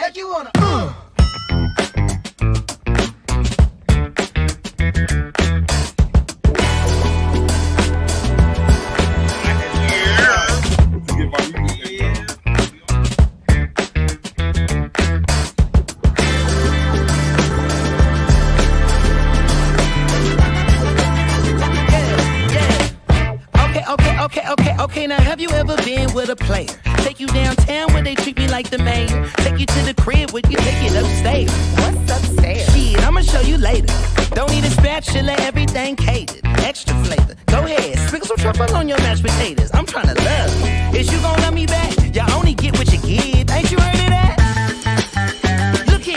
like you wanna. Okay, now have you ever been with a player? Take you downtown where they treat me like the mayor. Take you to the crib where you take it upstairs. What's upstairs? Shit, I'ma show you later. Don't need a spatula, everything catered. Extra flavor. Go ahead, sprinkle some truffle on your mashed potatoes. I'm tryna love. Is you gon' love me back? Y'all only get what you give. Ain't you heard of that? Look here,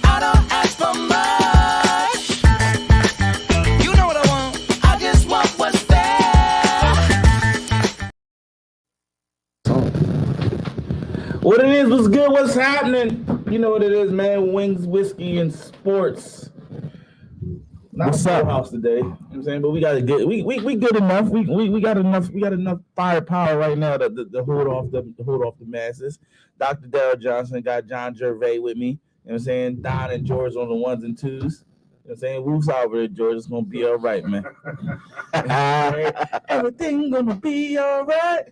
I don't ask for much. You know what I want. I just want what's fair. What it is, what's good, what's happening? You know what it is, man. Wings, whiskey, and sports. Not what's up house today. You know what I'm saying? But we got a good we good enough. We got enough firepower right now to hold off the masses. Dr. Darryl Johnson got John Gervais with me. You know what I'm saying? Don and George on the ones and twos. You know what I'm saying? Who's over it, George? It's gonna be all right, man. Everything gonna be all right.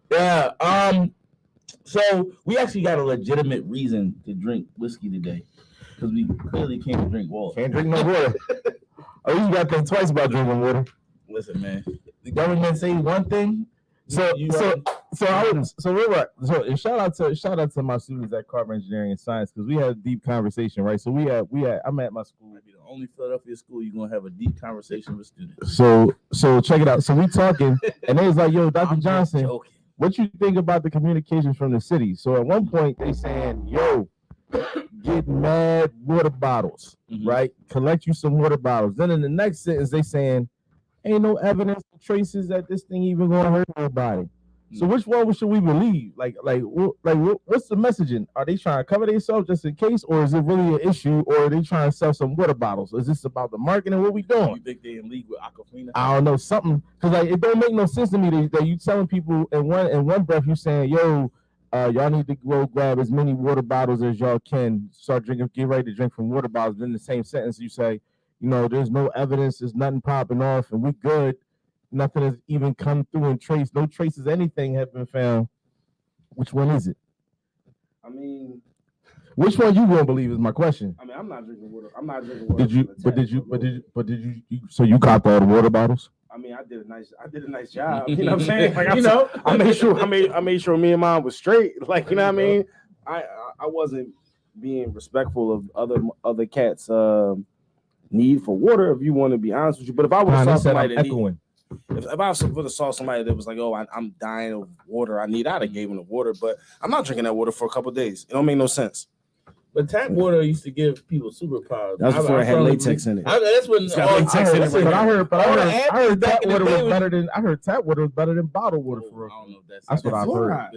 Yeah. So we actually got a legitimate reason to drink whiskey today, because we clearly can't drink water. Can't drink no water. Oh, you got to think twice about drinking water. Listen, man. The government say one thing. So we're right. So and shout out to my students at Carver Engineering and Science, because we had a deep conversation, right? So we had I'm at my school. Might be the only Philadelphia school you're gonna have a deep conversation with students. So check it out. So we talking, and they was like, "Yo, Dr. Johnson, what you think about the communications from the city?" So at one point they saying, "Yo, get mad water bottles, right? Collect you some water bottles." Then in the next sentence they saying, "Ain't no evidence or traces that this thing even gonna hurt nobody." So which one should we believe? Like what's the messaging? Are they trying to cover themselves just in case, or is it really an issue, or are they trying to sell some water bottles? Is this about the marketing? What we doing? You think they in league with Aquafina? I don't know, something, because it don't make no sense to me that you telling people in one breath you saying, "Yo, y'all need to go grab as many water bottles as y'all can, start drinking, get ready to drink from water bottles." Then in the same sentence you say, "There's no evidence, there's nothing popping off, and we good. Nothing has even come through and traced. No traces, anything have been found." Which one is it? I mean, which one you won't believe is my question. I mean, I'm not drinking water. Did you? So you copped all the water bottles? I mean, I did a nice job. You know what I'm saying? Like, I made sure me and mine was straight. Like, you know what I mean? I wasn't being respectful of other cats' need for water. If you want to be honest with you, but if I would have saw somebody that needed, if I would have saw somebody that was like, "Oh, I'm dying of water, I'd have gave them the water," but I'm not drinking that water for a couple of days. It don't make no sense. But tap water used to give people superpowers. That's before it had latex in it. That's when latex in it. But I heard tap water was better than tap water was better than bottled water for real. I don't know if that's what I've heard.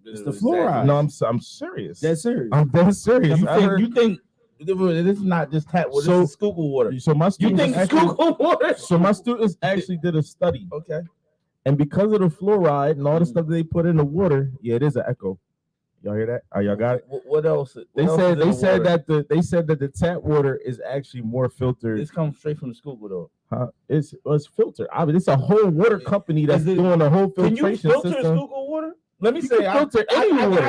It's the fluoride. No, I'm serious. That's serious. I'm dead serious. You think this is not just tap water? This is Schuylkill water. So my students water? So my students actually did a study. Okay. And because of the fluoride and all the stuff that they put in the water, yeah, it is an echo. Y'all hear that? Oh, y'all got it? What else? They said that the tap water is actually more filtered. This comes straight from the Schuylkill though. Huh? It's filtered. I mean, it's a whole water company that's doing a whole filtration system. Can you filter Schuylkill water? Let me say, I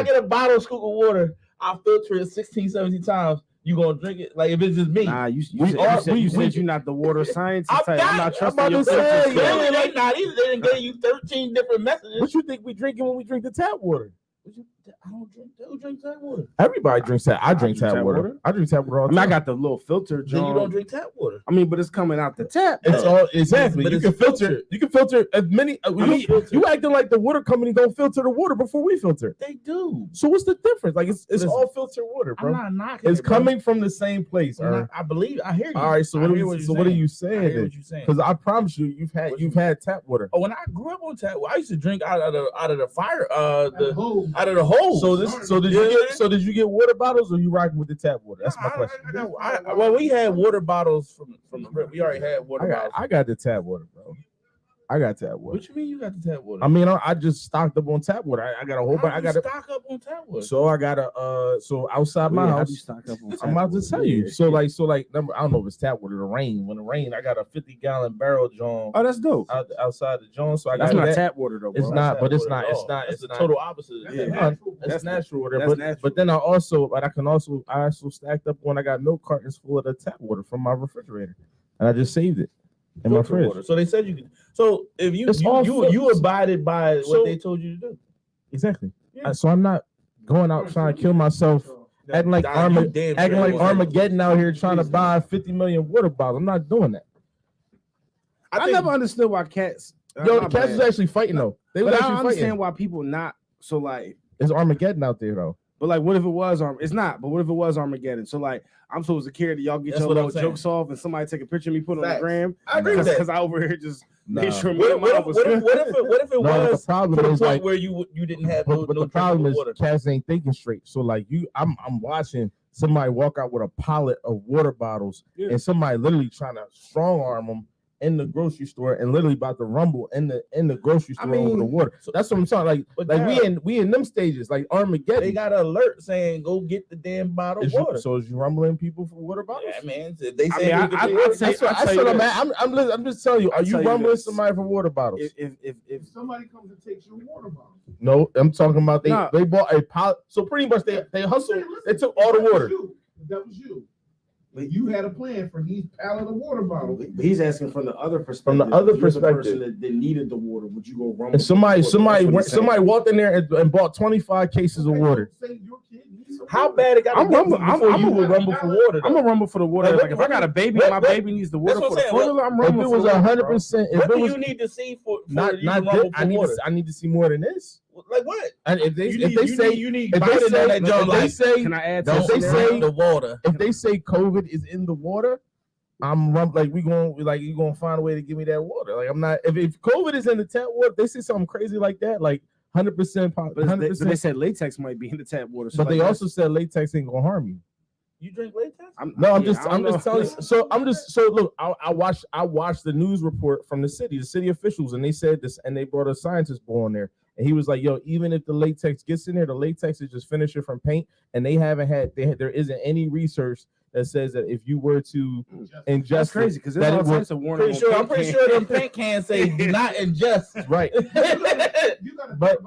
get a bottle of Schuylkill water. I'll filter it 16, 17 times. You gonna drink it? Like if it's just me? Nah, you said you're not the water scientist. I'm not trusting your filter. They not either. They didn't give you 13 different messages. What you think we drinking when we drink the tap water? I don't drink. Who drinks tap water? Everybody drinks that. I drink tap water. I drink tap water all the time. I got the little filter. Then you don't drink tap water. I mean, but it's coming out the tap. It's all exactly. But you can filter. You can filter as many. You acting like the water company don't filter the water before we filter. They do. So what's the difference? Like it's all filtered water, bro. I'm not knocking. It's coming from the same place. I believe. I hear you. All right. So what are you saying? I hear what you're saying. Because I promise you've had tap water. Oh, when I grew up on tap, I used to drink out of the fire, out of the hole. So did you get water bottles, or you rocking with the tap water? That's my question. Well, we had water bottles from the rip. We already had water bottles. I got the tap water, bro. I got tap water. What you mean you got the tap water? I mean, I just stocked up on tap water. I got a whole bunch. I got to stock up on tap water. So I got a so outside my house. Stock up on I'm about to tell you. So like number, I don't know if it's tap water. The rain. When it rain, I got a 50-gallon barrel, John. Oh, that's dope. Outside the John. So I got That's not that. tap water though. Bro. It's not, but it's not. It's the total opposite. It's natural water. That's natural. But then I also stacked up when I got milk cartons full of the tap water from my refrigerator, and I just saved it in my fridge. Water. So they said you could. So if you abided by what they told you to do. Exactly. Yeah. So I'm not going out trying to kill myself, acting like Armageddon out here trying to buy 50 million water bottles. I'm not doing that. I never understood why cats. The cats is actually fighting though. They were actually I understand fighting. why people not so like. It's Armageddon out there though. But like, what if it was It's not. But what if it was Armageddon? So like, I'm supposed to care that y'all get your little jokes off, and somebody take a picture of me, put it on the gram. I agree with that because I over here just made sure. What if it was the problem to the is point like where you didn't have but no the problem is water. cats ain't thinking straight. So like I'm watching somebody walk out with a pallet of water bottles, and somebody literally trying to strong arm them in the grocery store and literally about to rumble in the grocery store over the water. So that's what I'm talking. Like we in them stages like Armageddon. They got an alert saying go get the damn bottle of water. So is you rumbling people for water bottles? Yeah, man. They say I'm just telling you. Are you rumbling somebody for water bottles? If somebody comes and takes your water bottle. No, I'm talking about they bought a pallet. So pretty much they hustled. They took all the water. That was you. But you had a plan for these pallet of water bottles. He's asking from the other perspective. From the other You're perspective, the person that needed the water. Would you go rumble? And somebody walked in there and bought 25 cases of water. How bad it got? I'm rumble for water. I'm gonna rumble for the water. Like if I got a baby, my baby needs the water for the formula. I'm rumbling. If it was 100%, what do you need to see for not you to rumble for water? I need to see more than this. Like what? And if they say, can I add? The water. If they say COVID is in the water, I'm like you gonna find a way to give me that water. Like I'm not. If COVID is in the tap water, they say something crazy like that, like 100%. 100%. They said latex might be in the tap water, but they also said latex ain't gonna harm you. You drink latex? I'm just telling you. So look, I watched the news report from the city officials, and they said this, and they brought a scientist boy on there, and he was like, "Yo, even if the latex gets in there, the latex is just finisher from paint, and there isn't any research that says that if you were to ingest, that's crazy because there's all types of warning. I'm pretty sure them paint cans say do not ingest. Right, but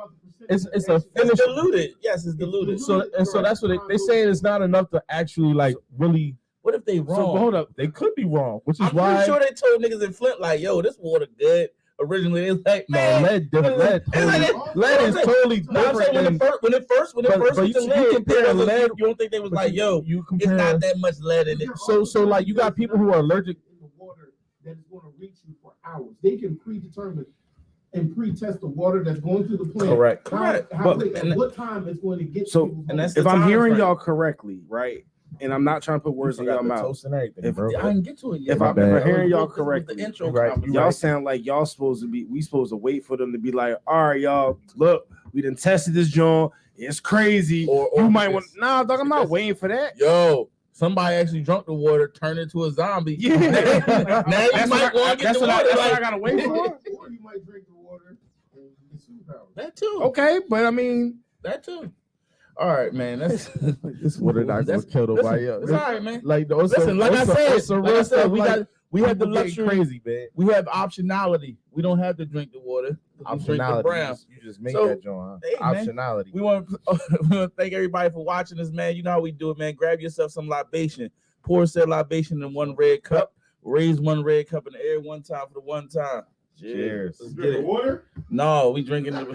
it's a finish. It's diluted. Yes, it's diluted. So that's what they saying. It's not enough to actually like really. What if they wrong? So hold up, they could be wrong, which is I'm why. I'm pretty sure they told niggas in Flint like, "Yo, this water good." Originally, it's like, man, lead is totally different. When it first hit the lead, you don't think they was like, "Yo, it's not that much lead in it." So like you got people who are allergic in the water that is going to reach you for hours. They can predetermine and pre-test the water that's going through the plant. Correct. What time it's going to get. So, if I'm hearing y'all correctly, right? And I'm not trying to put words in your mouth. I didn't get to it yet. If I'm hearing y'all correctly, the intro y'all sound like y'all supposed to wait for them to be like, all right, y'all, look, we done tested this joint. It's crazy. Or you might want. Nah, dog, I'm not waiting for that. Yo, somebody actually drunk the water, turned into a zombie. Yeah. Now you might go and get the water. That's what I gotta wait for. Or you might drink the water and get superpowers. That too. Okay, but I mean that too. All right, man. That's this water not gonna kill nobody else. It's all right, man. Like I said, we have the luxury. Crazy, man. We have optionality. We don't have to drink the water. We drink the brown. You just make that joint. Huh? Hey, optionality. We want to thank everybody for watching this, man. You know how we do it, man. Grab yourself some libation. Pour said libation in one red cup. Raise one red cup in the air one time for the one time. Cheers. Let's get it. Water? No, we drinking it.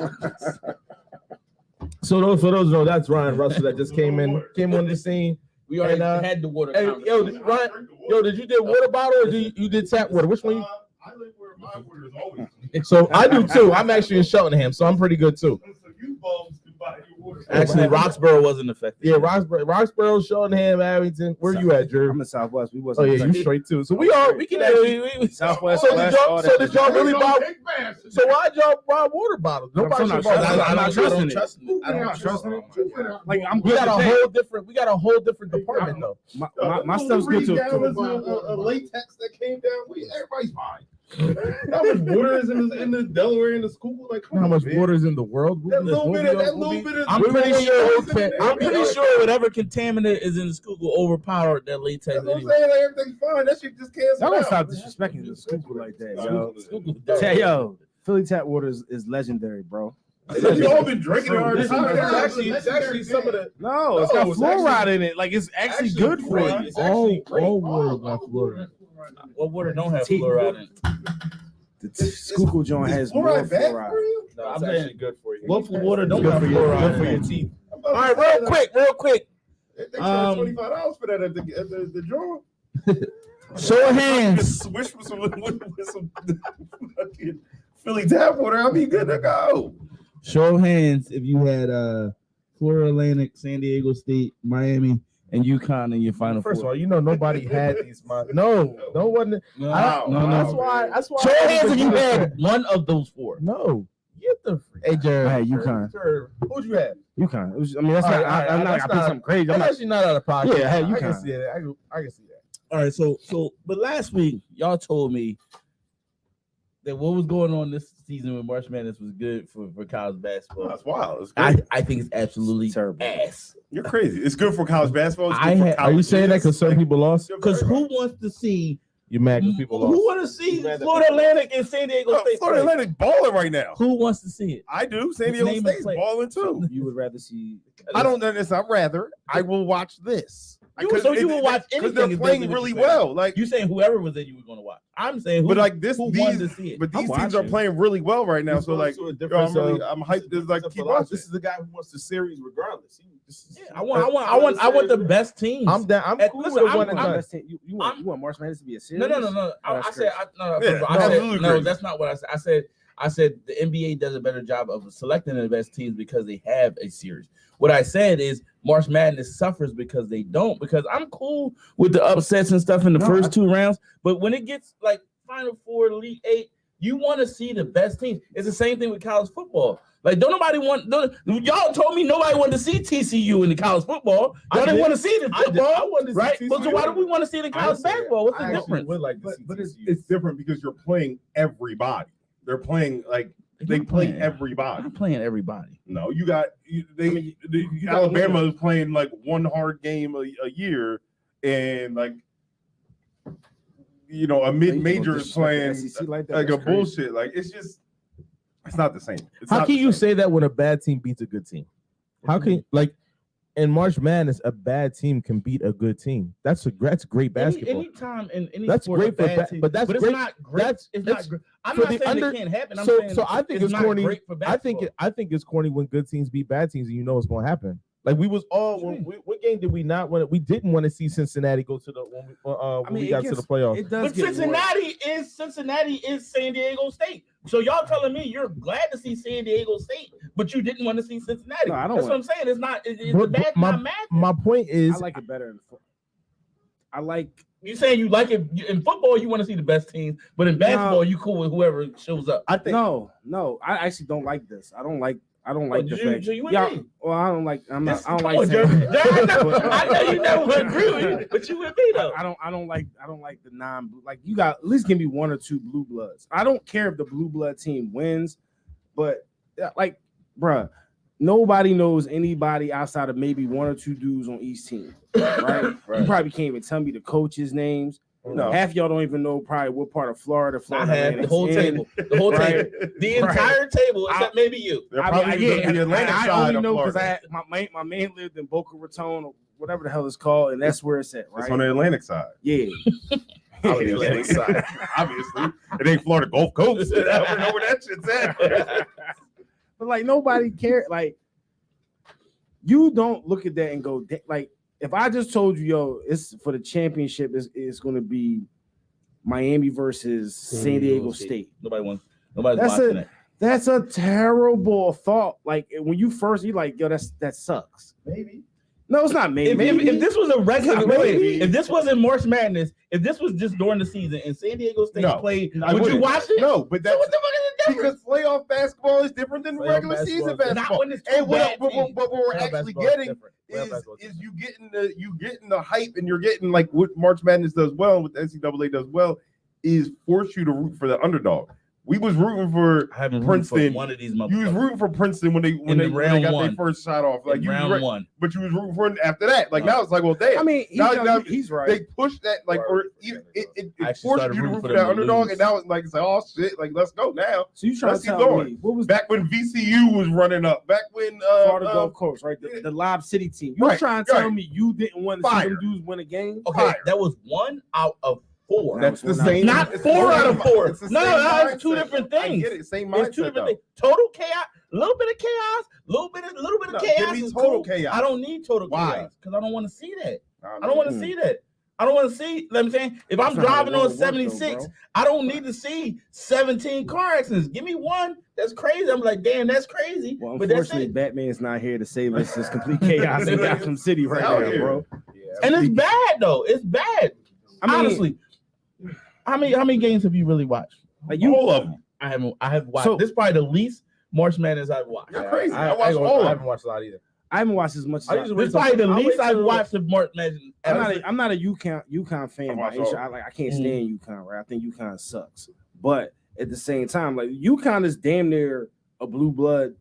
So those know, that's Ryan Russell that just came on the scene. We already had the water. Hey, Ryan, did you did water bottle or you did tap water? Which one? I live where my water is always. So I do too. I'm actually in Cheltenham, so I'm pretty good too. So you bums can buy your water. Actually, Roxborough wasn't affected. Yeah, Roxborough, Cheltenham, Abington. Where you at, Drew? I'm in Southwest. We wasn't. Oh yeah, you straight too. So we can actually Southwest. So did y'all really buy? So why y'all buy water bottles? Nobody should buy. I'm not trusting it. I don't trust it. Like we got a whole different department though. My stuff's good too. A latex that came down. Everybody's fine. How much water is in the Delaware in the school? Like, come How on, much man. water is in the world? That little bit of. I'm pretty sure whatever contaminant is in the Schuylkill will overpower that latex. That's what I'm Anyway. saying. Like, everything's fine. That shit just cancels Y'all gotta out. stop disrespecting the Schuylkill like that, yo. Schuylkill. Yo, Philly tap water is legendary, bro. You all been drinking it our It's time. it's actually some of the. No, it's got it's fluoride in it. Like it's actually good for you. It's actually great. All water got fluoride. What water don't have fluoride in it? The Schuylkill joint has more Fluoride bad fluoride. for you? No, it's actually good for you. Local water don't Good have for your- fluoride. good for in your it. teeth. All right, real quick. They charge $25 for that at the drawer. Show of hands. Just swish with some fucking Philly tap water. I'll be good to go. Show of hands if you had Florida Atlantic, San Diego State, Miami, and UConn in your final First of four. all, you know nobody had these. No one. No, That's why. Show of hands if you had one of those four. No. Get the. Hey, Jared. I had UConn. Who'd you have? UConn. It was, I mean, that's not. I'm not. I put something crazy. I'm That's not. actually not out of pocket. Yeah, I had I can UConn. see that. I can see that. All right, so but last week y'all told me that what was going on this season with March Madness was good for college basketball. That's wild. It's great. I think it's absolutely Terrible. ass. You're crazy. It's good for college basketball. It's good I for had- college Are you saying that because some kids. people lost? Because who wants to see You're mad because people who lost. want to see Florida Atlantic and San Diego State? Florida play? Atlantic balling right now. Who wants to see it? I do. San Diego Name and State's play. balling too. You would rather see. I don't know this. I'd rather. I will watch this. So you will watch because anything? they're playing really well. Like, You saying whoever was in you were going to watch? I'm saying who. but like this, who these, wanted to see it? but these I'm teams are watching. playing really well right now. So like, I'm hyped to like keep watching. This is the guy who wants the series regardless. I want the best teams. I'm down. I'm cool Listen, with one and done. You want March Madness to be a series? No. I said Yeah, absolutely no. agree. That's not what I said. I said the NBA does a better job of selecting the best teams because they have a series. What I said is March Madness suffers because they don't. Because I'm cool with the upsets and stuff in the first two rounds, but when it gets like Final Four, Elite Eight, you want to see the best teams. It's the same thing with college football. Like, y'all told me nobody wanted to see TCU in the college football. Y'all didn't want to see it in football, right? But so why do we want to see it in college basketball? What's the difference? But it's different because you're playing everybody. They're playing like they play everybody. I'm playing everybody. No, you got Alabama is playing like one hard game a year, and like a mid-major is playing like a bullshit. Like it's not the same. How can you say that when a bad team beats a good team? How can in March Madness a bad team can beat a good team? That's great basketball. Anytime in any That's sport, great a for bad team, but that's it's great. not great. It's not great. I'm for not the saying under- it can't happen. I'm So saying I think it's not corny. great for basketball. I think it's corny when good teams beat bad teams, and you know what's going to happen. Like we was all. What game did we not want? We didn't want to see Cincinnati go to the when we got to the playoffs. It does But Cincinnati is San Diego State. So y'all telling me you're glad to see San Diego State, but you didn't want to see Cincinnati. No, I don't That's what I'm saying. It's not. It's the bad not math. My point is, I like it better in football. I like. You saying you like it in football? You want to see the best teams, but in basketball, you cool with whoever shows up. I think no. I actually don't like this. I don't like the fact. So you Yeah, me. well, I don't like. I don't like. Oh, saying- I know you never would agree with me, but you with me though. I don't like the non-blue. Like you got at least give me one or two blue bloods. I don't care if the blue blood team wins, but like, bruh, nobody knows anybody outside of maybe one or two dudes on each team. Right? You probably can't even tell me the coaches' names. No. Half y'all don't even know probably what part of Florida. I have the whole Atlantic's in. table, the whole Right. table, the entire table, except maybe you. They're probably the Atlantic I side only of know because Florida. my man lived in Boca Raton or whatever the hell it's called, and that's where it's at, right? It's on the Atlantic side. Yeah. On the Atlantic side, obviously. It ain't Florida Gulf Coast. I don't know where that shit's at. But like nobody cared. Like you don't look at that and go like if I just told you, yo, it's for the championship, it's going to be Miami versus San Diego State. Nobody's watching that. That's a terrible thought. Like when you first, you're like, yo, that sucks. Maybe. No, it's not maybe. If this was a regular, Maybe. if this wasn't March Madness, if this was just during the season and San Diego State played, would you watch it? No, but that's So what the fuck is the difference? because playoff basketball is different than Playoff regular basketball season is different. basketball. Not when it's two And bad what teams. we're Playoff actually basketball is getting different. Playoff basketball is is you getting the hype and you're getting like what March Madness does well and what the NCAA does well is force you to root for the underdog. We was rooting for I haven't Princeton. For one of these You was motherfuckers. rooting for Princeton when they got their first shot off. Like In you was round one. but you was rooting for it after that. Like now it's like, well, damn. I mean, he's right. They pushed that like, or it forced you to root for them that to underdog, lose. and now it's like, oh shit, like let's go now. So you trying Let's to keep tell going. me what was Back when VCU was running up, back when Florida Gulf Coast, right? The Lob City team. You Right, trying to tell right. me you didn't want to see Fire. them dudes win a game? Okay, Fire. that was 1 out of 4. That's the Not same. Not it's 4 the out same- of 4. it's the No, same that's two mindset. different I things. get it. Same It's mindset. two different though. things. Total chaos, a little bit of chaos, little bit of No, chaos. give me is total cool. chaos. I don't need total Why? chaos because I don't want to see that. Nah, I don't want to man. see that. I don't want to see. Let me saying, if I'm That's not how driving the on world works, though, 76, bro. I don't need to see 17 car accidents. Give me one. That's crazy. I'm like, damn, that's crazy. Well, but that's unfortunately, it. Batman's not here to save us this complete chaos in Gotham City right Out now, here. bro. And it's bad though. It's bad. I mean, Honestly, how many games have you really watched? like you, All of them. I have watched. So- this is probably the least March Madness I've watched. You're crazy. I ain't watched gonna- all I of haven't them. watched a lot either. I haven't watched as much as This is probably the least I've watched of March Madness. I'm not a UConn fan I by watched nature. all. I can't stand UConn, right? I think UConn sucks. But at the same time, like UConn is damn near a blue blood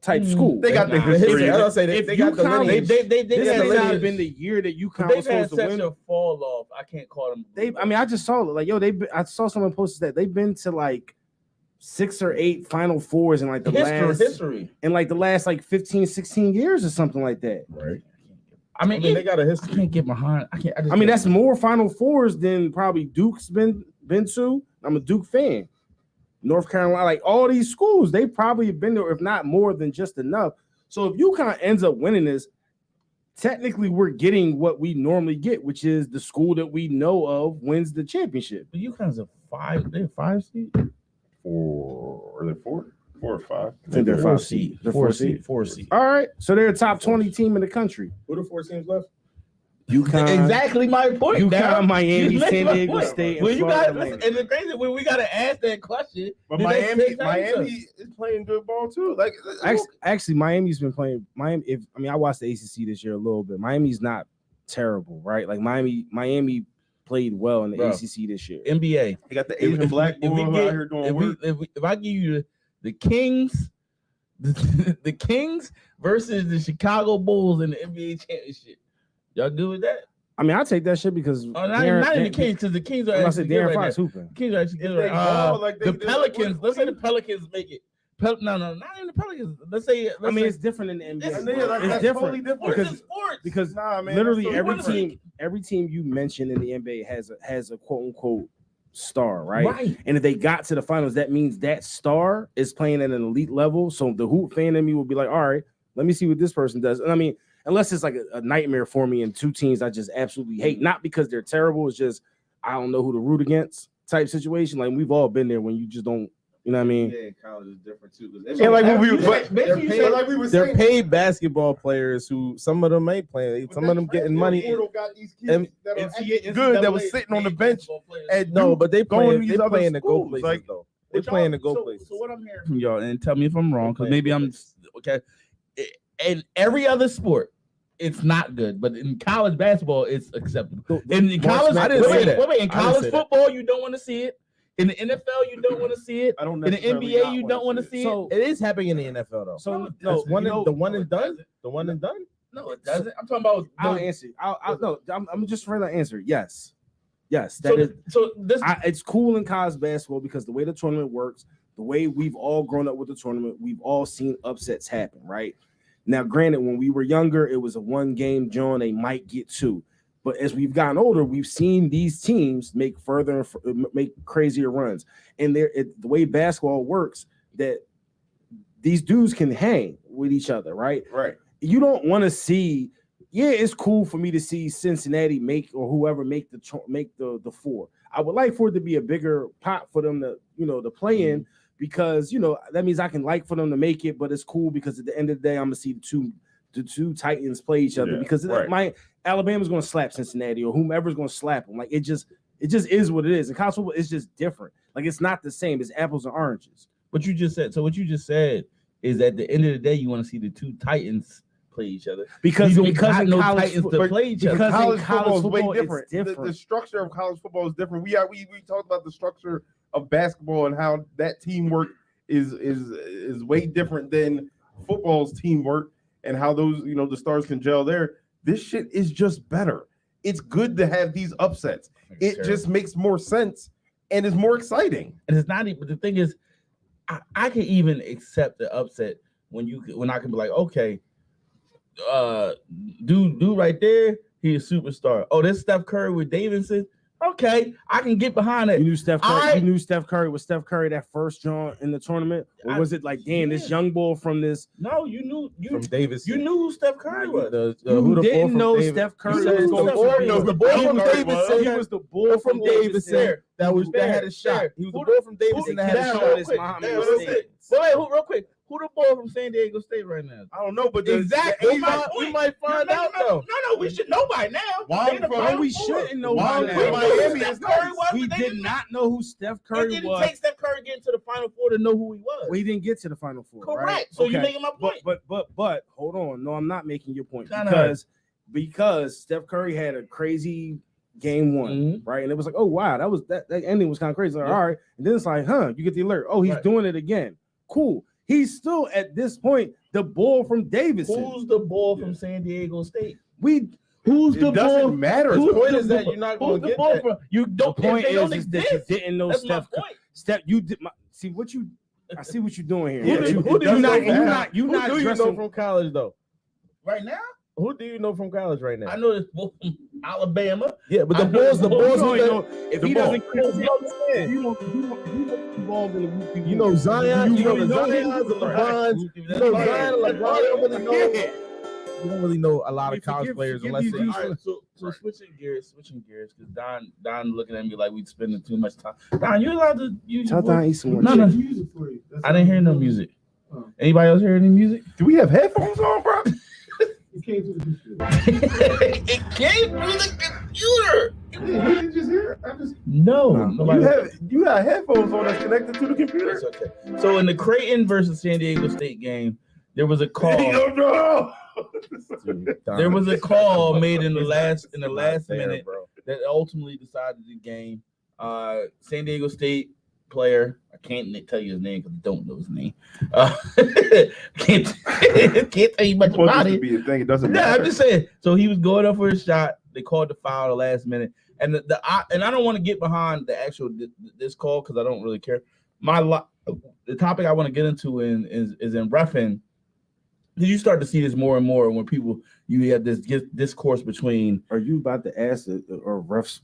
type school. They got the The history. history. I was gonna say If they got the UConn lineage. They this had may not have lineage. been the year that UConn They've was had supposed to such win. a fall off. I can't call them. I mean, I just saw it. Like, yo, I saw someone posted that they've been to like 6 or 8 Final Fours in like the history. last like 15, 16 years or something like that. Right. I mean, they got a I history. can't get behind. I mean, that's more Final Fours than probably Duke's been to. I'm a Duke fan. North Carolina, like all these schools, they probably have been there, if not more than just enough. So if UConn ends up winning this, technically we're getting what we normally get, which is the school that we know of wins the championship. But UConn's a 5. They're 5 seed. 4 or 4 or 5. I think they're 4 5 seed. They're 4 4 seed. 4 seed. All right, so they're a top 20 team in the country. Who the 4 teams left? UConn, Exactly my point. UConn, Darryl. Miami, You made San my Diego point. State, and When you Florida got Atlantic. and the crazy when we got to ask that question. But did they take Miami time is playing good ball too. Like Actually, Miami's been playing. I watched the ACC this year a little bit. Miami's not terrible, right? Like Miami played well in the Bro. ACC this year. NBA. they got the Asian black boy out here doing work. If I give you the Kings, the Kings versus the Chicago Bulls in the NBA championship, y'all good with that? I mean, I take that shit because Not in the Kings, because the Kings are I actually said good Darren right Fox now. hooping. The Kings are actually If good they right now. ball like they The did, Pelicans. what Let's say do the Pelicans make it. No, not even the Pelicans. Let's say. I mean, it's different in the NBA. It's- that's It's different totally different. What is because it, sports? because Nah, man, literally that's every totally different. every team you mentioned in the NBA has a quote unquote star, right? Right. And if they got to the finals, that means that star is playing at an elite level. So the hoop fan in me will be like, all right, let me see what this person does. And I mean, unless it's like a nightmare for me and 2 teams I just absolutely hate, not because they're terrible, it's just I don't know who to root against type situation. Like we've all been there when you just don't, you know what I mean? Yeah, college is different too. And like when we, but Basically, you they're said- like we were They're saying, paid basketball players who some of them ain't playing. but Some of them that getting transfer money. portal got these kids And- that are NCAA actually good that was sitting on the bench at No, Duke, but they going to playing. these They other playing to go schools, places like- though. They playing to go places. So what I'm hearing from y'all, and tell me if I'm wrong, because They maybe playing I'm okay. In every other sport, it's not good, but in college basketball, it's acceptable. In college, I didn't say that. Wait, in I didn't college say that. football, you don't want to see it. In the NFL, you don't want to see it. I don't In the necessarily NBA, not you don't want to see So It is happening in the NFL though. so It no, doesn't. one you know, the one and it done. doesn't. The one and done. No, it doesn't. I'm talking about. I'll answer. I'm just trying to answer. Yes, that So, is. so this. It's cool in college basketball because the way the tournament works, the way we've all grown up with the tournament, we've all seen upsets happen, right? Now, granted, when we were younger, it was a 1-game John. They might get 2, but as we've gotten older, we've seen these teams make make crazier runs. And the way basketball works, that these dudes can hang with each other, right? right. You don't want to see. Yeah, it's cool for me to see Cincinnati make or whoever make the 4. I would like for it to be a bigger pot for them to play in, because that means I can like for them to make it, but it's cool because at the end of the day, I'm gonna see the two Titans play each other, Yeah, because right. Alabama's gonna slap Cincinnati or whomever's gonna slap them. Like it just is what it is. And college football is just different. Like it's not the same. It's apples and oranges. What you just said. So what you just said is at the end of the day, you want to see the 2 Titans play each other because we don't because got in no college Titans football, to play each other. because college in football college is football way it's different. different. The structure of college football is different. We talked about the structure of basketball and how that teamwork is way different than football's teamwork and how those the stars can gel there. This shit is just better. It's good to have these upsets. It just makes more sense and is more exciting. And it's not even the thing is, I can even accept the upset when I can be like, okay, dude right there, he's a superstar. Oh, this Steph Curry with Davidson. Okay, I can get behind it. You knew Steph Curry. You knew Steph Curry was Steph Curry that first joint in the tournament, or was it like, damn, this young boy from this? No, you knew From Davis. You knew who Steph Curry was. You didn't know Steph Curry was the boy from Davidson. He was the boy from Davidson that had a shot. He was the boy from Davidson that had a shot. Real quick. Who the boy from San Diego State right now? I don't know, but Exactly. We might find out though. No, we should know by now. We shouldn't know Why by from now. Miami is nice. We did not know who Steph Curry It didn't was. take Steph Curry getting to the Final Four to know who he was. We didn't get to the Final Four. Correct. Right? So you're making my point. But hold on. No, I'm not making your point Kinda because Steph Curry had a crazy game one, right? And it was like, oh wow, that ending was kind of crazy. Like, all right, and then it's like, you get the alert. Oh, he's doing it again. Cool. He's still at this point the bull from Davidson. Who's the bull from San Diego State? Who's It the doesn't bull? matter. The point is that you're not going to get that. From? You don't. The point they don't is that exist. you didn't know That's Steph. my point. Steph, you did. I see what you're doing here. Who do you know from college though? Right now, Who do you know from college right now? I know this bull from Alabama. Yeah, but the I know Bulls You who know, if the he ball. doesn't, involved in the you know Zion, you know the Zions, the LeBrons, You you know Zion, LeBron, you don't really know. You don't really know a lot of college players unless they. All right, so switching gears, because Don looking at me like we spending too much time. Don, you allowed to use your voice? eat some more. No. Music for you. That's I didn't hear no music. Oh. Anybody else hear any music? Do we have headphones on, bro? It came to the computer. It came through the computer. Yeah, he didn't just hear it. I just No. You have headphones on that's connected to the computer. It's okay. So in the Creighton versus San Diego State game, there was a call. No. There was a call made in the last there, minute bro. that ultimately decided the game. San Diego State player, I can't tell you his name because I don't know his name. Can't tell you much about it. Be a thing. It doesn't Yeah, matter. I'm just saying. So he was going up for a shot. They called the foul the last minute, and I don't want to get behind the actual this call because I don't really care. The topic I want to get into is in reffing. Did you start to see this more and more when you have this discourse between? Are you about to ask are refs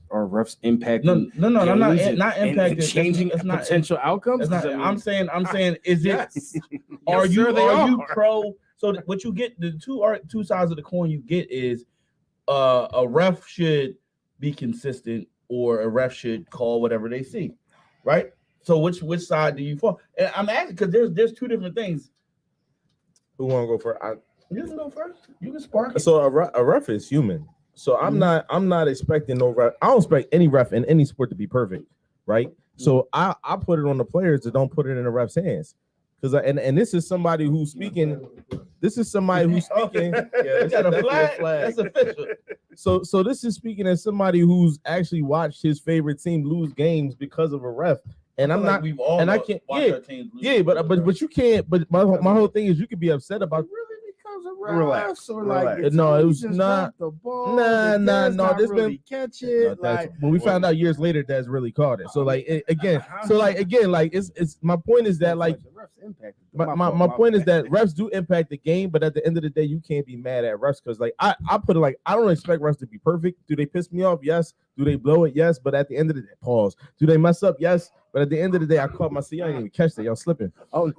impacting? No, I'm not impacting. and changing that's not potential outcomes. That's not, I'm saying, is it? Yes. Are Yes, you sir, they are you are. pro? So what you get, the two sides of the coin you get is a ref should be consistent or a ref should call whatever they see, right? So which side do you fall? And I'm asking because there's two different things. Who want to go first? You can go first. You can spark it. So a ref is human. So I'm not expecting no ref. I don't expect any ref in any sport to be perfect, right? So I put it on the players that don't put it in the ref's hands. Because and this is somebody who's speaking. This is somebody who's speaking. Yeah, got a flag. That's official. So this is speaking as somebody who's actually watched his favorite team lose games because of a ref. And I'm not. We've all and I can't. Yeah, but you can't. But my whole thing is you could be upset about. Relax. Or like No, it was just not. dropped the ball, Nah, the nah, Dez no. not This really been catch it. But we found out years later that's really caught it. So like again, it's my point is that like the refs impacted. my point is that refs do impact the game, but at the end of the day, you can't be mad at refs because like I put it like I don't expect refs to be perfect. Do they piss me off? Yes. Do they blow it? Yes. But at the end of the day, pause. Do they mess up? Yes. But at the end of the day, I caught my see. I didn't even catch that. Y'all slipping. Y'all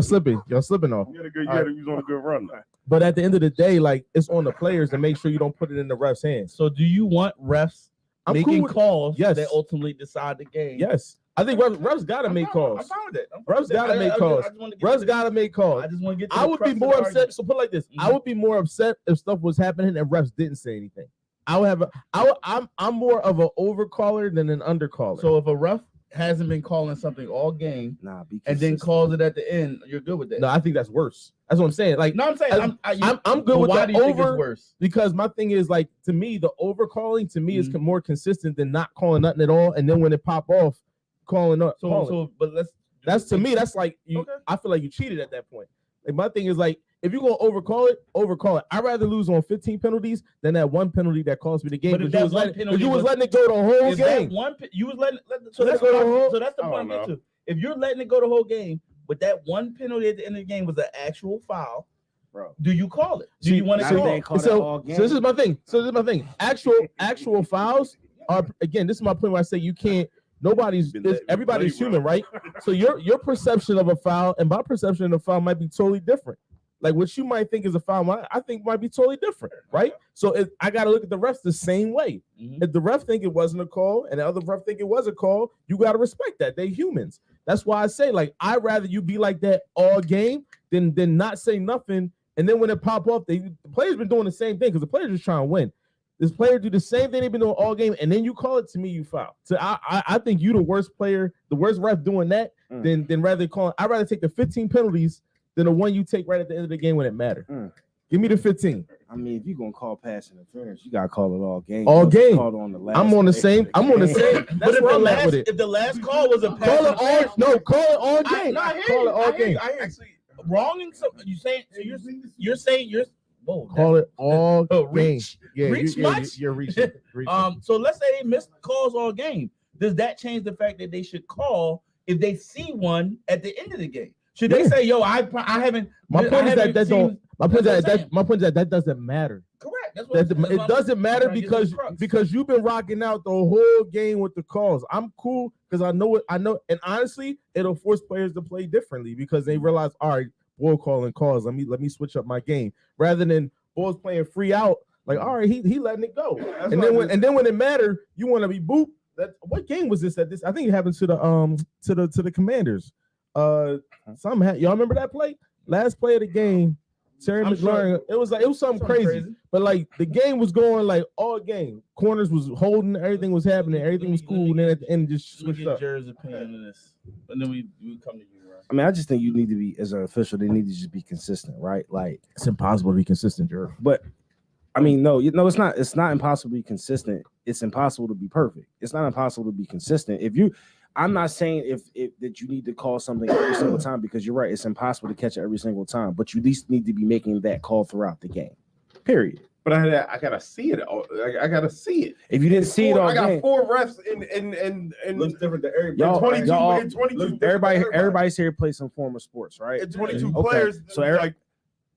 slipping. Y'all slipping off. You was on a good run. But at the end of the day, like it's on the players to make sure you don't put it in the refs' hands. So do you want refs I'm making cool with- calls Yes. that ultimately decide the game? Yes. I think refs gotta make calls. I'm fine with it. Refs gotta make calls. Refs gotta make calls. I just want to get to I the would crux be of the more argument. upset. So put it like this: I would be more upset if stuff was happening and refs didn't say anything. I'm more of an overcaller than an undercaller. So if a ref hasn't been calling something all game Nah, be and then consistent. calls it at the end, you're good with that. No, I think that's worse. That's what I'm saying. Like, No, I'm saying I'm good but with why the do you think it's over worse? because my thing is like to me the over calling to me is Mhm. more consistent than not calling nothing at all, and then when it pop off, calling up. But That's to me. That's like you. Okay. I feel like you cheated at that point. Like my thing is like if you're gonna overcall it, overcall it. I'd rather lose on 15 penalties than that one penalty that cost me the game. But if Because you was letting it go the whole is that game. one you was letting so Let that's it go the what whole- so that's the I point I'm don't getting to. If you're letting it go the whole game, but that one penalty at the end of the game was an actual foul, Bro. do you call it? Do you want to Now call they it? call that So all game. this is my thing. Actual fouls are again. This is my point where I say you can't. Everybody's human, right? So your perception of a foul and my perception of a foul might be totally different. Like what you might think is a foul, I think might be totally different, right? So I got to look at the refs the same way. Mhm. If the ref think it wasn't a call and the other ref think it was a call, you got to respect that. They humans. That's why I say like I'd rather you be like that all game than not say nothing. And then when it pop off, the players been doing the same thing because the players just trying to win. This player do the same thing they've been doing all game, and then you call it to me, you foul. So I think you the worst player, the worst ref doing that than rather calling. I'd rather take the 15 penalties than the one you take right at the end of the game when it matters. Give me the 15. I mean, if you're gonna call pass interference, you gotta call it all game. All You don't game. call it on the last I'm on the play same. of the I'm on the game. same. But That's where I'm at with it. if the last call was a pass Call it interference, all. No, call it all game. I hear Call you. it all game. I hear you. Wronging some. You saying so you're saying you're. Whoa, Call it all game. reach. Yeah, Reach much? you're reaching. So let's say they missed calls all game. Does that change the fact that they should call if they see one at the end of the game? Should they say, "Yo, I haven't"? My point is that seen, My point That's is what I'm that my point is that doesn't matter. correct. That's what It doesn't matter trying to get to the crux. because you've been rocking out the whole game with the calls. I'm cool because I know, and honestly, it'll force players to play differently because they realize, all right, boy calling calls. Let me switch up my game rather than boys playing free out. Like, all right, he letting it go, and then when it mattered, you want to be boop. What game was this? I think it happened to the Commanders. Y'all remember that play? Last play of the game. Terry I'm McLaurin. sure. It was something crazy. But like the game was going like all game. Corners was holding, everything was happening, everything was cool. And then at the end, just Let me switched get up. Jerry's opinion on this, and then we come to you, right? I mean, I just think you need to be, as an official, they need to just be consistent, right? Like, It's impossible to be consistent, Jerry. but I mean, no, it's not. It's not impossible to be consistent. It's impossible to be perfect. It's not impossible to be consistent. I'm not saying if that you need to call something every single time because you're right. It's impossible to catch it every single time, but you at least need to be making that call throughout the game. Period. But I gotta see it. I gotta see it. If you didn't see it all I got game, 4 refs in Looks different to everybody. y'all, 22 y'all, in 22 everybody's here to play some form of sports, right? and 22 Okay. players. So like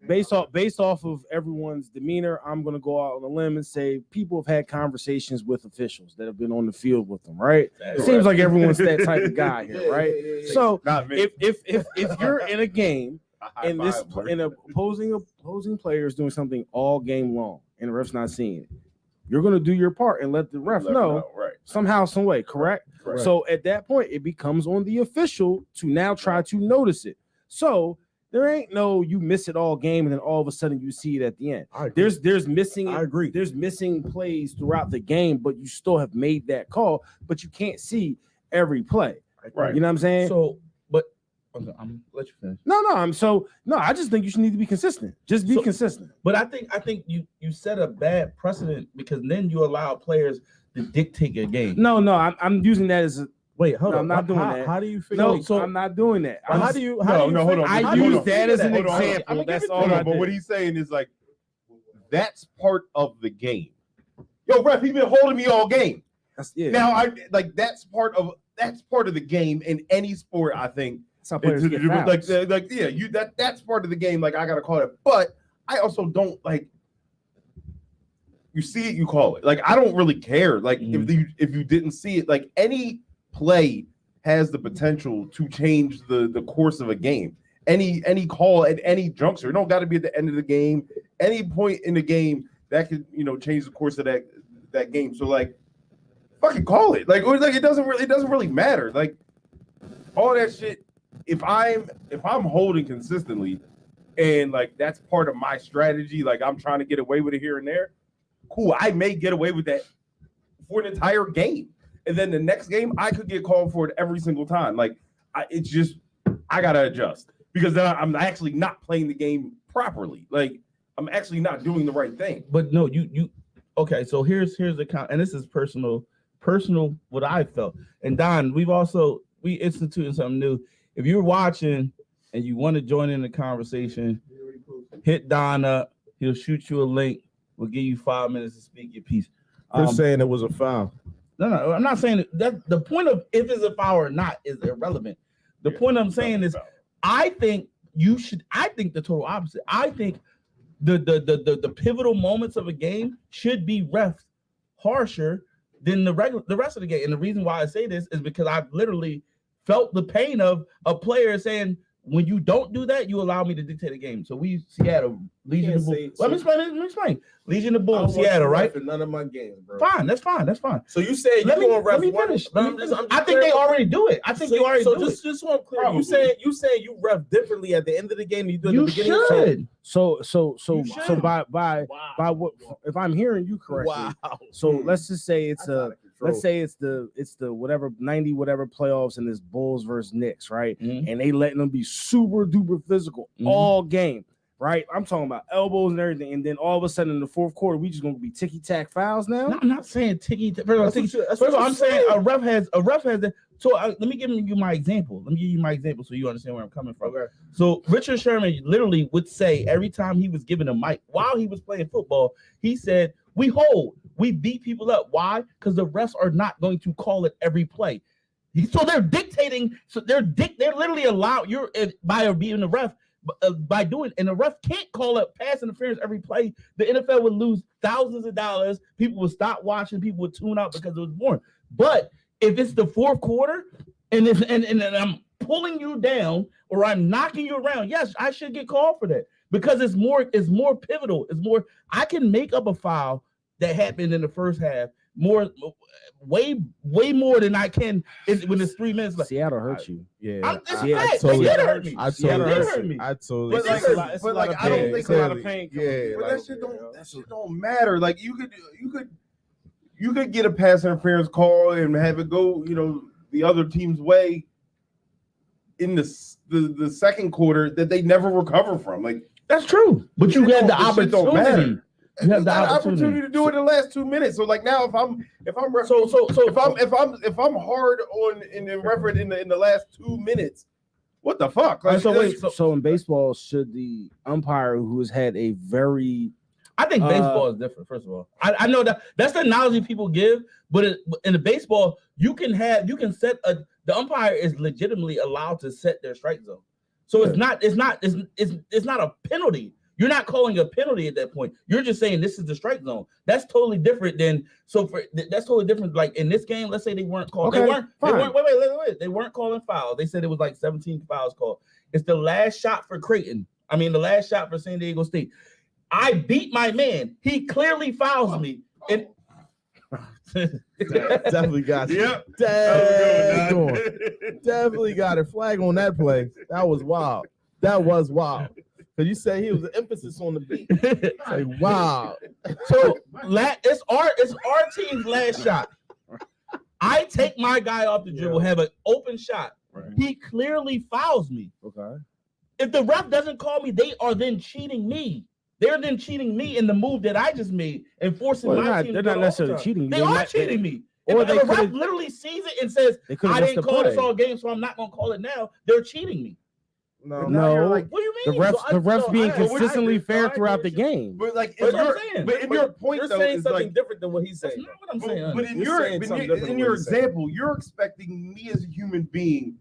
based off of everyone's demeanor, I'm gonna go out on a limb and say people have had conversations with officials that have been on the field with them, right? It seems like everyone's that type of guy here, right? So not me. if you're in a game I and high five, an opposing player is doing something all game long and the ref's not seeing it, you're gonna do your part and let the ref know right? somehow, some way, correct? Correct. So at that point, it becomes on the official to now try to notice it. So there ain't no you miss it all game and then all of a sudden you see it at the end. There's missing. I agree. There's missing plays throughout the game, but you still have made that call, but you can't see every play. Right. You know what I'm saying? So, but okay, I'm gonna let you finish. I just think you should need to be consistent. Just be consistent. But I think you set a bad precedent because then you allow players to dictate your game. No, I'm using that as a Wait, hold No, on. I'm not doing how, that. How do you figure? no. So I'm not doing that. how do you? How do you hold on. I Hold use on. that as an Hold on. example. That's all Hold I on, but did. what he's saying is like that's part of the game. Yo, ref, he been holding me all game. Yeah. Now that's part of the game in any sport. I think That's how players get fouls. that's part of the game. Like I gotta call it, but I also don't like. You see it, you call it. Like I don't really care. Like if you didn't see it, like any play has the potential to change the course of a game. Any call at any juncture. It don't got to be at the end of the game. Any point in the game that could change the course of that game. So like, fucking call it. Like it doesn't really matter. Like all that shit. If I'm holding consistently, and like that's part of my strategy. Like I'm trying to get away with it here and there. Cool. I may get away with that for an entire game. and then the next game I could get called for it every single time. Like it's just I gotta adjust because then I'm actually not playing the game properly. Like I'm actually not doing the right thing. But no, you okay. So here's the count, and this is personal what I felt. And Don, we instituted something new. If you're watching and you want to join in the conversation, hit Don up. He'll shoot you a link. We'll give you 5 minutes to speak your piece. Just saying it was a foul. No, I'm not saying that. The point of if it's a foul or not is irrelevant. The point I'm saying is, I think the total opposite. I think the pivotal moments of a game should be refed harsher than the rest of the game. And the reason why I say this is because I've literally felt the pain of a player saying, when you don't do that, you allow me to dictate the game. So Seattle, Legion of Boom. Let me explain. Legion of Boom, Seattle, right? None of my games, bro. Fine, that's fine. So you say let me finish. I think they already do it. I think you already do it. Just so I'm clear, you saying you ref differently at the end of the game than you do at the beginning. Should. So by what if I'm hearing you correctly? Wow. So let's just say it's the whatever 90 whatever playoffs and this Bulls versus Knicks, right? Mm-hmm. And they letting them be super duper physical all game, right? I'm talking about elbows and everything, and then all of a sudden in the fourth quarter, we just gonna be ticky tack fouls now. No, I'm not saying ticky. First of all, I'm saying a ref has that. So let me give you my example. So you understand where I'm coming from. Okay. So Richard Sherman literally would say every time he was given a mic while he was playing football, he said, we beat people up. Why? Because the refs are not going to call it every play. So they're dictating. So they're literally allowed by being the ref by doing, and the ref can't call up pass interference every play. The NFL would lose thousands of dollars. People would stop watching. People would tune out because it was boring. But if it's the fourth quarter and I'm pulling you down or I'm knocking you around, yes, I should get called for that because it's more pivotal. It's more. I can make up a foul that happened in the first half way more than I can when it's 3 minutes left. Seattle hurt you. Yeah, Seattle hurt me. I totally. But I don't think a lot of pain. Yeah, but that shit don't matter. Like you could get a pass interference call and have it go, the other team's way in the second quarter that they never recover from. Like that's true, but you had the opportunity. You have the opportunity to do it in the last 2 minutes. So like now, if I'm hard on in reference in the last 2 minutes, what the fuck? Like, so in baseball, should the umpire who has had a very I think baseball is different. First of all, I know that's the analogy people give, but in the baseball, you can set the umpire is legitimately allowed to set their strike zone. So it's not a penalty. You're not calling a penalty at that point. You're just saying this is the strike zone. That's totally different than that's totally different. Like in this game, let's say they weren't calling. Okay, They weren't calling fouls. They said it was like 17 fouls called. It's the last shot for Creighton. I mean, the last shot for San Diego State. I beat my man. He clearly fouls me. And definitely got it. Yep. Definitely got a flag on that play. That was wild. Because you said he was the emphasis on the beat. Like, wow. So it's our team's last shot. I take my guy off the dribble, have an open shot. Right. He clearly fouls me. okay. If the ref doesn't call me, they are then cheating me. They're then cheating me in the move that I just made and forcing my team. They're not necessarily cheating. They are cheating me. Or if the ref literally sees it and says, I didn't call this all game, so I'm not going to call it now, they're cheating me. No. What do you mean? The refs being consistently fair throughout the game. But like, That's what I'm saying. But in your point, you're though, saying is something like, different than what he's saying. That's not what I'm saying. But in You're your example, you're expecting me as a human being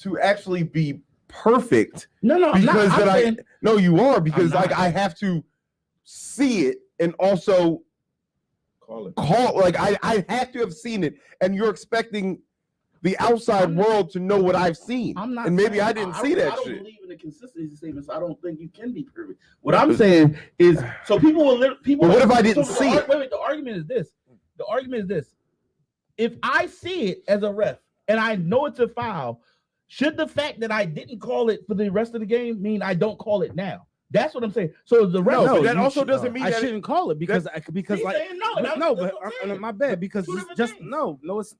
to actually be perfect. No, Because I'm not. I'm saying, no, you are, because like I have to see it and also call like I have to have seen it, and you're expecting the outside world to know what I've seen. I'm not, and maybe saying, I didn't see that I don't shit. believe in the consistency statement, so I don't think you can be perfect. What I'm saying is, so people will. But what if I didn't see it? Wait, the argument is this. The argument is this. If I see it as a ref and I know it's a foul, should the fact that I didn't call it for the rest of the game mean I don't call it now? That's what I'm saying. So the ref. No, that also doesn't mean I that shouldn't call it because He's like saying no. no, That's but what I'm saying. my bad because Two different just things. no, it's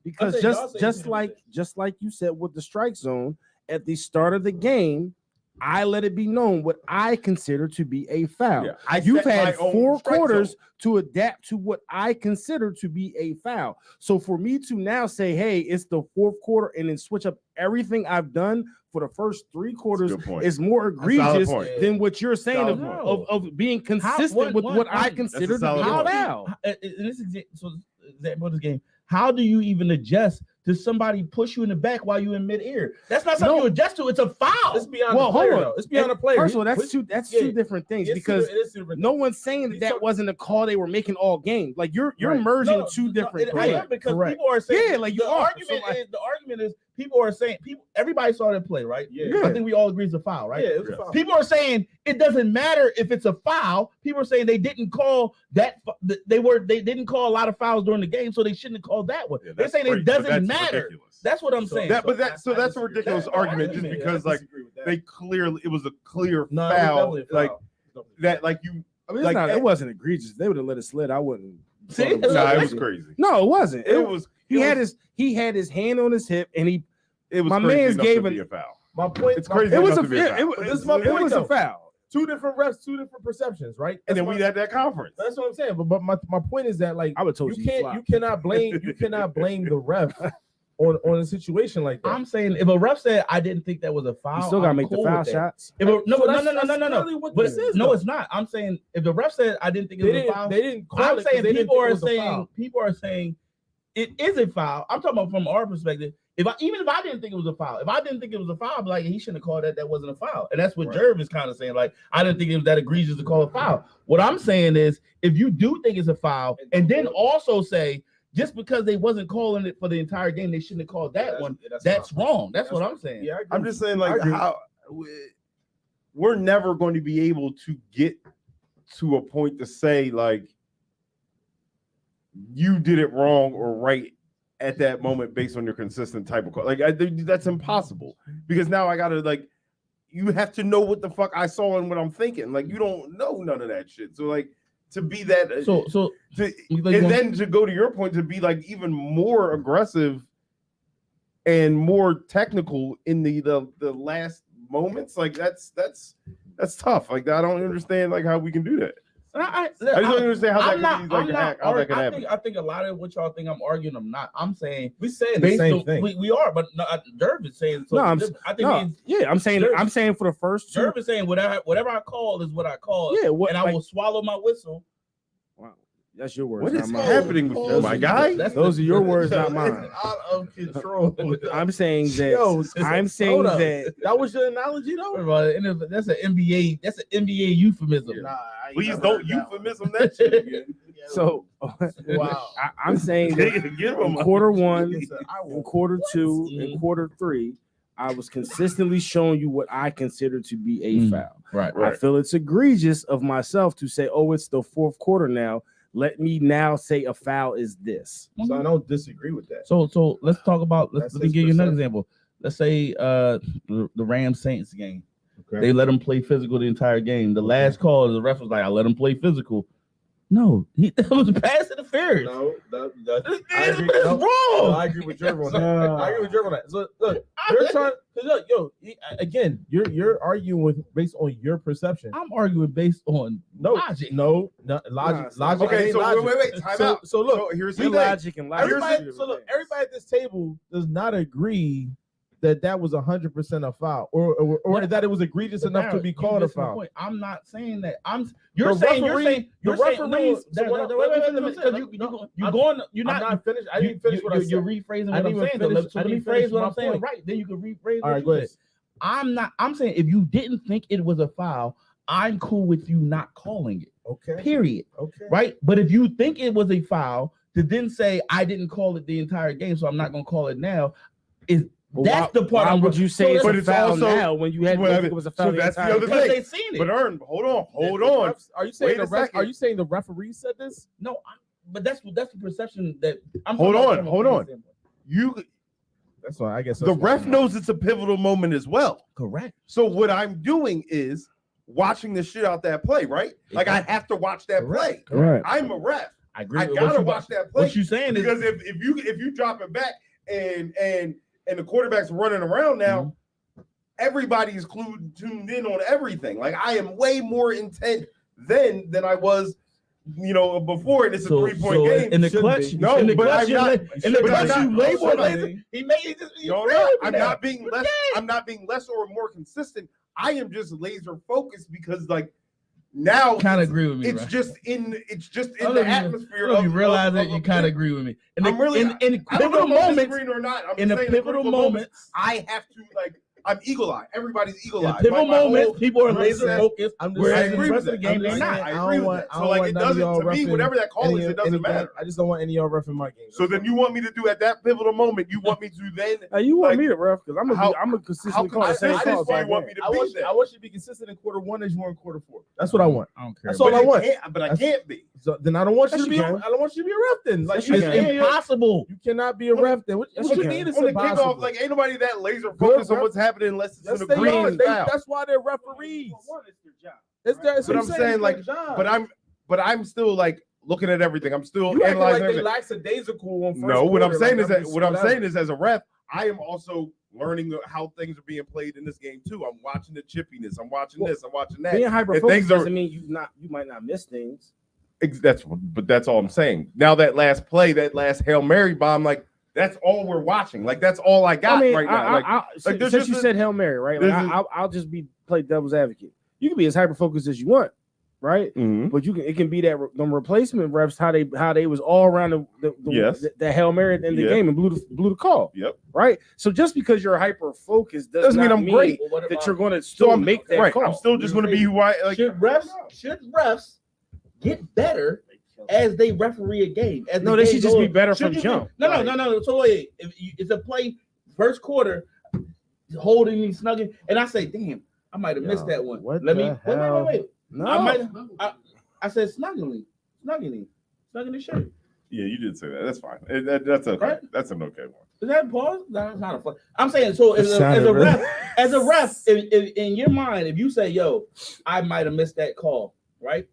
because I say y'all say just two like different just like you said with the strike zone at the start of the game, I let it be known what I consider to be a foul. Yeah, I You've set had my own 4 strike quarters zone. to adapt to what I consider to be a foul. So for me to now say, hey, it's the 4th quarter and then switch up everything I've done for the first 3 quarters good point. is more That's a solid egregious point. than what you're saying Solid of being consistent with what I consider to be solid a point. foul. In this example of this game, how do you even adjust to somebody push you in the back while you're in midair? That's not something you adjust to. It's a foul. It's beyond Well, the player, hold on. though. It's beyond the player. First of all, that's two different things because no one's saying that that wasn't a call they were making all game. Like you're merging two different I am things. because Correct. people are saying Yeah, like you the are. argument So, like- is the argument is people are saying everybody saw that play, right? Yeah. I think we all agree it's a foul, right? Yeah, it was a foul. People are saying it doesn't matter if it's a foul. People are saying they didn't call that. They didn't call a lot of fouls during the game, so they shouldn't have called that one. Yeah, They're that's saying crazy, it but doesn't that's matter. ridiculous. That's what I'm saying. That's a ridiculous argument just because like they clearly it was a clear foul like that like you I mean, like it wasn't egregious. If they would have let it slid, I wouldn't. See? thought it was nah, it was egregious. crazy. No, it wasn't. He had was his hand on his hip, and it was my crazy man's enough gave to it- be a foul. My point. It's crazy. it was a enough to be a foul. This is my it point, was a though. foul. Two different refs, two different perceptions, right? And then That's we had that conference. That's what I'm saying. But my point is that like I would told you you cannot blame the ref on a situation like that. I'm saying if a ref said I didn't think that was a foul, You still gotta I'm make the cool foul with that. shots. If a, no, So no, that's- no, no, no, that's no, no. clearly what But this is, no, though. it's not. I'm saying if the ref said I didn't think it was a foul, They didn't call I'm it 'cause saying they didn't people think it are was a saying foul. it is a foul. I'm talking about from our perspective. Even if I didn't think it was a foul, if I didn't think it was a foul, I'd be like he shouldn't have called that. That wasn't a foul, and that's what Jerv is kind of saying. Like I didn't think it was that egregious to call a foul. What I'm saying is, if you do think it's a foul, and then also say just because they wasn't calling it for the entire game, they shouldn't have called that one. That's wrong. That's what I'm saying. Yeah, I'm just saying like how we're never going to be able to get to a point to say like you did it wrong or right at that moment based on your consistent type of call. Like that's impossible because now I gotta like you have to know what the fuck I saw and what I'm thinking. Like you don't know none of that shit. So like to be that and then to go to your point to be like even more aggressive and more technical in the last moments, like that's tough. Like I don't understand like how we can do that. I just don't understand how that can happen. I think a lot of what y'all think I'm arguing, I'm not. I'm saying we saying the same thing. We are, but no, Jerv is saying. So No, I'm saying for the first two. Jerv is saying whatever I call is what I call. Yeah, I will swallow my whistle. Wow, that's your words. What is not mine. happening with you, my guy? Those are your words, not mine. Out of control. I'm saying that. That was your analogy, though. That's an NBA. That's an NBA euphemism. Nah, Please don't euphemism that shit again. So Wow. I'm saying that in quarter one, in quarter two, in quarter three, I was consistently showing you what I consider to be a foul. Right. I feel it's egregious of myself to say, oh, it's the 4th quarter now. Let me now say a foul is this. So I don't disagree with that. So let's talk about. Let me give you another perception. example. Let's say the Rams Saints game. Okay. They let them play physical the entire game. The last call, the ref was like, "I let him play physical." No, that was pass interference. No, I agree. That's wrong. I agree with Jerv on that. I agree with Jerv on that. So look, you're trying. Look, again, you're arguing based on your perception. I'm arguing based on logic. No, logic. Logic. Okay, ain't so logic. wait. Time out. So look, So here's the Your thing. logic and logic. everybody at this table does not agree that was 100% a foul, or that it was egregious enough to be called a foul. I'm not saying that. The referees. You're not finished. I didn't finish what I said. You're rephrasing I what I'm didn't saying. finish- So I let me didn't finish phrase what my I'm saying point. right. Then you can rephrase. All right, go ahead. I'm saying if you didn't think it was a foul, I'm cool with you not calling it. Okay. Period. Okay. Right? But if you think it was a foul, to then say I didn't call it the entire game, so I'm not gonna call it now, that's the part. Why would you say it's but a it's foul also- when you had well, think it was a foul? so that's the entire other time? because thing. they seen it. But hold on. Are you saying Wait a second. Are you saying the referee said this? No, but that's the perception that I'm. Hold talking on, about from a hold fan on. standpoint. That's why I guess The ref knows it's a pivotal moment as well. Correct. So what I'm doing is watching the shit out that play, right? Like I have to watch that play. Correct. I'm a ref. I agree. I with gotta what you, watch that play. What you saying is because if you drop it back and the quarterback's running around now, everybody is tuned in on everything. Like I am way more intent than I was, before. And it's a 3-point game. In the clutch, no, in the but clutch, I'm not. in the but I'm clutch, you not- label hold on. lazy. He made it. I'm not being less. I'm not being less or more consistent. I am just laser focused because like now Kind of agree with me. it's right? just in I the atmosphere. You realize that you kind of agree with me. In the, I'm really in I don't know pivotal if I'm moments. disagreeing or not. I'm In the just saying pivotal critical moments, I have to I'm eagle eye. Everybody's eagle in eye. pivotal My whole moments, people are laser mindset- focused. I'm just Whereas saying, in the rest of the game, they're not. I agree with that. I So don't like want it none of doesn't y'all to me. reffing Whatever that call is, it doesn't any game. matter. I just don't want any of y'all reffing my games. So then you want me to do at that pivotal moment? You want me to then? You want like, me to ref because I'm a consistently call the same consistent calls do you all want game. me to I be want you to be consistent in quarter 1 as you were in quarter 4. That's what I want. I don't care. That's all I want. But I can't be. So then I don't want you Yes, to be. you I can. don't want you to be a ref then. Like Yes, you it's can. impossible. You cannot be a ref then. What Yes, you you can. mean? It's On the impossible. kickoff, like ain't nobody that laser focused on what's happening unless it's Yes, in they a green are. foul. That's why they're referees. It's But I'm saying like, but I'm still like looking at everything. I'm still you acting like analyzing they everything. lackadaisical on first No, what I'm quarter, saying like, is that just what I'm whatever. saying is as a ref, I am also learning how things are being played in this game too. I'm watching the chippiness. I'm watching this. I'm watching that. Being hyper If focused things are- doesn't mean you might not miss things. That's all I'm saying. Now that last play, that last Hail Mary bomb, like that's all we're watching. Like that's all I got right now. Since there's you just said Hail Mary, right? Like, I'll just play devil's advocate. You can be as hyper focused as you want, right? Mhm. But it can be that them replacement refs how they was all around the Hail Mary at the end of the game and blew the call. Yep. Right. So just because you're hyper focused doesn't mean I'm great that you're going to still make that call. I'm still just going to be who I like. Should refs get better as they referee a game? No, they should just be better from jump. No. So wait, if it's a play first quarter, holding me snugging, and I say, damn, I might have missed that one. what Let me the hell? wait. No. I said snuggling the shirt. Yeah, you did say that. That's fine. That's okay. Right? That's an okay one. Is that pause? No, it's not a fun. I'm saying so as a ref, in your mind, if you say, yo, I might have missed that call, right?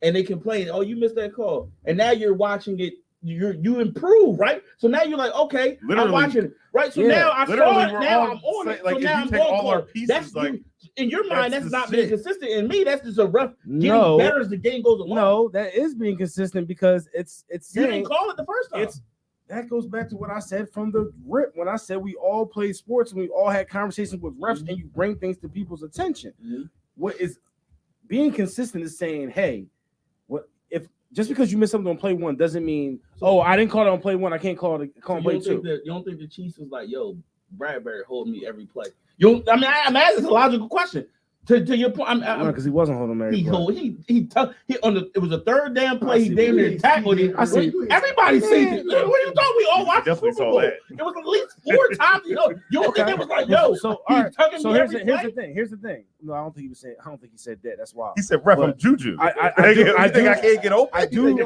And they complain, oh, you missed that call. And now you're watching it, you improve, right? So now you're like, okay, Literally. I'm watching it. Right. So now I saw it, we're now all I'm on it. like, So if now you I'm take going all for our it. pieces, That's like, in your mind, that's the not being shit. consistent. In me, that's just a ref getting No. better as the game goes along. No, that is being consistent because it's You saying didn't call it the first time. that goes back to what I said from the rip when I said we all play sports and we all had conversations with refs and you bring things to people's attention. Mhm. What is being consistent is saying, hey, what if just because you missed something on play one doesn't mean I didn't call it on play one, I can't call it on play two. You don't think the Chiefs was like, yo, Bradbury hold me every play? I'm asking it's a logical question. To your point, Because he wasn't holding Mary. it was a third down play. He damn near tackled it. I see. Everybody seen it. What do you thought? We all watched the Definitely Super saw Bowl. that. It was at least 4 times. You don't think it was like, yo? So all right. tugging So me here's every the play? thing. No, I don't think he said that. That's why. He said, "Ref, I'm But Juju." I think I can't get open. I do. You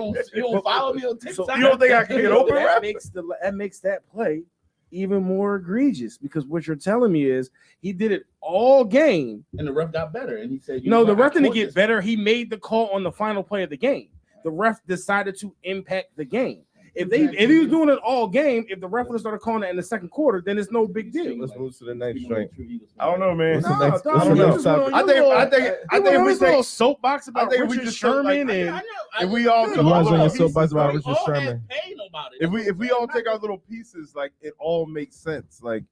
don't follow me on TikTok. So you don't think I can get open, that Ref? makes that play even more egregious because what you're telling me is he did it all game. And the ref got better, and he said, No, the ref didn't get better. He made the call on the final play of the game. The ref decided to impact the game. If he was doing it all game, if the ref would have started calling it in the second quarter, then it's no big deal. Let's move to the next drink. I don't know, man. What's the next- No, what's the you next just topic? went on I think if we this little take, soapbox about I think we Richard just took, like, Sherman and I know. if we all You took was our on your little pieces, soapbox about like, Richard Sherman. if we all take our little pieces, like it all makes sense. Like,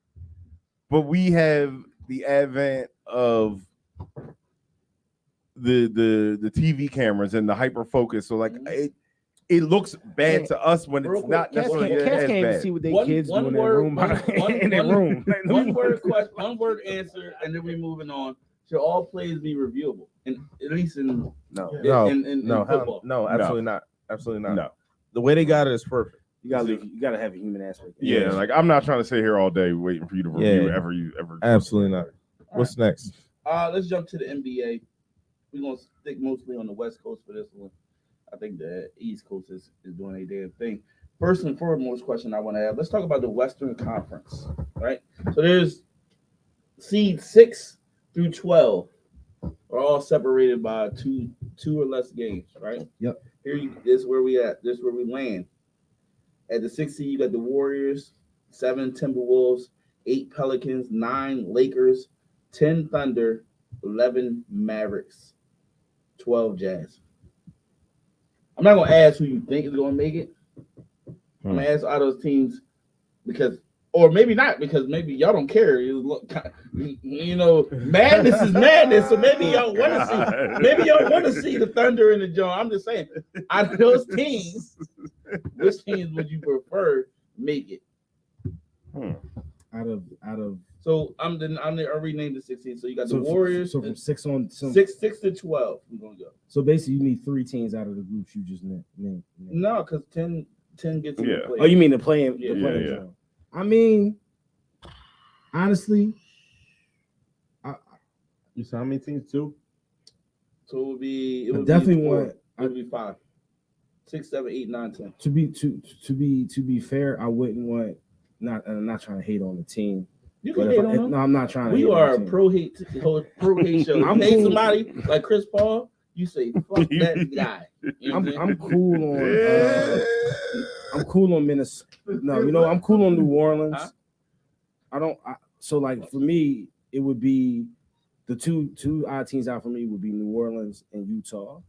but we have the advent of the TV cameras and the hyper focus. So like it looks bad to us when it's not necessarily Cats as can't even bad. see what their kids do in their room. One word question, one word answer, and then we're moving on. Should all plays be reviewable? And at least in football. No, absolutely not. Absolutely not. No. The way they got it is perfect. You gotta have a human aspect. Yeah, like I'm not trying to sit here all day waiting for you to review ever. Absolutely not. What's next? Let's jump to the NBA. We're gonna stick mostly on the West Coast for this one. I think the East Coast is doing a damn thing. First and foremost question I want to have. Let's talk about the Western Conference, right? So there's seed 6 through 12. are all separated by two or less games, right? Yep. This is where we at. This is where we land. At the 6th seed, you got the Warriors, 7 Timberwolves, 8 Pelicans, 9 Lakers, 10 Thunder, 11 Mavericks, 12 Jazz. I'm not gonna ask who you think is gonna make it. I'm gonna ask all those teams because, or maybe not, because maybe y'all don't care. Madness is madness. So maybe y'all want to see. Maybe y'all want to see the Thunder and the Jones. I'm just saying, out of those teams, which teams would you prefer make it? Out of. So I'm renamed the 16. So you got the Warriors. So from 6 on 6 to 12, we're gonna go. So basically, you need 3 teams out of the groups you just named. No, because 10 gets in the play. Oh, you mean the playing? Yeah. I mean, honestly, You saw how many teams too? So it would be. I definitely want. It would be 5, 6, 7, 8, 9, 10. To be fair, I wouldn't want. I'm not trying to hate on the team. You can hate on them. No, I'm not trying to. We are a pro hate show. I'm hate cool. somebody like Chris Paul. You say fuck that guy. I'm cool on. I'm cool on Minnesota. No, I'm cool on New Orleans. Huh? So like for me, it would be the two odd teams out for me would be New Orleans and Utah.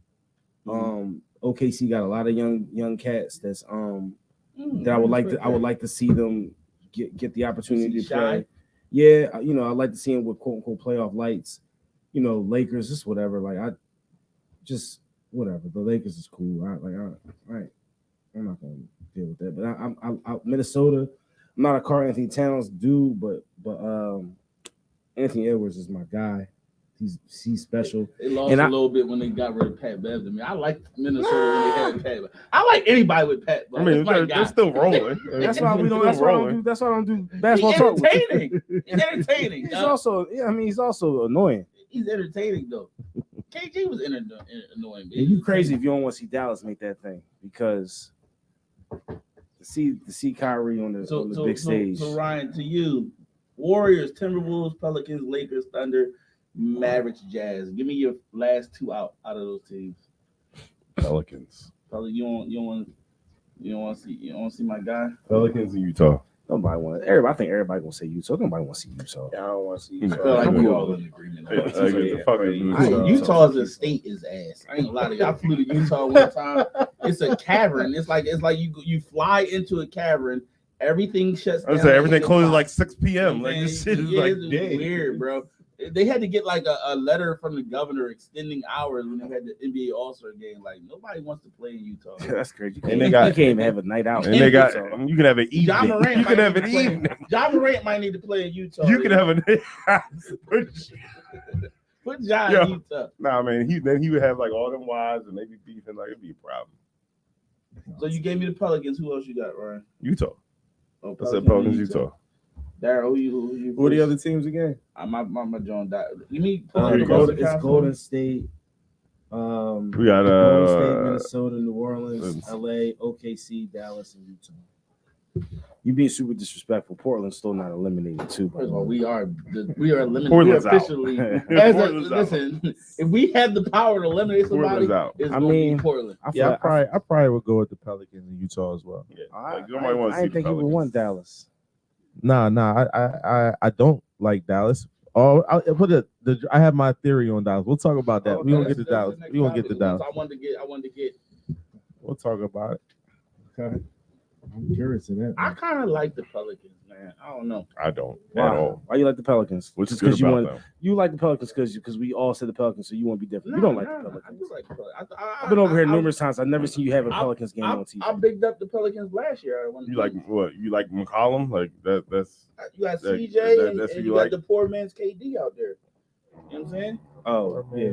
OKC got a lot of young cats that's that I would like to see them get the opportunity to play. Yeah, I'd like to see them with quote unquote playoff lights. Lakers, just whatever. Like just whatever. The Lakers is cool. I'm not gonna deal with that. But I Minnesota. I'm not a Karl Anthony Towns dude, but Anthony Edwards is my guy. He's special. They lost a little bit when they got rid of Pat Bev. I mean, I like Minnesota when they had Pat Bev. I like anybody with Pat Bev. I mean, they're still rolling. That's why we don't. That's why I don't do basketball talk. He's entertaining. He's also annoying. He's entertaining though. KG was annoying. And you crazy if you don't want to see Dallas make that thing, because to see Kyrie on the big stage. So Ryan, to you, Warriors, Timberwolves, Pelicans, Lakers, Thunder, Mavericks, Jazz. Give me your last 2 out of those teams. Pelicans. Probably you don't want to see my guy. Pelicans and Utah. Nobody want everybody. I think everybody gonna say Utah. Nobody want to see Utah. Yeah, I don't want to see I Utah. feel like we all in agreement. Utah's a state is ass. I ain't gonna lie to you. I flew to Utah one time. It's a cavern. It's like you fly into a cavern. Everything shuts down. I say everything closes like 6 p.m. Like this shit is like it's weird, bro. They had to get like a letter from the governor extending hours when they had the NBA All-Star game. Like nobody wants to play in Utah. That's crazy. And they got you can't even have a night out. And they got you can have an evening. You can have an evening. John Morant might need to play in Utah. You can have an Put John in Utah. Nah, man. He would have like all them wives and they be beefing. Like it'd be a problem. So you gave me the Pelicans. Who else you got, Ryan? Utah. Oh, I said Pelicans, Utah. Darryl, who Who are the other teams again? My John. You mean it's Golden State. We got Golden State, Minnesota, New Orleans, LA, OKC, Dallas, and Utah. You being super disrespectful. Portland's still not eliminated too. First of all, we are eliminated. Portland's officially. Listen, if we had the power to eliminate somebody, it's going to be Portland. I probably would go with the Pelicans and Utah as well. Yeah, I didn't think you would want Dallas. Nah, I don't like Dallas. Oh, I have my theory on Dallas. We'll talk about that. We won't get to Dallas. We won't get to Dallas. I wanted to get. We'll talk about it. Okay. I'm curious to that. I kind of like the Pelicans, man. I don't know. I don't at all. Why you like the Pelicans? Which is good about them. You like the Pelicans because we all said the Pelicans, so you want to be different. You don't like the Pelicans. I do like the Pelicans. I've been over here numerous times. I've never seen you have a Pelicans game on TV. I bigged up the Pelicans last year. You like what? You like McCollum? Like that's you got CJ and you got the poor man's KD out there. You know what I'm saying? Oh yeah,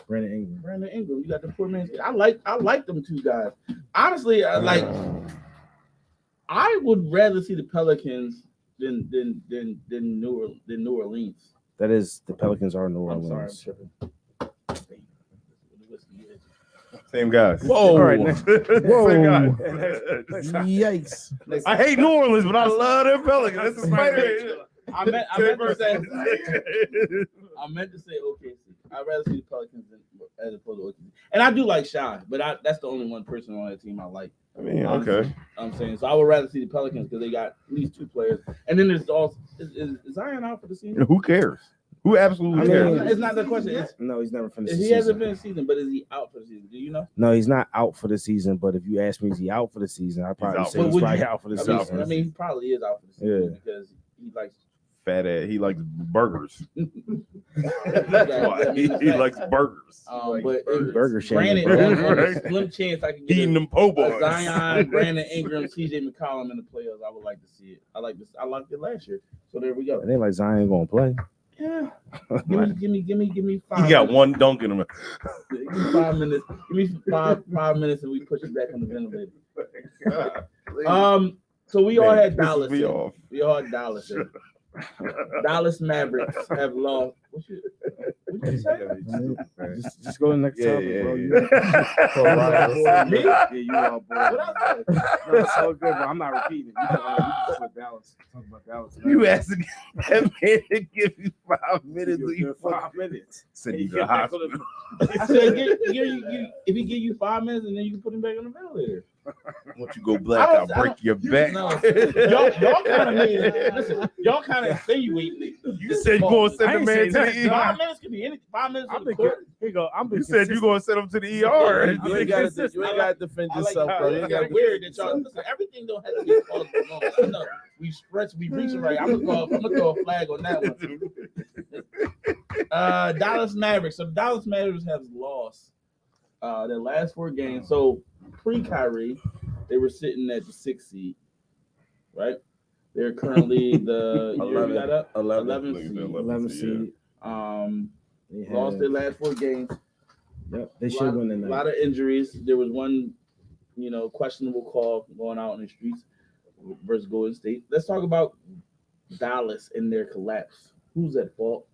Brandon Ingram. You got the poor man's. I like them two guys. Honestly, I would rather see the Pelicans than New Orleans. That is, the Pelicans are New Orleans. I'm sorry, I'm tripping. same guys. Whoa! All right, next. Whoa! Same guys. Yikes! I hate New Orleans, but I love their Pelicans. That's the I meant to say OKC. I'd rather see the Pelicans as opposed to OKC. And I do like Shy, but that's the only one person on that team I like. I mean, okay. I'm saying so. I would rather see the Pelicans because they got at least 2 players. And then there's also is Zion out for the season? Who cares? Who absolutely cares? It's not the question. No, he's never finished. He hasn't finished the season, but is he out for the season? Do you know? No, he's not out for the season. But if you ask me, is he out for the season? I'd probably say he's probably out for the season. I mean, he probably is out for the season because he likes fat ass. He likes burgers. That's why he likes burgers. But Burger Brandon, on a slim chance I can get eating them po' boys. Zion, Brandon Ingram, CJ McCollum in the playoffs. I would like to see it. I liked it last year. So there we go. It ain't like Zion gonna play. Yeah. Give me 5. He got one dunk in him. Give me 5 minutes. Give me 5 minutes and we push it back on the ventilator. So we all had Dallas. We all had Dallas. Dallas Mavericks have lost. What you say? Just go to the next topic, bro. Me? Yeah, you are, bro. What else? No, it's so good, bro. I'm not repeating it. You just put Dallas. Talk about Dallas. You asked that man to give you 5 minutes. You 5 minutes. Send you to the hospital. I said, if he give you 5 minutes and then you can put him back on the ventilator. Once you go black, I'll break your back. No, y'all kind of made it. Listen, y'all kind of insinuating it. You said you're going to send the man to the ER. 5 minutes could be anything. 5 minutes on the court. Here you go. You said you're going to send him to the ER. You ain't got to defend yourself, bro. You ain't got to weird that y'all listen. Everything don't have to be called wrong. I know we stretch, we reaching right. I'm gonna throw a flag on that one. Dallas Mavericks. So Dallas Mavericks have lost their last 4 games. So pre-Kyrie, they were sitting at the 6th seed, right? They're currently the 11th seed. Lost their last 4 games. Yep, they should win tonight. A lot of injuries. There was one, questionable call going out in the streets versus Golden State. Let's talk about Dallas and their collapse. Who's at fault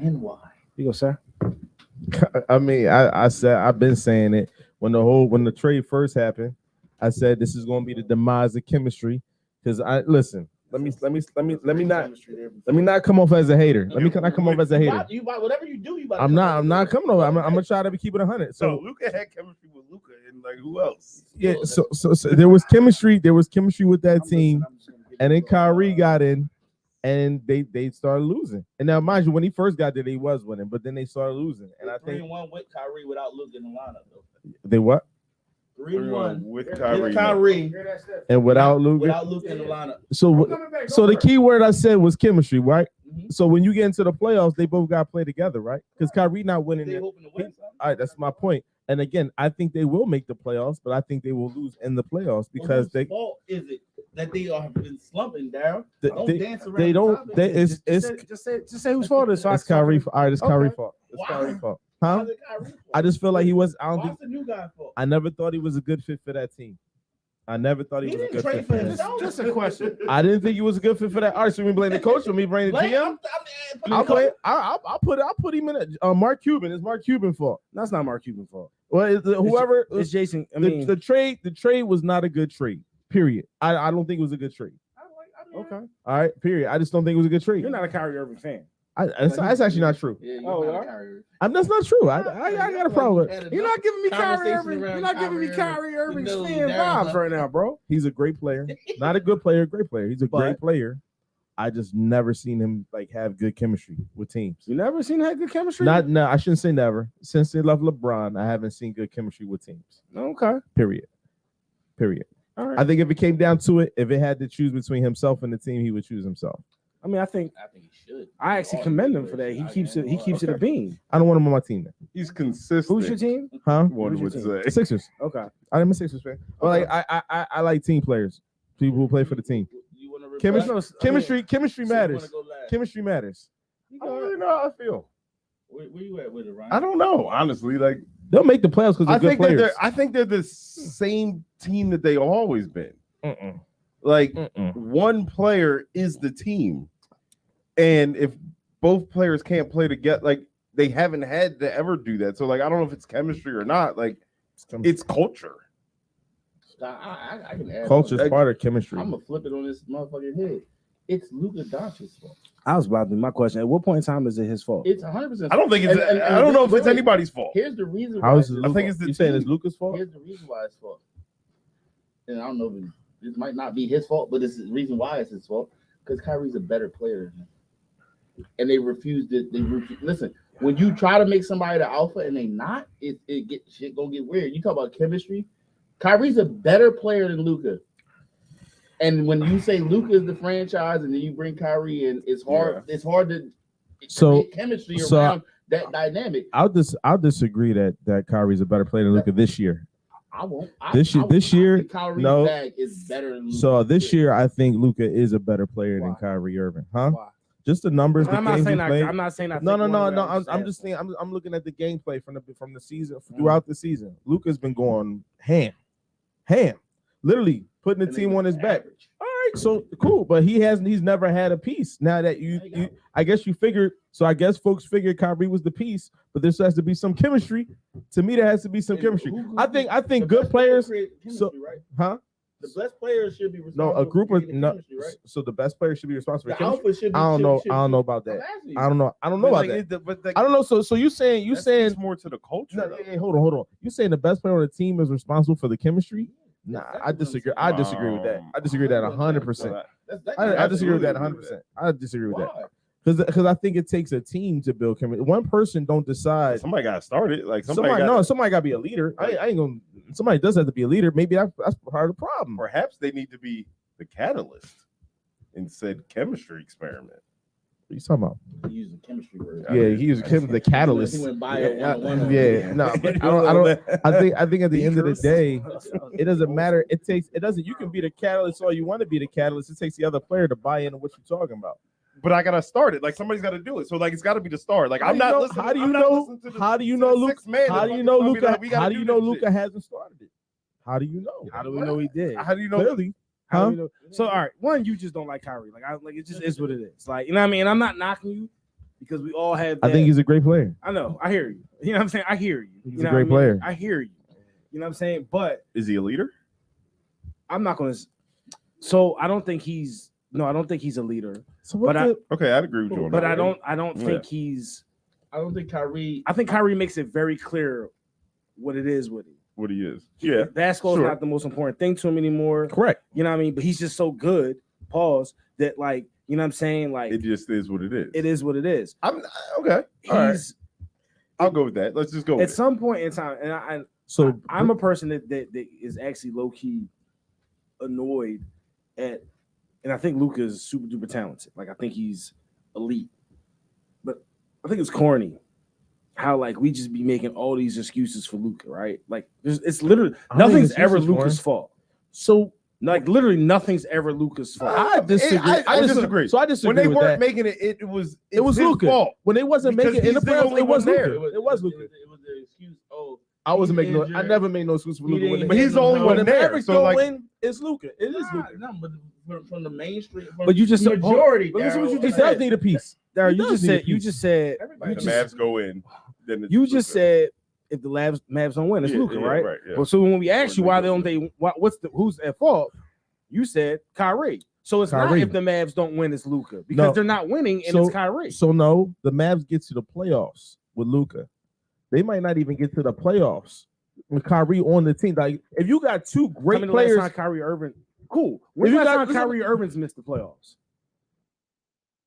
and why? You go, sir. I mean, I said I've been saying it when the trade first happened. I said this is going to be the demise of chemistry because Let me not come off as a hater. Let me not come off as a hater. Whatever you do, I'm not coming over. I'm gonna try to keep it 100. So Luka had chemistry with Luka, and like who else? Yeah. So there was chemistry. There was chemistry with that team, and then Kyrie got in, and they started losing. And now, mind you, when he first got there, they was winning, but then they started losing. And I think 3-1 with Kyrie without Luka in the lineup, though. They what? 3-1 with Kyrie and without Luka. Without Luka in the lineup. So the key word I said was chemistry, right? Mm-hmm. So when you get into the playoffs, they both got to play together, right? Because Kyrie not winning it. All right, that's my point. And again, I think they will make the playoffs, but I think they will lose in the playoffs because whose fault is it that they have been slumping down? Just say whose fault it is. It's Kyrie. All right, it's Kyrie fault. It's Why? Kyrie fault. Huh? I just feel like he was. What's the new guy fault? I never thought he was a good fit for that team. I never thought he was a good fit for him. Just a question. I didn't think he was a good fit for that. All right, so we blame the coach for me blaming the GM. I'll put him in it. Mark Cuban. It's Mark Cuban's fault. That's not Mark Cuban's fault. Well, whoever it's Jason. I mean, the trade was not a good trade. Period. I don't think it was a good trade. Okay. All right. Period. I just don't think it was a good trade. You're not a Kyrie Irving fan. That's actually not true. Yeah, that's not true. I got a problem with it. You're not giving me Kyrie Irving. You're not giving me Kyrie Irving's fan vibes right now, bro. He's a great player. Not a good player, great player. He's a great player. I just never seen him have good chemistry with teams. You never seen him have good chemistry? No, I shouldn't say never. Since they left LeBron, I haven't seen good chemistry with teams. Okay. Period. All right. I think if it came down to it, if it had to choose between himself and the team, he would choose himself. I mean, I think he should. I actually commend him for that. He keeps it a beam. I don't want him on my team then. He's consistent. Who's your team? Huh? One would say Sixers. Okay. I'm a Sixers fan. But like I like team players. People who play for the team. Chemistry matters. Chemistry matters. I don't really know how I feel. Where you at with it, Ryan? I don't know, honestly. Like they'll make the playoffs because they're good players. I think they're the same team that they've always been. Like one player is the team, and if both players can't play together, like they haven't had to ever do that. So like I don't know if it's chemistry or not. Like it's culture. I can add culture is part of chemistry. I'm gonna flip it on this motherfucking head. It's Luka Doncic's fault. I was about to my question. At what point in time is it his fault? It's 100%. I don't think it's. I don't know if it's anybody's fault. Here's the reason. How is why it? I think it's the You saying team. it's Luka's fault? Here's the reason why it's fault. And I don't know if it might not be his fault, but it's the reason why it's his fault. Because Kyrie's a better player than him. And they refused it. Listen, when you try to make somebody the alpha and they not, shit gonna get weird. You talk about chemistry. Kyrie's a better player than Luka. And when you say Luka is the franchise and then you bring Kyrie in, it's hard. Yeah. It's hard to create chemistry around that dynamic. I'll disagree that Kyrie's a better player than Luka this year. I won't. This year, no. Bag is better than Luka. So this year, I think Luka is a better player than Kyrie Irving. Huh? Why? Just the numbers. I'm not saying I'm not saying No. I'm just saying I'm looking at the gameplay from the season throughout the season. Luka's been going ham, literally putting the team on his back. All right, so cool, but he's never had a piece. Now that you I guess you figured. So I guess folks figured Kyrie was the piece, but there has to be some chemistry. To me, there has to be some chemistry. I think good players. So, right? Huh? The best players should be responsible. No, a group of chemistry, right? So the best players should be responsible for chemistry. I don't know about that. I don't know about that. I don't know. So you saying it's more to the culture. No, hey, hold on. You saying the best player on the team is responsible for the chemistry? Nah, I disagree. I disagree with that. I disagree with that 100%. I disagree with that 100%. I disagree with that. Because I think it takes a team to build chemistry. One person don't decide. Somebody got to start it. Like somebody got to be a leader. I ain't gonna. Somebody does have to be a leader. Maybe that's part of the problem. Perhaps they need to be the catalyst in said chemistry experiment. What are you talking about? He used a chemistry word. Yeah, he used the catalyst. He went bio no, but I don't. I think at the end of the day, it doesn't matter. It doesn't. You can be the catalyst all you want to be the catalyst. It takes the other player to buy into what you're talking about. But I gotta start it. Like somebody's got to do it. So like it's got to be the start. Like I'm not listening. How do you know? How do you know Luka? How do you know Luka? How do you know Luka hasn't started it? How do you know? How do we know he did? How do you know? Clearly. How do we know? So all right, one, you just don't like Kyrie. Like it just is what it is. Like, you know what I mean? And I'm not knocking you because we all have that. I think he's a great player. I know. I hear you. You know what I'm saying? I hear you. He's a great player. I hear you. You know what I'm saying? But is he a leader? I'm not gonna. So I don't think he's a leader. So okay, I'd agree with you on but that. I don't think he's. I don't think Kyrie. I think Kyrie makes it very clear what it is with him. What he is. Yeah. Basketball is not the most important thing to him anymore. Correct. You know what I mean? But he's just so good, that like, you know what I'm saying? Like it just is what it is. It is what it is. I'm okay. I'll go with that. Let's just go at some point in time. And I'm a person that is actually low-key annoyed at, and I think Luka is super duper talented. Like I think he's elite. But I think it's corny how like we just be making all these excuses for Luka, right? Like it's literally nothing's ever Luka's fault. So like literally nothing's ever Luka's fault. I disagree. I disagree. So I disagree. When they with weren't that. making it, it was Luka. fault. When they wasn't making it in the playoffs, it was Luka. It was the excuse. Oh, I wasn't making no. I never made no excuse for Luka. But he's the only one there. So like, win, it's Luka. It is Luka. No, but from the mainstream. But you just majority. But listen what you He just does said. need a piece. Darryl, you just said. The Mavs go in. Then you just said if the Mavs don't win, it's Luka, right? Yeah. Well, so when we asked you who's at fault, you said Kyrie. So it's not if the Mavs don't win, it's Luka because they're not winning and it's Kyrie. So no, the Mavs get to the playoffs with Luka. They might not even get to the playoffs with Kyrie on the team. Like if you got two great players, last time Kyrie Irving, cool. When you got Kyrie Irving's missed the playoffs.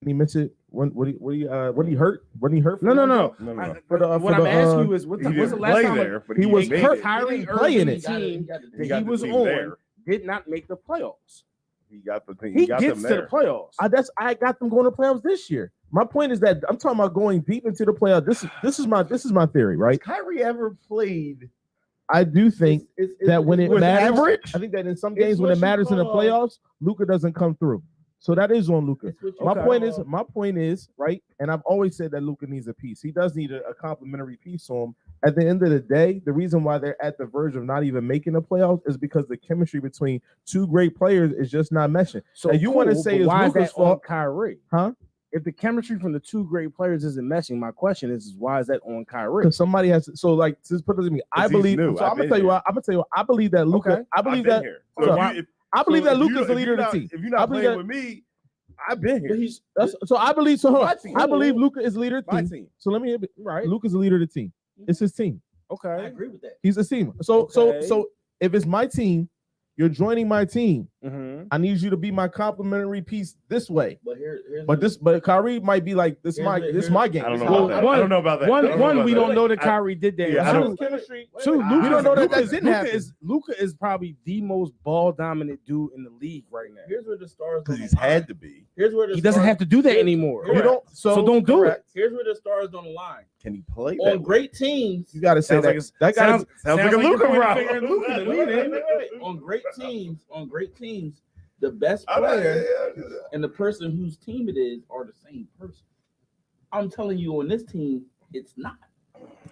He missed it. When he hurt? When he hurt? No. What I'm asking you is, what's the last time he was hurt? Kyrie Irving's team that he was on did not make the playoffs. He got the team. He gets to the playoffs. I got them going to playoffs this year. My point is that I'm talking about going deep into the playoffs. This is my theory, right? Kyrie ever played? I do think that when it matters, average? I think that in some games when it matters in the playoffs, Luka doesn't come through. So that is on Luka. My point is, right? And I've always said that Luka needs a piece. He does need a complimentary piece on him. At the end of the day, the reason why they're at the verge of not even making the playoffs is because the chemistry between two great players is just not meshing. So you want to say it's Luka's fault, Kyrie? Huh? If the chemistry from the two great players isn't meshing, my question is why is that on Kyrie? Because somebody has to. So like, just put it to me. I believe. So I'm gonna tell you. I believe that Luka. I believe that. I believe that Luka's the leader of the team. If you're not playing with me, I've been here. So I believe. So hold My on. team. I believe Luka is leader of the My team. team. So let me. Right. Luka's the leader of the team. It's his team. I Okay. agree with that. He's a team. So if it's my team, you're joining my team. Mm-hmm. I need you to be my complimentary piece this way. But But Kyrie might be like this. My game. I don't know Well, about that. I don't know about that. I don't know One, about we that. don't know that Kyrie did that. Yeah, I don't- Chemistry. Two, we don't know that didn't happen. Luka is probably the most ball dominant dude in the league right now. here's where the stars. Because don't he's align. had to be. Here's where the He doesn't stars- have to do that Here- anymore. here- You don't. So don't do it. Here's where the stars don't align. Can he play On that? great teams, You got to say Sounds that. like That guy. sounds Sounds like a you're Luka pointing a problem. finger at Luka to me, then. on great teams, the best player and the person whose team it is are the same person. I'm telling you, on this team, it's not.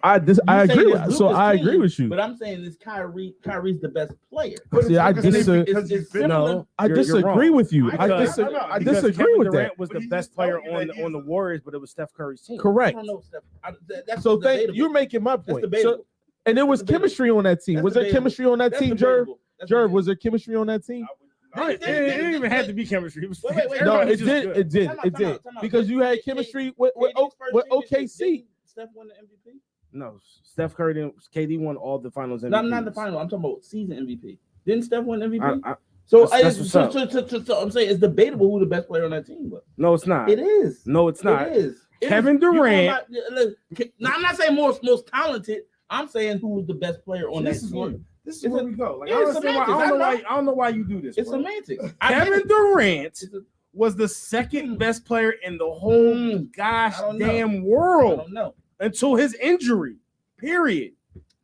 I You agree. saying With, it's so Luka's I team, agree with you. But I'm saying this Kyrie's the best player. See, I Because disagree. It's similar. No, I you're disagree wrong. with you. I Because- disagree Because with Kevin that. Durant was But the he's best just player telling you that on the Warriors, but it was Steph Curry's team. I Correct. don't know, Steph. That's So debatable. you're making my That's point. debatable. So, and there was That's debatable. chemistry on that team. That's Was there debatable. chemistry on that That's team, Jerv? debatable. That's Jerv, debatable. was there chemistry on that team? It didn't even have to be chemistry. It was Wait. No, everybody it was just did. good. It did. Time out, It time did. out, time out. Because you had KD's chemistry first with team, OKC. didn't Steph won the MVP? No, Steph Curry didn't. KD won all the finals MVPs. No, not the final. I'm talking about season MVP. Didn't Steph win MVP? I- So, that's what's up. so I'm saying it's debatable who the best player on that team was. No, it's not. It is. No, it's not. It is. It Kevin is. You Durant- going by- look, now, I'm not saying most talented. I'm saying who was the best player on that This is team. what- This It's where a- we go. Like, yeah, I it's understand why. semantics. I don't know why you do this. It's bro. semantics. I get Kevin it. Durant It's a- was the second best player in the whole gosh I don't know. damn I world don't know. until his injury. Period.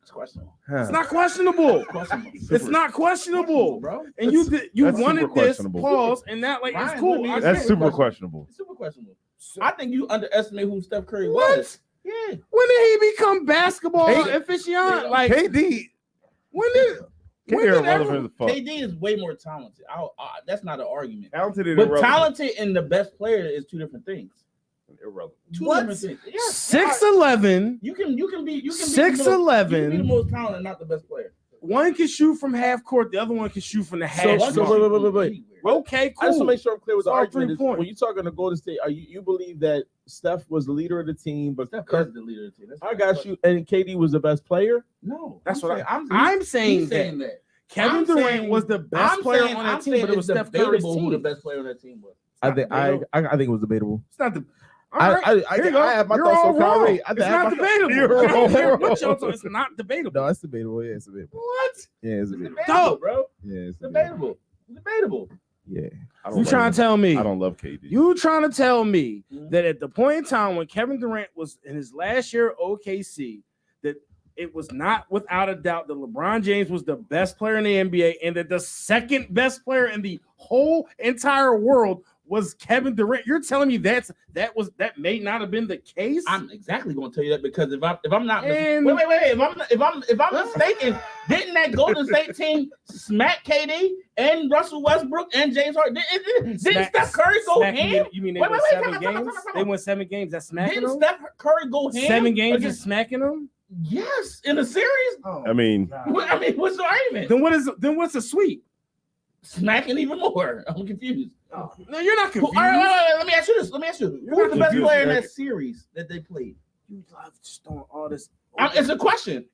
It's questionable. It's not questionable. Questionable. It's not questionable, bro. And you that's wanted super this questionable. pause and that like Ryan, it's cool. let me- I That's get it. super questionable. It's super questionable. I think you underestimate who Steph Curry What? was. Yeah. When did he become basketball Hey, aficionado? Like KD. when did KD when did irrelevant ever, as fuck. KD is way more talented. That's not an argument. Talented and But irrelevant. talented and the best player is two different things. Irrelevant. Two What? different things. Yes. 6'11", You can be 6'11". the most talented and not the best player. one can shoot from half court, the other one can shoot from the hash so mark. wait. Okay, I just want cool. to make sure I'm clear with the It's all argument. 3 Is, points. when you talking to Golden State, are you believe that Steph was the leader of the team, but Steph Curry, is the leader of the team. That's I not got the you, and KD was the best player? No, That's I'm what saying, I'm saying. he's saying that. Kevin I'm Durant saying- was the best I'm player saying- on I'm that team, saying but it was it's Steph Curry's debatable who the team. best player on that team was. I think it was debatable. It's not the. I have my You're thoughts all on wrong. Kyrie. It's not debatable. You're I don't care wrong. what y'all talking. It's not debatable. No, it's debatable. Yeah, it's debatable. What? Yeah, it's It's debatable. debatable, bro. Yeah, it's It's debatable. debatable. Yeah. You trying to tell me? I don't love KD. You trying to tell me Mhm. that at the point in time when Kevin Durant was in his last year at OKC, that it was not without a doubt that LeBron James was the best player in the NBA and that the second best player in the whole entire world was Kevin Durant. You're telling me that may not have been the case? I'm exactly going to tell you that because if I'm not And- wait, if I'm mistaken, didn't that Golden State team smack KD and Russell Westbrook and James Harden? Didn't Steph Curry go Smacking ham? You mean they Wait, won wait, 7 time out. games? They won 7 games. That's smacking Didn't them. Steph Curry go ham? 7 games is against- smacking them. Yes, in a series. I mean, What's the argument? Then what's a sweep? Smacking even more. I'm confused. No, you're not confused. All right, let me ask you this. You're Who's the not best confused, player in Eric. that series that they played? You love just throwing all this. It's a question.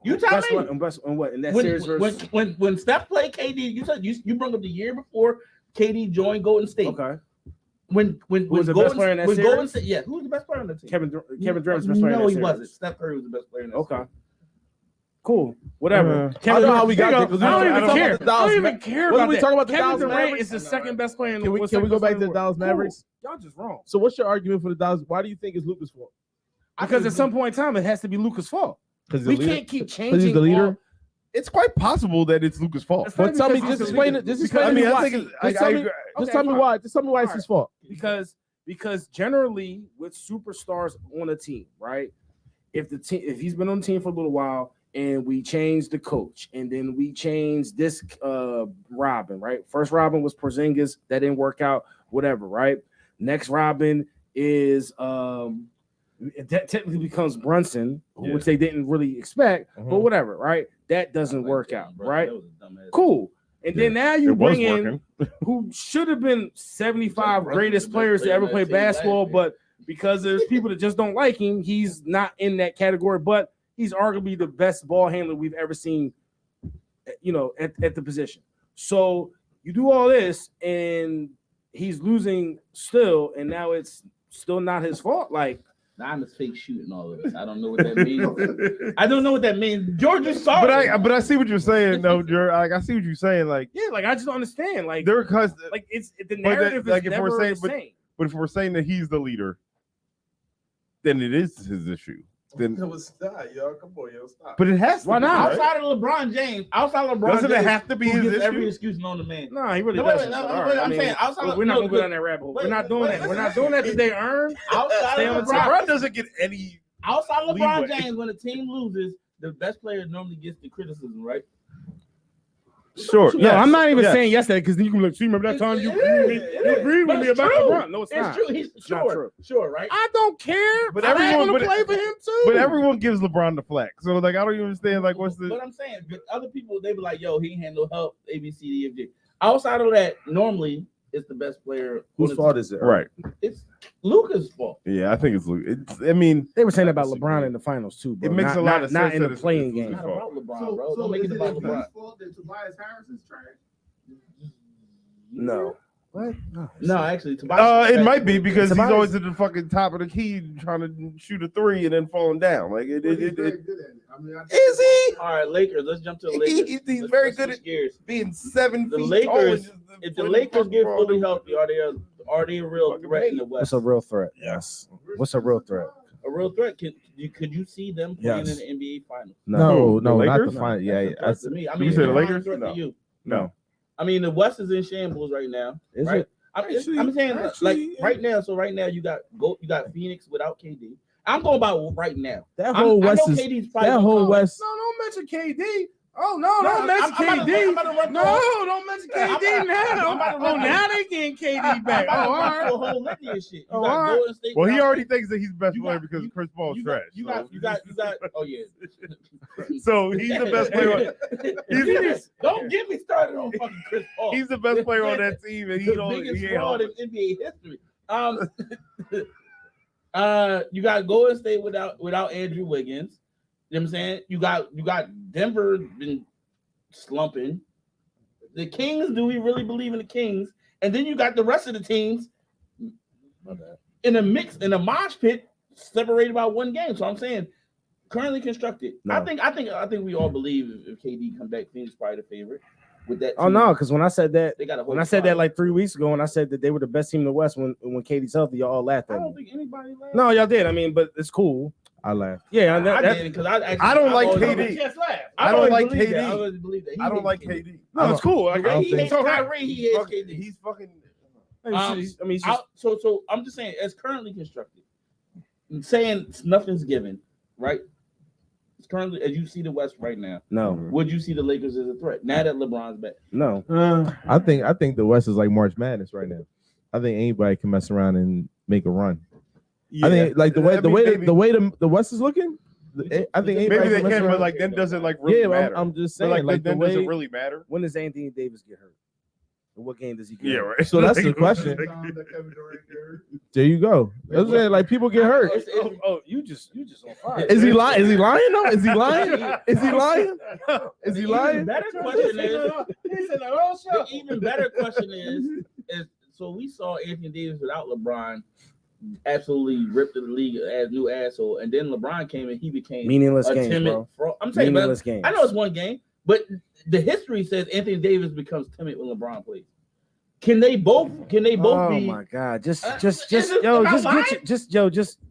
You tell Best me. one, and best, and what in that series versus? When Steph played KD, you said you brought up the year before KD joined Golden State. Okay, When Who was the best player in that series? Golden State, yeah, who was the best player on the team? Kevin Durant's best player. No, in that he series. wasn't. Steph Curry was the best player in that Okay, series. cool, whatever. I know how we got there, 'cause we I don't don't even talk care. about the I don't Dallas even Ma- care What about are we that. talking about the Kevin Dallas Durant Mavericks? is the second best player in the Can we go back to the Dallas Mavericks? Y'all just wrong. So what's your argument for the Dallas? Why do you think it's Luka's fault? Because at some point in time, it has to be Luka's fault. Because We can't keep Because changing. he's the leader. all- it's quite possible that it's Luka's fault. That's not But tell me, because just he's the explain leader. it. Just Because- explain I it. mean, I why. think it's, Just I tell me. agree. Just Okay, tell me fine. why. Just tell me why it's his fault. Because generally with superstars on a team, right? If he's been on the team for a little while and we changed the coach and then we changed this Robin, right? First Robin was Porzingis, that didn't work out, whatever, right? Next Robin is that technically becomes Brunson, Yeah. which they didn't really expect, but whatever, right? That doesn't work out, right? Cool. And then now you It was bring in who should have been 75 greatest players to ever play basketball, but because there's people that just don't like him, he's not in that category. But he's arguably the best ball handler we've ever seen, at the position. So you do all this, and he's losing still, and now it's still not his fault. Like, I'm a fake shooting all of this. I don't know what that means. I don't know what that means. George is sorry. But I see what you're saying, though, George. Like, I see what you're saying. Like, yeah, like I just don't understand. Like, they're because like it's the narrative is never the same. But if we're saying that he's the leader, then it is his issue. Then It was not, y'all. Come on, yo, stop. but it has to. Why be, not? right? Outside of LeBron James, Doesn't it have to be who his gets every issue? excuse known to man. No, he really No, wait, doesn't. no, All wait, right, I'm saying outside of- we're not no, gonna go down that rabbit hole. wait, We're not doing wait, that. We're not doing that today. Earn. Outside Stay of on LeBron, LeBron doesn't get any. outside of LeBron leeway. James, when a team loses, the best player normally gets the criticism, right? Sure. No, I'm not even saying yes to that because you can look. See, remember that time you agreed with me about LeBron? No, it's not. It's true. He's not true. Sure, right? I don't care. But I'm everyone- gonna but- play for him too. But everyone gives LeBron the flack. So like, I don't even understand. Like, what's the? But I'm saying, but other people, they be like, yo, he ain't had no help, A, B, C, D, F, G. Outside of that, normally, it's the best player. Whose fault is it? Right. It's Luka's fault. Yeah, I think it's Luke. I mean, They were saying that about LeBron in the finals too, bro. It makes a lot of not sense in that the it's playing Luka's game. It's not about LeBron, So, bro. so Don't make is it it about his LeBron. fault that Tobias Harris is trash? No. What? No, actually, Tobias. it might be because he's Tobias- always at the fucking top of the key trying to shoot a three and then falling down. Like He's very good at it. I mean, is he All right, Lakers. Let's jump to the Lakers. He's Let's- very let's good switch at gears. being 7 The feet Lakers- tall. and just If the putting Lakers fucking get ball fully in the- healthy, are they a real Fucking threat in the What's West? a real threat? Yes. What's a real threat? A real threat? Could you see them playing Yes. in the NBA Finals? No, The not the Lakers? final. Yeah, That's a yeah. threat to me. I You mean, said the it's not a Lakers? threat to No. you. No. I mean, the West is in shambles right now. Is right? it? I'm saying like right now. So right now you got Phoenix without KD. I'm going about right now. That whole West I know is KD's probably that gonna whole come. West. No, don't mention KD. Oh no, don't mention I'm KD. about to run No, through- don't mention I'm KD about now. to run Oh, now they getting KD back. I'm Oh, about all to run through a right. whole litany of shit. You Oh, got all right. Golden State. Well, he without- already thinks that he's the best You player got- because Chris Paul's you trash. got. Oh yeah. So he's the best player. Don't get me started on fucking Chris Paul. He's the best player on that team, and he the don't. biggest He ain't fraud helping. in NBA history. You got Golden State without Andrew Wiggins. You know what I'm saying? You got Denver been slumping. The Kings, do we really believe in the Kings? And then you got the rest of the teams in a mix, in a mosh pit, separated by one game. So I'm saying currently constructed. No. I think we all believe if KD come back, Phoenix probably the favorite. With that Oh team. no, because when I said that, They got a whole when I said that squad. like 3 weeks ago, and I said that they were the best team in the West when KD's healthy, y'all all laughed I at don't me. think anybody laughed. No, y'all did. I mean, but it's cool. I laughed. Yeah, I that, didn't because I don't like always- KD. I I don't always like believed KD. that. I always believed that. He I don't hates like KD. KD. no, it's cool. The way he hates so right. Kyrie, he hates KD. He's fucking. I mean, he's just, So I'm just saying, as currently constructed, I'm saying nothing's given, right? It's currently, as you see the West right now, no, would you see the Lakers as a threat now that LeBron's back? no. I think the West is like March Madness right now. I think anybody can mess around and make a run. I think like the way the West is looking. I think anybody maybe they mess can, but around. like then doesn't like really yeah, matter. I'm just But, saying like the then does way. it really matter? When does Anthony Davis get hurt? And what game does he get Yeah, hurt? right. So that's the question. There you go. I'm saying like people get hurt. Oh, you just on fire. Is he lying? Is he lying though? Is he lying? Is he lying? Is he The lying? even better question is, He said, "Oh, the even better question is so we saw Anthony Davis without LeBron absolutely ripped the league as new asshole, and then LeBron came and he became Meaningless a games, timid bro. fraud. I'm saying, Meaningless but games. I know it's one game, but the history says Anthony Davis becomes timid when LeBron plays. Can they both Oh be? my God! Just is it about lying?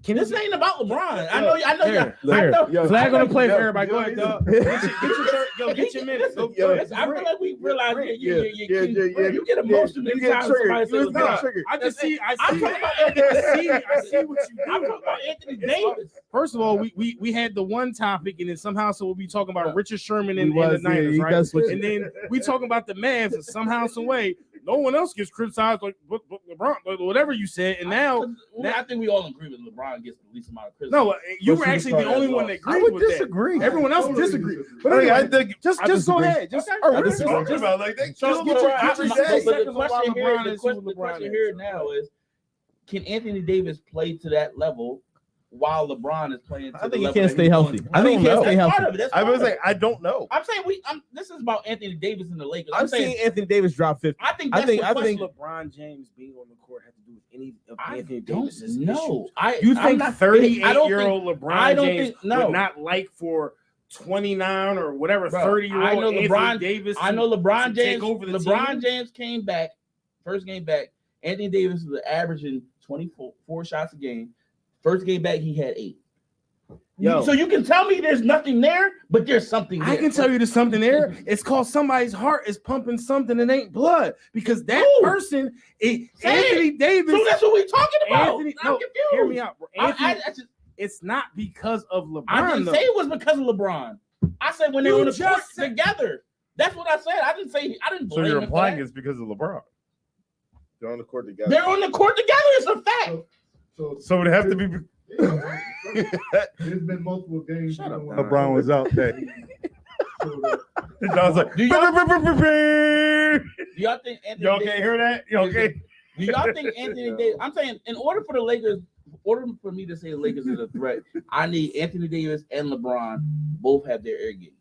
Can This ain't about LeBron. I Here, know. flag on the play for Yo, everybody. Go ahead, dog. Get your minutes. Go, I feel like we realize you get emotional anytime somebody says LeBron. I see I'm talking about Anthony. I see what you I'm do. talking about Anthony Davis. First of all, we had the one topic, and then somehow we'll be talking about Richard Sherman and He was, the Niners, he right? does switch And then we talking about the Mavs, and somehow, some way, no one else gets criticized like LeBron, like whatever you said. And now I think we all agree with LeBron gets the least amount of criticism. no, you were actually the only one that agreed with disagree. that. Everyone else disagreed. But I anyway, think just go ahead. Just what are you talking about? Like they just kill get your LeBron every but day. the question here now is, can Anthony Davis play to that level while LeBron is playing to I the think he level can't that stay he's healthy. going? I think he can't stay That's healthy. part of it. That's I part was of like, it. I don't know. I'm saying this is about Anthony Davis and the Lakers. I'm saying seeing Anthony Davis drop 50. I think I that's think the I question. think LeBron James being on the court had to do with any of I Anthony don't Davis's know. issues. You think 38-year-old LeBron James would not like for 29 or whatever 30-year-old Anthony Davis? I know LeBron James. Take over the LeBron team? James came back, first game back. Anthony Davis was averaging 24 shots a game. First game back, he had 8. Yo. So you can tell me there's nothing there, but there's something there. I can tell you there's something there. It's called somebody's heart is pumping something that ain't blood because that person, Anthony Davis. So that's what we're talking about. Anthony, I'm no, confused. hear me out. Bro. Anthony, I just, it's not because of LeBron. I didn't say it was because of LeBron. I said when they're on the court together. That's what I said. I didn't say I didn't. So you're implying it's because of LeBron. They're on the court together. They're on the court together. It's a fact. So it have to be. There's been multiple games. Shut up, LeBron was out there. I was like, Do y'all think Anthony y'all Davis, can't hear that? Y'all okay? do y'all think Anthony Davis? I'm saying in order for the Lakers, in order for me to say the Lakers is a threat, I need Anthony Davis and LeBron both have their air game.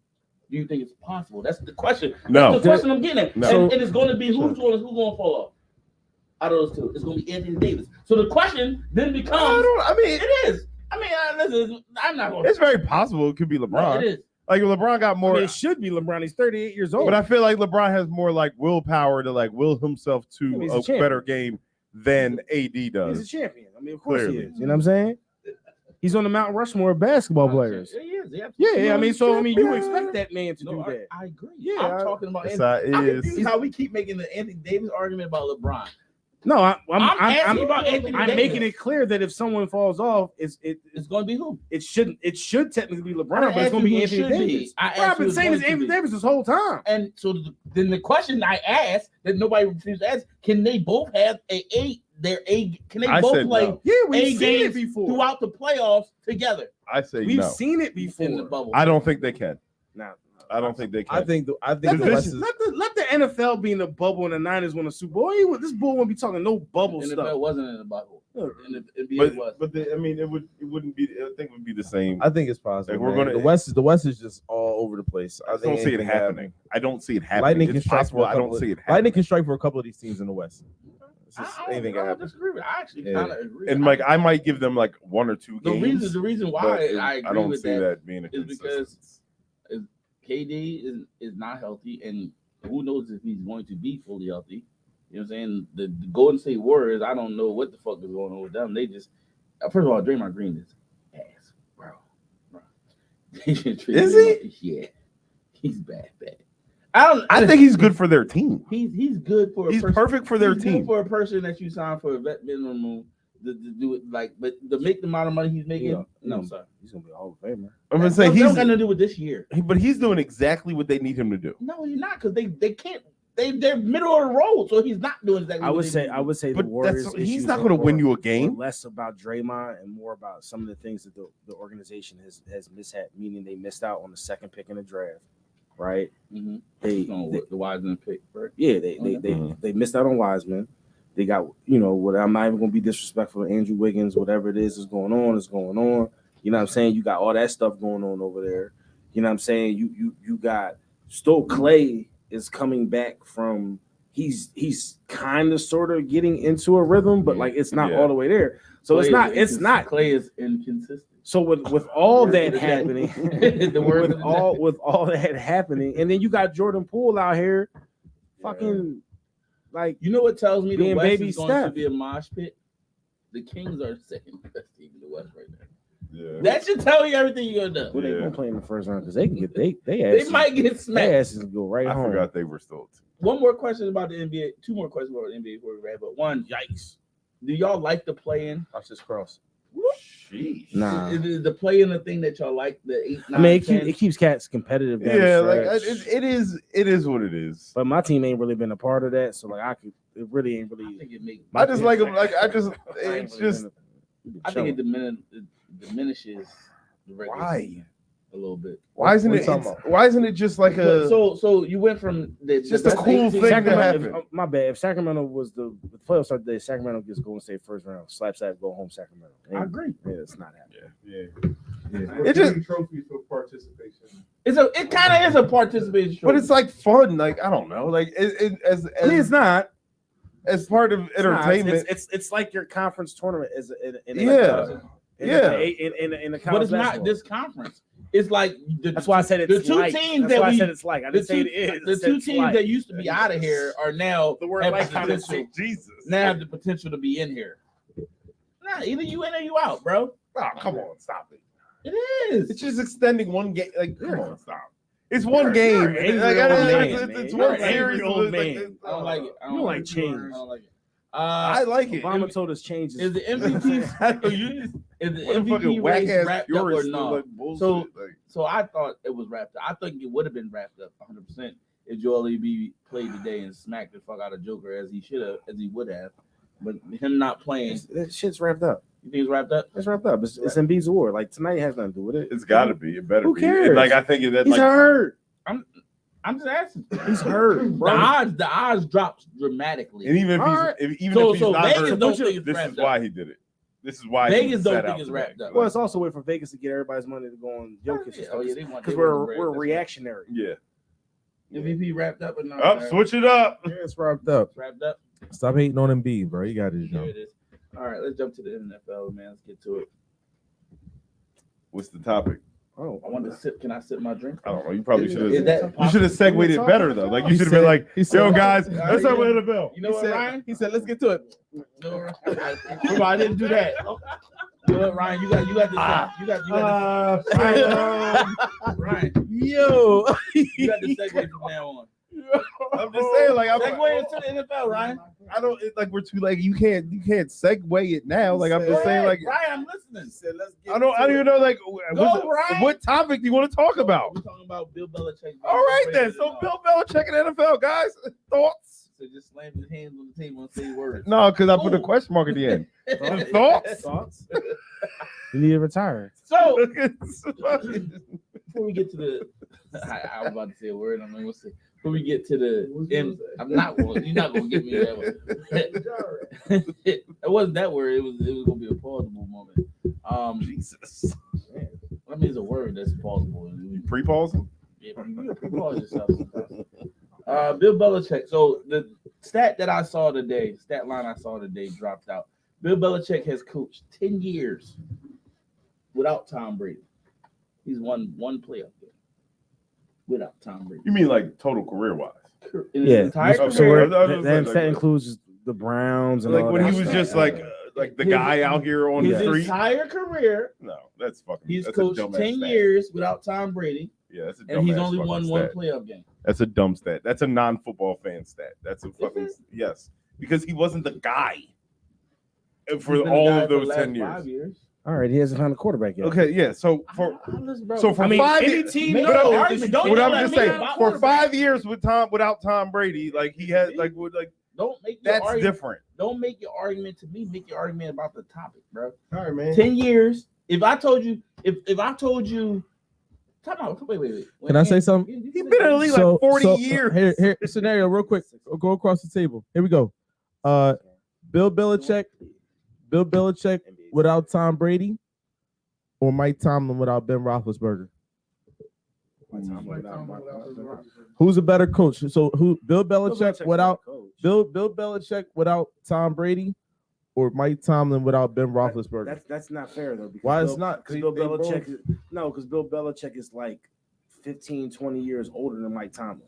Do you think it's possible? That's the question. No. That's the question I'm getting at. No. And it's going to be who's going to fall off out of those two. It's going to be Anthony Davis. So the question then becomes. It is. I mean, listen, I'm not going to. It's very possible it could be LeBron. No, it is. Like LeBron got more. I mean, it should be LeBron. He's 38 years old. But I feel like LeBron has more like willpower to like will himself I mean, to he's a a champion. better game than AD He's a does. champion. I mean, of course Clearly. he is. You know what I'm saying? He's on the Mount Rushmore of basketball players. Yeah, he is. Yeah, I mean, so I mean, you expect that man to do No, that. I agree. Yeah, I'm talking about It's, Anthony. I'm is. confused how we keep making the Anthony Davis argument about LeBron. No, I'm asking about Anthony I'm Davis. making it clear that if someone falls off, it's going to be who? It should technically be LeBron, I but it's going to be asked you Anthony who it should Davis. be. I asked Bro, I've you been it's saying going it's to Anthony be. Davis this whole time. And so then the question I asked that nobody refused to ask: can they both have can they both play no. Yeah, we've A seen it games before. throughout the playoffs together I say We've no. seen it in the before. bubble? I don't think they can. Nah. I don't think they can. I think Let the West is the NFL be in the bubble and the Niners win a Super Bowl. This bull won't be talking no bubble NFL stuff. wasn't in the bubble. And the NBA was. but I mean, it wouldn't be. I think it would be the same. I think it's possible. Like, we're man. gonna- the West is just all over the place. I don't see it anything happening. I don't see it happening. Lightning can It's strike possible. for a I couple don't see it Lightning happening. can strike for a couple of these teams in the West. It's just anything can I don't happen. disagree with it. I actually Yeah. kind of agree. And like, I might give them like 1 or 2 games. The reason why but I agree don't with see that being a is because KD is not healthy, and who knows if he's going to be fully healthy. You know what I'm saying? The Golden State Warriors, I don't know what the fuck is going on with them. They just, first of all, Draymond Green is ass, bro. Is he? Yeah, he's bad. I think he's good for their team. He's good for. He's perfect for their he's good team. for a person that you sign for a vet minimum to do it but to make the amount of money he's making. Yeah. No, sir. He's gonna be a Hall of Famer. I'm gonna say That he's don't got nothing to do with this year. but he's doing exactly what they need him to do. No, he's not, because they can't. They're middle of the road, so he's not doing exactly. I what would they say need to I do. would say the But Warriors. he's issues not are going to win more- you a game. Less about Draymond and more about some of the things that the organization has mishap, meaning they missed out on the second pick in the draft, right? Mhm. They The Wiseman pick, right? yeah, they missed out on Wiseman. They got, what I'm not even gonna be disrespectful to Andrew Wiggins, whatever it is going on, is going on. You know what I'm saying? You got all that stuff going on over there. You know what I'm saying? You got still Clay is coming back from he's kind of sort of getting into a rhythm, but like it's not all the way there. So it's not Clay is inconsistent. so with all that happening, The word with all that happening, and then you got Jordan Poole out here, fucking like You know what tells me the Being West baby is going Steph. to be a mosh pit? The Kings are the second best team in the West right now. Yeah. That should tell you everything you're gonna well, know. they gonna play in the first round because they can get they They might get their smacked. asses go right I home. forgot they were still. One more question about the NBA. 2 more questions about the NBA before we wrap up. One, Yikes! do y'all like the play-in? Watch this cross. Sheesh. Nah. Is the play in the thing that y'all like? The 8, 9, I mean, 10? it keeps cats competitive. Down Yeah, the like stretch. it is what it is. But my team ain't really been a part of that, so like it really ain't I really. think it make. I just like him. Like I just, I ain't it's really just been I think it diminishes the regular why. season a little bit. Why isn't What it? you talking about? Why isn't it just like a? So you went from the Just a best cool 18 thing to Sacramento, happen. my bad. If Sacramento was the playoffs start today, Sacramento gets Golden State first round. Slap, go home, Sacramento. I agree. Yeah, it's not happening. Yeah. It just trophies for participation. It kind of is a participation trophy. But it's like fun. Like I don't know. Like as I mean, it's not as part of It's not. entertainment. It's like your conference tournament in the But it's not this conference. It's like That's why I said it's the two like. teams That's that why I we said it's like. I the didn't say two, it is. the I said two it's teams like. that used to be out of here are now The word have like the kind of potential. Jesus. Now have the potential to be in here. Nah, either you in or you out, bro. Oh, come on, stop it. It is. It's just extending one game. Like, come on, stop. It's one game. you're an angry Like, old man, it's man. one You're an series. angry old Like, man. I don't like it. I You like change. I don't like it. I like it. Obama told us change Is the MVP is the MVP whack race ass wrapped up or purists not? like bullshit. So- like, So I thought it was wrapped up. I think it would have been wrapped up 100% if Joel Embiid played today and smacked the fuck out of Joker as he would have. But him not playing, That shit's wrapped up. you think it's wrapped up? It's wrapped up. It's Embiid's award. Like tonight has nothing to do with it. it's got to be. It better Who be. cares? Like I think that He's like hurt. I'm just asking. He's hurt, The bro. odds dropped dramatically. and even if All he's right. even So if he's not Vegas hurt, don't think it's this wrapped is up. why he did it. This is why Vegas he don't sat think out it's today. wrapped up. Well, it's also a way for Vegas to get everybody's money to go on Jokic They want because they we're want to break. reactionary. Yeah. MVP wrapped up or not? Up, switch it up. Yeah, it's wrapped up. It's wrapped up. Stop hating on Embiid, bro. You got it. There it is. All right, let's jump to the NFL, man. Let's get to it. What's the topic? Oh, I wanted to sip. Can I sip my drink? I don't know. You probably should Is have. that You should have segued it better though. Like you should have been like, "Yo, guys, let's talk about the NFL." You know what, Ryan? He said, "Let's get to it." No, I didn't do that. You know what, Ryan? You got Ryan. Yo, You got the segue from now on. I'm just saying, like, Segue into the NFL, Ryan. I don't. It's like we're too like you can't segue it now. Like I'm just saying, like Ryan, I'm listening. I don't even know like Ryan. what topic do you want to talk about? We're talking about Bill Belichick. All right then. So Bill Belichick and NFL guys, thoughts? So just slam his hands on the table and say words. No, because I put a Ooh. question mark at the end. Thoughts? you need to retire. So before we get to the, I was about to say a word. I'm not gonna say. Before we get to the, I'm not going. You're not gonna get me that one. It wasn't that word. It was gonna be a plausible moment. Jesus. I mean, it's a word that's plausible. Pre-pause? Yeah, you pre-pause yourself sometimes. Bill Belichick. So the stat line I saw today dropped out. Bill Belichick has coached 10 years without Tom Brady. He's won one playoff game without Tom Brady. You mean like total career-wise? In his Yeah. entire So career, That includes the Browns and Like all when that he was stuff. just like the guy out here on his the street. entire career, No, that's fucking. he's that's coached a dumbass 10 stat. years without Tom Brady, Yeah, that's a and he's dumbass only fucking won stat. one playoff game. That's a dumb stat. That's a non-football fan stat. That's a fucking yes, because he wasn't the guy for He's been all the guy of for the those last 10 years. 5 years. all right, he hasn't found a quarterback yet. Okay, yeah. So for So for I mean, 5 any years, team Make but no I'm argument. Don't what yell I'm at just me saying about for quarterback. 5 years without Tom Brady, like he had like Don't make your that's argument. different. Don't make your argument to me. Make your argument about the topic, bro. All right, man. 10 years. If I told you, time out. Wait. Can I say something? He's been in the league like 40 years. Here, scenario, real quick. I'll go across the table. Here we go. Bill Belichick without Tom Brady, or Mike Tomlin without Ben Roethlisberger. Who's a better coach? So who? Bill Belichick without Bill Belichick without Tom Brady, or Mike Tomlin without Ben Roethlisberger? That's not fair though. Because Why it's not? Because Bill Belichick. Because Bill Belichick is like 15, 20 years older than Mike Tomlin.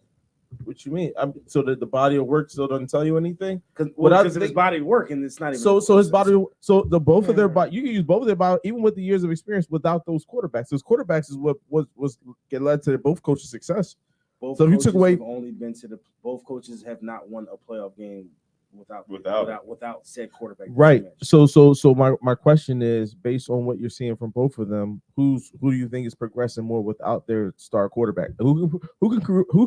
What you mean? So that the body of work still doesn't tell you anything? Because of his body work, and it's not even. So his body. So the both of their body. You can use both of their body, even with the years of experience, without those quarterbacks. Those quarterbacks is what was get led to both coaches' success. Both So if you took coaches away- have only been to both coaches have not won a playoff game without said quarterback. Right. So my question is, based on what you're seeing from both of them, who do you think is progressing more without their star quarterback? Who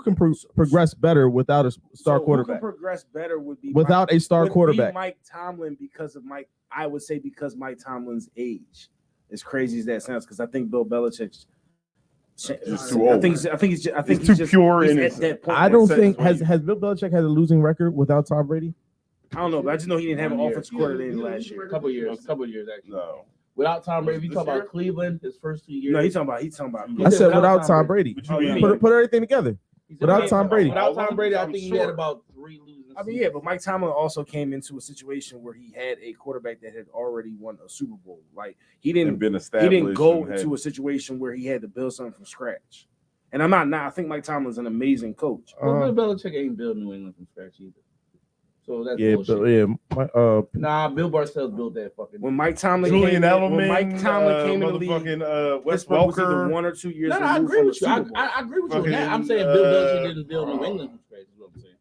can progress better without a star quarterback? Who can progress better would be without a star quarterback. Mike Tomlin, because of Mike. I would say because Mike Tomlin's age, as crazy as that sounds, because I think Bill Belichick's too old. I think he's too just pure in at his. that point. I don't think has Bill Belichick had a losing record without Tom Brady. I don't know, but I just know he didn't have an offensive coordinator last year. A couple years actually. No. Without Tom Brady, if you talk about Cleveland, his first 2 years. No, he's talking about. I said without Tom Brady. What you mean? Put everything together. Without Tom Brady. Without Tom Brady, I think he had about 3 losing. I mean, yeah, but Mike Tomlin also came into a situation where he had a quarterback that had already won a Super Bowl. Like he didn't go into a situation where he had to build something from scratch. And I'm not. I think Mike Tomlin's an amazing coach. Bill Belichick ain't building New England from scratch either. So that's bullshit. Bill Parcells built that fucking. When Mike Tomlin Julian came Edelman, in the league, Wes Welker, Welker, 1 or 2 years. No, I agree with you. I agree with you on that. I'm saying Bill Belichick didn't build New England from scratch. Is what I'm saying.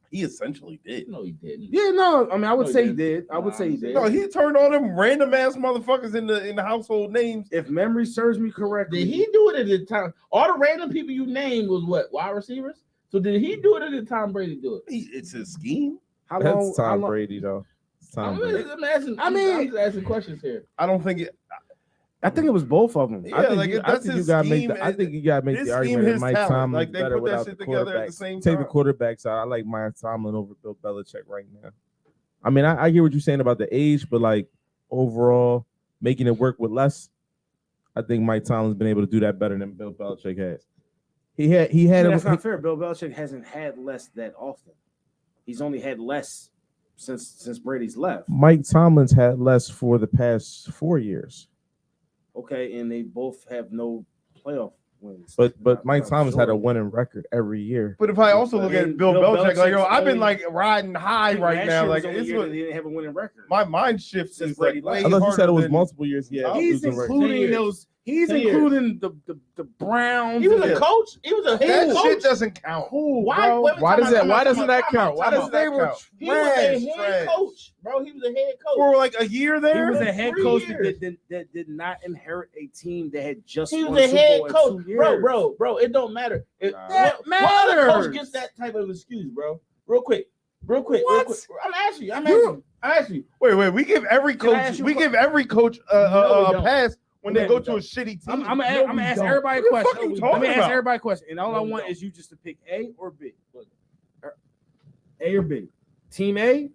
he essentially did. No, he didn't. Yeah, no. I mean, I would say he did. I would say he did. No, he turned on them random ass motherfuckers in the household names. If memory serves me correctly, Did he do it at the time? All the random people you named was what, wide receivers? So did he do it or did Tom Brady do it? It's his scheme. How That's long? Tom Brady though. It's Tom Brady. I'm just asking questions here. I don't think it. I think it was both of them. Yeah, I think you gotta make the argument that Mike Tomlin like they better put without that shit the together at quarterbacks. the same Take time. the quarterbacks out. I like Mike Tomlin over Bill Belichick right now. I mean, I hear what you're saying about the age, but like overall, making it work with less, I think Mike Tomlin's been able to do that better than Bill Belichick has. He had. That's not fair. Bill Belichick hasn't had less that often. He's only had less since Brady's left. Mike Tomlin's had less for the past 4 years. Okay, and they both have no playoff wins. But Mike Tomlin's had a winning record every year. But if I also look at Bill Belichick, like, yo, I've been only- like riding high right now. Like it's what they didn't have a winning record. my mind shifts Since is like Brady way left. I thought you said it was harder multiple years. Yeah, He's losing record. including those. He's 10 years. including the Browns. He was Yeah. a coach. He was a head That coach. shit doesn't count. Why doesn't that count? Why does they were He was a head trash coach, bro. He was a head coach. for like a year He there? was a head 3 coach years. that did not inherit a team that had just He won was a Super head Bowl in coach, 2 years. bro. It don't matter. That What other matters. coach gets that type of excuse, bro? Real quick. What? I'm asking you. Wait. We give every Can I coach. ask you We a give every coach No, a we don't. pass when No, they go we to a don't. shitty team. I'm gonna ask everybody a What the fuck question. are you Let talking me ask about? everybody a question, and all No, I we want don't. is you just to pick A or B. A or B. Team A.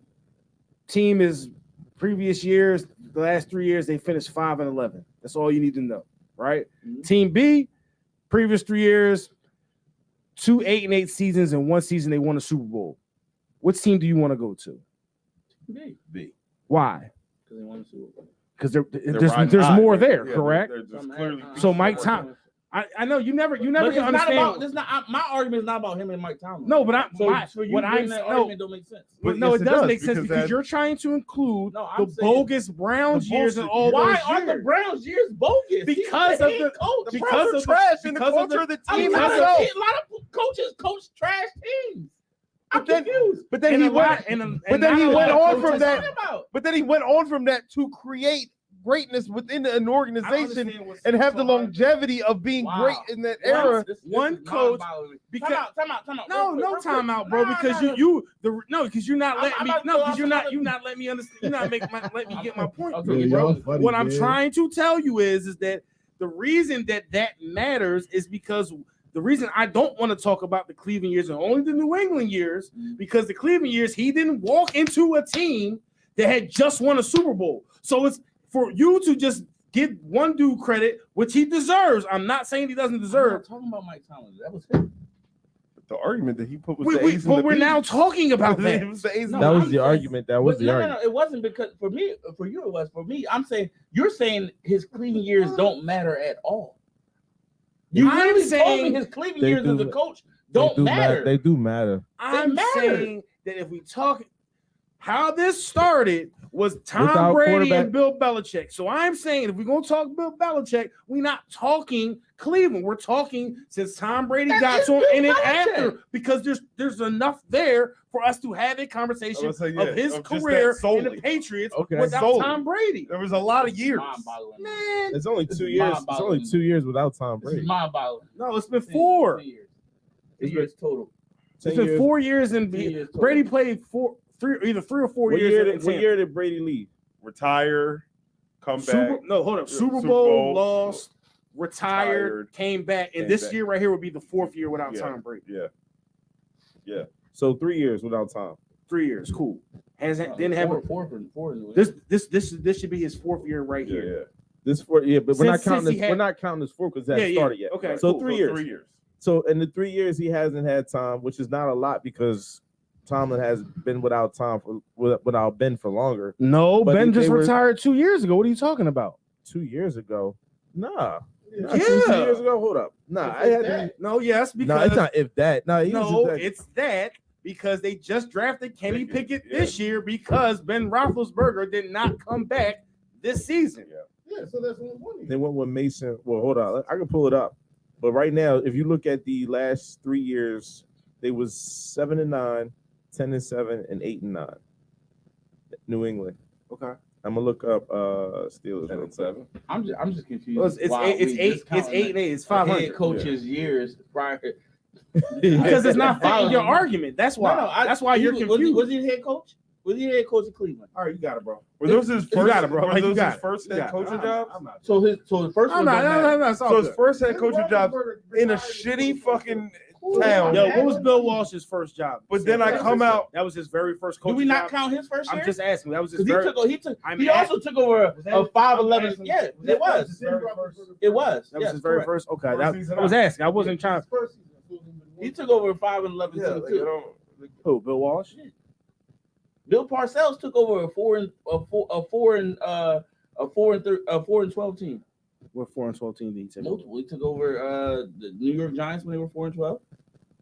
Team is previous years. The last 3 years they finished 5-11. That's all you need to know, right? Mhm. Team B. Previous 3 years, 2 8-8 seasons, and 1 season they won a Super Bowl. Which team do you want to go to? B. Why? Because they won the Super Bowl. Because They're there's riding high. more there, Yeah, correct? they're just clearly So Mike Tom- I know you never But can it's not understand. about. It's not. My argument is not about him and Mike Tomlin. No, but So that argument don't make sense. But no, yes, it it does does, make sense because because that- you're trying to include No, I'm the saying- bogus Browns the years and bullshit. all Why those are the years. Browns years bogus? Because He's the of head the- coach. The because Browns of are the- trash in the because of culture the- of the A team lot itself. of coaches coach trash teams. I'm But then- confused. But then And he a lot- went. and But then not he a went lot of on coaches- from that. What about? But then he went on from that to create greatness within an organization understand what's and have so the hard. longevity of being Wow. great in that era. One coach- because- Time out. No, no timeout, bro. Because because you're not letting me. No, because you're not letting me understand. You're not let me get my point. Okay, y'all bro. funny, What I'm man. trying to tell you is that the reason that matters is because the reason I don't want to talk about the Cleveland years and only the New England years, because the Cleveland years, he didn't walk into a team that had just won a Super Bowl. So it's for you to just give one dude credit, which he deserves. I'm not saying he doesn't I'm deserve. not talking about Mike Tomlin. That was him. The argument that he put was the A's and But the we're B's. now talking about It that. was the A's and No, That the was I'm the saying- argument. That was But the no, argument. no, it wasn't because for me, for you, it was for me. I'm saying you're saying his Cleveland years don't matter at all. You I'm literally told saying me his Cleveland they years do as a ma- coach They don't do matter. They do matter. I'm matter. saying that if we talk, how this started was Tom Without Brady quarterback. and Bill Belichick. So I'm saying if we're gonna talk Bill Belichick, we're not talking Cleveland. We're talking since Tom Brady got to him and then after, because there's enough there for us to have a conversation of his career in the Patriots without Tom Brady. There was a lot of years. Man, It's only 2 years. It's only 2 years without Tom This Brady. is mind-boggling. no, it's been 4. 2 years. 2 years total. It's been 4 years, and 2 years total. Brady played either 3 or 4 What years. year did Brady leave? Retire, come back. Hold up. Super Super Bowl, Bowl, lost, retired, came back, and came this back. year right here would be the 4th year without Yeah. Tom Brady. Yeah. So 3 years without Tom. 3 years, cool. Didn't have four. this should be his 4th year right Yeah. here. This but we're not Since counting he this. had- We're not counting this 4 because that started yet. Okay, So cool. 3 years. 3 years. So in the 3 years he hasn't had Tom, which is not a lot because Tomlin has been without Tom without Ben for longer. No, But Ben they just were- retired 2 years ago. What are you talking about? 2 years ago. Nah. Yeah. 2 years ago. Hold up. Nah, I had to. No, yes, because No, it's not if that. No, it's that because they just drafted Kenny Pickett this year because Ben Roethlisberger did not come back this season. Yeah, so that's one. They went with Mason. Well, hold on. I can pull it up. But right now, if you look at the last 3 years, they was 7-9, 10-7, and 8-9. New England. Okay. I'm gonna look up Steelers. 10-7. I'm just confused. Well, it's why 8. It's we 8. just It's counting 8 and 8. It's the 500. head coach's years prior. Because it's not fitting your argument. That's why. That's why you're confused. Was he the head coach? Was he the head coach of Cleveland? All right, you got it, bro. Were those his first? got it, bro. Were Like, you those got his it. first You head got it. coaching jobs? So the first one. No, it's all So his good. first head coaching job in a shitty fucking town. Yo, what was Bill Walsh's first job? But then I come out. That was his very first Do coaching we not job. count his first year? I'm just asking. That was his Because very. he also took over a 5'11". Yeah, it was. It was. That was his very first. Okay, I was asking. I wasn't trying. He took over a 5'11" Yeah, team too. Who? Bill Walsh? Bill Parcells took over a 4-12 team. What 4-12 team did he take? Multiple. He took over the New York Giants when they were 4-12.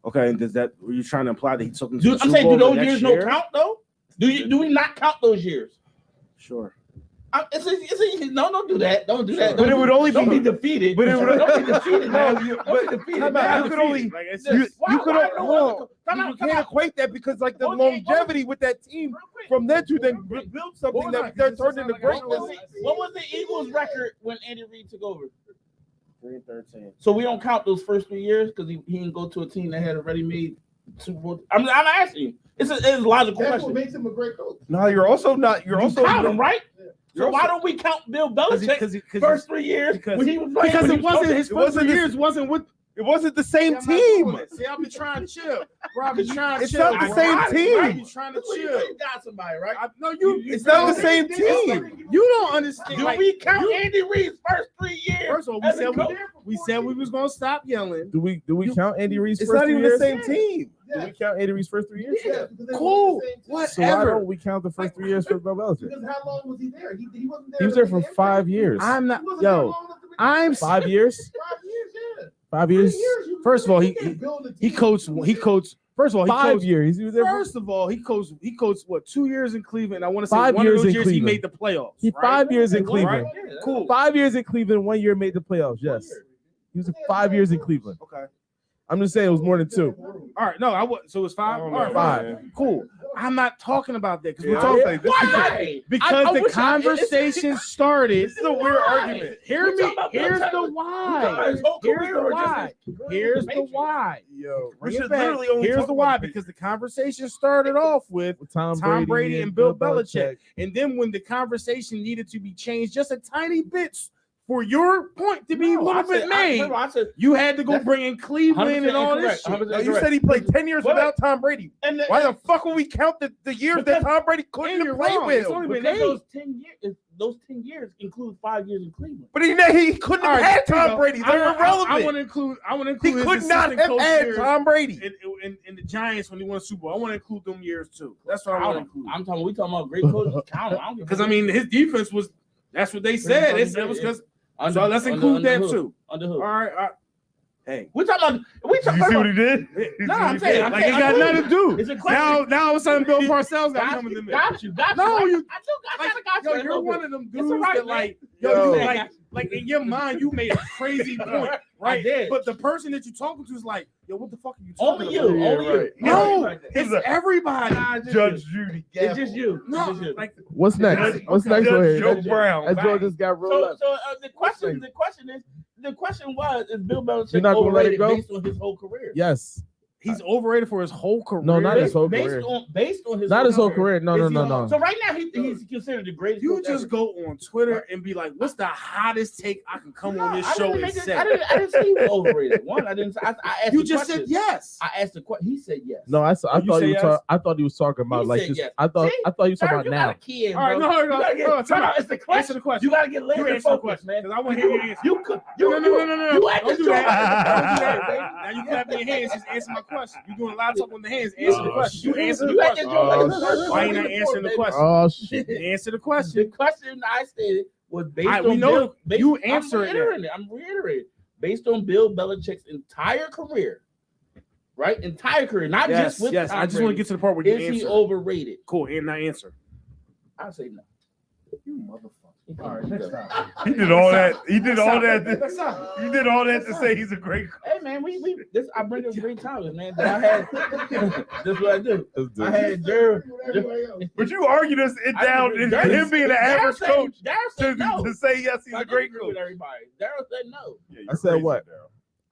Okay, and does that? Were you trying to imply that he took them? I'm saying, do those years no count though? Do we not count those years? Sure. No, don't do that. Don't do that. But it would only Don't be be defeated. But it would Don't be defeated. No, man. you- Don't but- be defeated. Time out. man. You could only- Like it's You just, could Time you out. can't equate that because like the Okay, longevity with that team from then to then build something that they're turned into greatness. What was the Eagles' record when Andy Reid took over? 3-13. So we don't count those first 3 years because he didn't go to a team that had already made Super Bowl. I'm asking you. It's a logical That's what question. makes him a great coach. No, you're also not. You're You also count him, right? You're So why also- don't we count Bill Belichick first 3 years when he was playing? Because when it he was wasn't coaching? his It first wasn't 3 his- years. Wasn't with. It wasn't the same I'm not doing team. it. See, I'll be trying to chill. Bro, I'll be trying to It's chill. not the bro. same Right, team. Right, you trying to So you chill. know you got somebody, right? No, you. It's not the same team. You don't understand. Do like, we count you- Andy Reid's first 3 years? First of all, as a coach? we said we was gonna stop yelling. Do we count Andy Reid's It's first not 3 even years? the same team. Do we count Andy Reid's first 3 years? Yeah, because they Cool. were the same team. So why Whatever. don't we count the first 3 years for Bill Belichick? Because how long was he there? He wasn't there. He was there to for make the 5 impact. years. I'm not. He wasn't there Yo, long enough to make the I'm impact. 5 years? 5 years, yeah. 5 years? 3 years, you First of all, can't build a he team. coached. He coached. First of all, he 5 coached. years. He was there for First of all, he coached. He coached what 2 years in Cleveland. I want to say 5 one years of those in years he Cleveland. made the playoffs. He right? 5 years in Right? Cleveland. Cool. 5 years in Cleveland, 1 year made the playoffs. Yes. He was 5 years in Cleveland. Okay. I'm just saying it was more than 2. All right. No, I was. So it's 5. All right. 5. Cool. I'm not talking about that because Yeah, we're I talking think this is- Why? because I the wish I- conversation started. This is a weird argument. Hear We're me. talking about Here's Belichick. the We're talking why. about his whole Here's career the or just why. his Here's the Matrix? why. Yo, Bring we it should back. literally only Here's talk the about why the because the conversation started off with Tom Tom Brady and Bill Belichick. And then when the conversation needed to be changed just a tiny bit for your point to be a little bit made, I said, you had to go That's bring in Cleveland and all this 100% shit. incorrect. No, you said he played 10 years Wait. without Tom Brady. and Why the fuck would we count the years that Tom Brady And couldn't you're play wrong. with? It's only been because 8. those 10 years include 5 years in Cleveland. But he couldn't have had Tom Brady. They're irrelevant. I want to include. He his could not assistant have coach had years Tom Brady. in the Giants when he won a Super Bowl. I want to include them years too. That's what I want to include. We talking about great coaches. Count them. Because I mean, his defense was. That's what they said. It was because. So let's include that too. Under hood. All right. Hey, We talking about. You see what he did? No, I'm saying. like it got nothing to do. It's a question. Now all of a sudden Bill Parcells got coming to me. Got you. No, right? you- I got you. Yo, you're one of them dudes alright, that man. like, Yo. you like in your mind you made a crazy point, right? did. But the person that you're talking to is like, yo, what the fuck are you talking Only about? you. Only you. No, Right. it's everybody. Nah, it's just Judge you. Judy. It's just you. No, It's just you. like What's next? What's next? Judge Right Joe here? Brown. That Joe just got rolled up. So the question was, is Bill You're Belichick not gonna let it overrated go? based on his whole career? Yes. he's overrated for his whole career. No, not his Based, whole based career. on his Not his whole career. No, Is no, he- no. So right now he's considered the greatest. You coach just ever. go on Twitter and be like, "What's the hottest take I can come on this I show didn't and make it- say?" I didn't say he was overrated. One, I didn't. I asked. You the just question. said yes. I asked the question. He said yes. No, I you thought say he was. yes? I thought he was talking about He like said just. yes. I thought. See? I thought he was Sir, talking about you now. got a kid, All right, bro. no, You gotta get- no, time out. It's the answer question. the question. You gotta get You laser answer the focused, question, man. 'cause I want to hear your answer. You could. No, You no. at Don't the do door. that. Don't do that. baby. Now you clapping your hands. Just answer my question. You're doing a lot of talking with the hands. Answer the question. You answer the You at the question. door. Why you not answering the question? Oh shit! Answer the The question. question I stated was based All right, on we know Bill. Based, you answer it now. I'm reiterating. Based on Bill Belichick's entire career, right? Entire career, not just with. Yes. Tom I just want to Brady. get to the part where you Is he answer. overrated? Cool. And not answer. I say no. You motherfucker. All right, next time. He did all that. He did That's all not- that. that's not- You did all that to say he's a great. Hey man, we this I bring up great topics, man. That I had this is what I do. I had Jared. But you argued us it down in him being an average coach to say yes, he's a great coach. With everybody. Daryl said no. Yeah, I said what?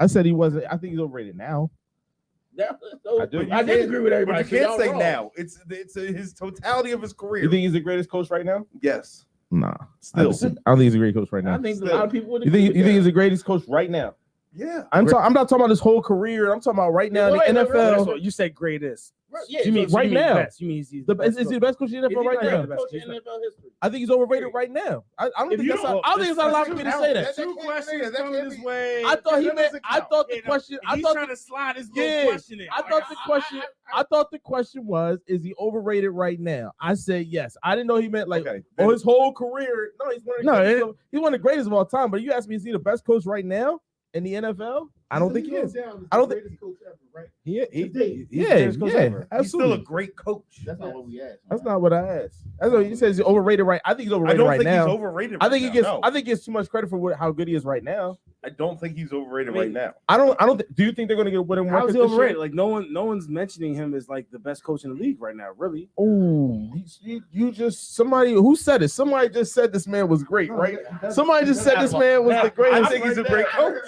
I said he wasn't. I think he's overrated now. I do. I did agree with everybody. But you can't so say y'all wrong. now. It's his totality of his career. You think he's the greatest coach right now? Yes. Nah, Still. I don't think he's a great coach right I now. think a lot of people would You think he's the greatest coach right now? Yeah. I'm not talking about his whole career. I'm talking about right now in Wait, the wait, wait, NFL. That's what you said. Greatest. Yeah, You mean So right you now? best. You mean he's Is the best he the coach. best coach in the NFL right now? coach in NFL history. I think he's overrated right now. I don't If think you that's. don't- I don't think it's not allowed for me to say that. Two questions coming this way. I thought he that meant. doesn't I count. thought the Yeah, no, question. I He's thought. trying to slide his Yeah, little question in. I thought the question. I thought the question was, is he overrated right now? I said yes. I didn't know he meant like Okay. his whole career. No, he's one of the greatest. He's one of the greatest of all time. But you asked me, is he the best coach right now in the NFL? I don't think he is. I don't think. Coach ever, right? He's Yeah, the greatest coach ever. He's still absolutely. a great coach. That's not what we asked. That's not what I asked. That's what he says. He's overrated, right? I think he's I overrated don't right think now. he's overrated. I think he right gets. now. No. I think he gets too much credit for how good he is right now. I don't think he's overrated I mean, right now. I don't. Do you think they're going to get winning How's records he this year? overrated? Like no one's mentioning him as like the best coach in the league right now. Really? Oh, you just somebody who said it. Somebody just said this man was great, right? Somebody just said this man was the I greatest. think he's a great coach.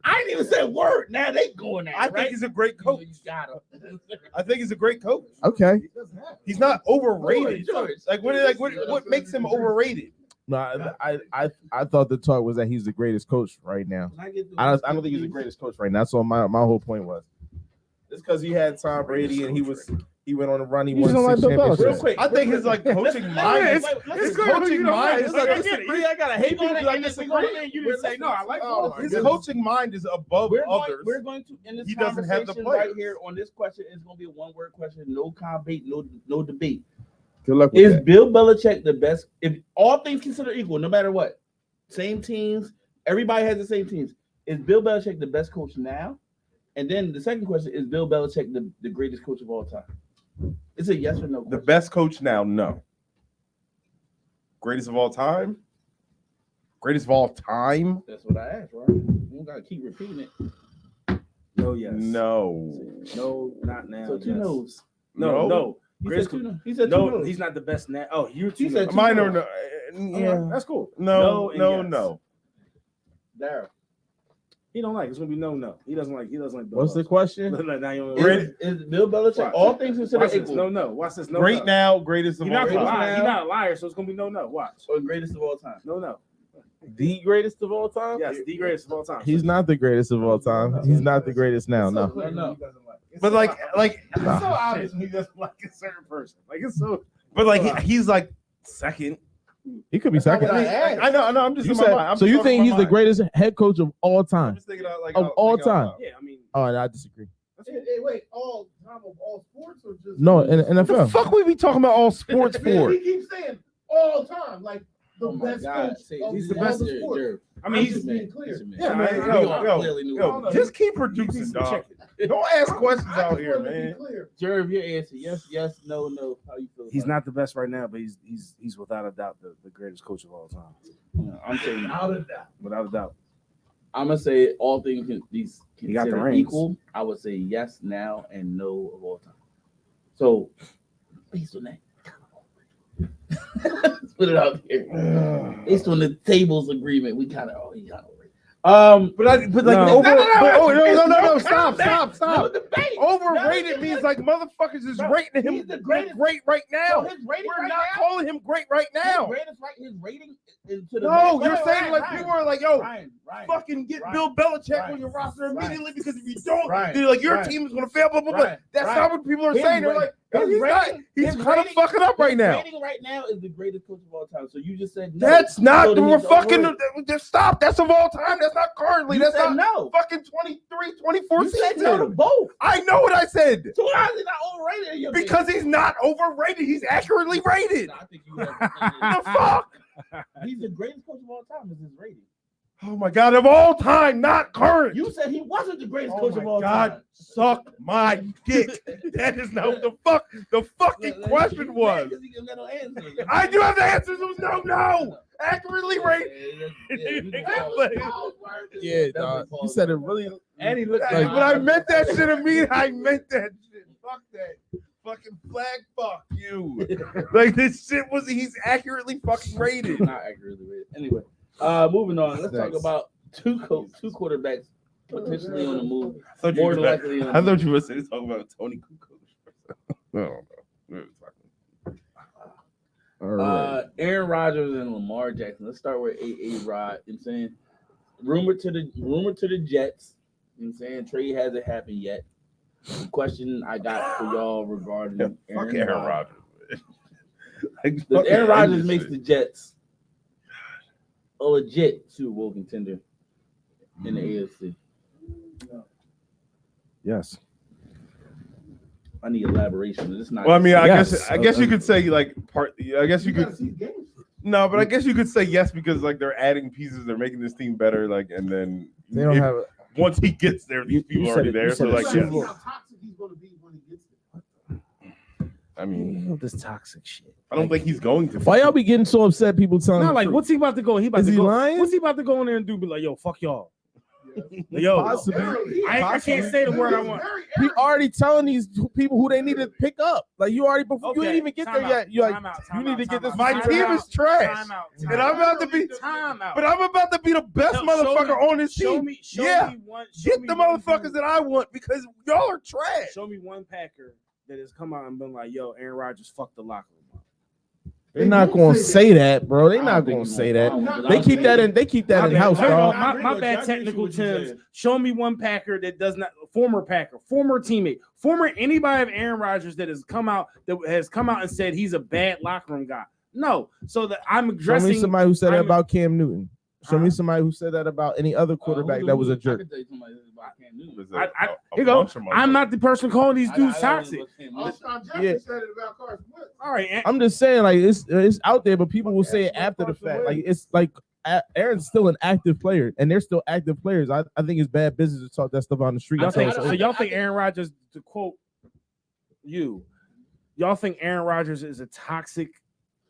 I didn't even say a word. Now they going at it, I think right? he's a great coach. You got him. I think he's a great coach. Okay. He's not overrated. George. What makes him overrated? No, I thought the talk was that he's the greatest coach right now. I don't think he's the greatest coach right now. That's all my whole point was. It's because he had Tom Brady and he went on a run. He You won just don't 6 like Bill Belichick. championships. Real quick. I think his like coaching mind. His coaching mind is like disagree. I gotta hate people. I disagree. You didn't say no. I like his coaching mind is above others. We're going to end this He doesn't have the conversation right players. here on this question. It's going to be a one-word question. No debate. No debate. Good luck with Is that. Bill Belichick the best? If all things considered equal, no matter what, same teams, everybody has the same teams. Is Bill Belichick the best coach now? And then the second question is Bill Belichick the greatest coach of all time? It's a yes or no question. The best coach now, no. Greatest of all time? Greatest of all time? That's what I asked, right? You don't gotta keep repeating it. No, yes. No. No, not now. So two yes. no's. No. He Greatest said two no's. He said two No, no's. he's not the best now. Oh, you two. He said no's. two Mine or no's. no? Yeah. That's cool. No, and no, yes. no. Daryl. He don't like. It's gonna be no. He doesn't like. Bill What's the Belichick. question? Like, now you don't Great- Is Bill Belichick Watch. all things considered Watch this. equal? No. Watch this. No. Great now, greatest of You're all not gonna time. lie. He's not a liar, so it's gonna be no. Watch. Or greatest of all time? No. The greatest of all time? Yes, the greatest of all time. He's not the greatest of all time. He's not the greatest now. No. No. But like, It's so obvious when he doesn't like a certain person. Like it's so. but like he's like second. He could be second. I know. I'm just You in my said, mind. I'm so just you talking think in he's my the mind. greatest head coach of all I'm time? just thinking out like Of all thinking out time. loud. Yeah, I mean. Oh, I disagree. Hey, wait, all time of all sports or just No, in What the NFL. fuck we be talking about all sports for? He keeps saying all time. Like Oh my best God. coach See, of he's the all best. the sports. I mean, he's being clear. yeah, We man, all clearly knew that. just keep producing, dog. Don't ask questions out here, man. Jerv, your answer. Yes, no. How you feel? he's about not the best right now, but he's without a doubt the greatest coach of all time. it? I'm saying Without a doubt. I'm gonna say all things these He got the considered rings. equal. I would say yes now and no of all time. So based on that, let's put it out there. Based on the tables agreement, we kind of But like No. no, stop. debate. Overrated means like motherfuckers is rating him he's the greatest. great right now. So his rating We're right not now, calling him great right now. his rating into the No, you're saying like people are like, yo, Ryan, fucking get Ryan, Bill Belichick Ryan, on your roster Ryan, immediately because if you don't, Ryan, they're like your Ryan, team is gonna fail. Blah blah blah. Ryan, That's Ryan. not what people are His saying. They're rating- like, yo, his he's not. rating- He's his kind of rating- fucking up right his now. rating right now is the greatest coach of all time. So you just said no. That's not. So then We're he's fucking. overrated. Just stop. That's of all time. That's not currently. You That's said not no. fucking 23, 24 You said season. no to both. I know what I said. So how is he not overrated in your Because he's not overrated. He's accurately rated. I think you have The fuck? He's the greatest coach of all time. Is his rating? Oh my god, of all time, not current. You said he wasn't the greatest Oh coach my of all god, time. suck my dick. That is not what the fucking question was. I do have the answers. It was no. Accurately rated. Yeah, dog. You said it really. And he looked But I meant that shit immediately. I meant that shit. Fuck that. Fucking flag. Fuck you. Like this shit was. He's accurately fucking rated. Not accurately rated. Anyway, moving on. Let's talk about two quarterbacks potentially on the move. More than likely. I thought you were saying talking about Tony Kukoc. No. All right. Aaron Rodgers and Lamar Jackson. Let's start with A Rod. You know what I'm saying, rumor to the Jets. You know what I'm saying, trade hasn't happened yet. The question I got for y'all regarding Aaron Rodgers. Does Aaron Rodgers makes the Jets a legit Super Bowl contender in the AFC? Yes. I need elaboration. It's not. Well, I mean, Yes. I guess you could say like part. I guess you could. games. No, but I guess you could say yes because like they're adding pieces, they're making this team better. Like, and then They don't have. once he gets there, these people you are said already it- there. you So said like, it. See yeah. how toxic he's going to be when he gets there. I mean, This toxic shit. I don't think he's going to. Why y'all be getting so upset? People telling. Not the like truth? what's he about to go? He about Is to he go. lying? What's he about to go in there and do? Be like, yo, fuck y'all. Yo, Possibly. I can't say the word I want. He already telling these people who they need to pick up. Like you already before you Okay, ain't even get there time yet. out, You like time out, you time need out, to get time this. out, My time team out, is trash, time out, and I'm about to be. time out. But I'm about to be the best No, motherfucker on this show team. me Yeah. one. Get the motherfuckers that I want because y'all are trash. Show me one Packer that has come out and been like, yo, Aaron Rodgers fucked the locker room. They're not gonna say that, bro. They're I not don't think gonna he's say gonna- that. I don't They think keep he's that gonna- in. They keep that in house, Hold on, dog. my bad technical terms. Show me one Packer that does not, former Packer, former teammate, former anybody of Aaron Rodgers that has come out and said he's a bad locker room guy. No, so that I'm Show addressing. me somebody who said that I'm- about Cam Newton. Show me somebody who said that about any other quarterback that was a jerk. Here you go. I'm not the person calling these dudes toxic. Alshon Jeffrey Yeah. said it about Carson Wentz. All right, I'm just saying, like it's out there, but people will say it after the fact. Like it's like Aaron's still an active player, and they're still active players. I think it's bad business to talk that stuff on the street. y'all think Aaron Rodgers, to quote you, y'all think Aaron Rodgers is a toxic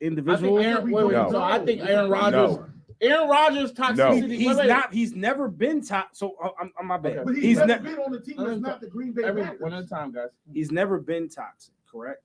individual? I think Aaron Rodgers. Aaron Rodgers toxicity. He's not. He's never been top. So I'm my bad. But He's never never. been on the team that's not the Green Bay Packers. One at a time, guys. He's never been toxic. Correct.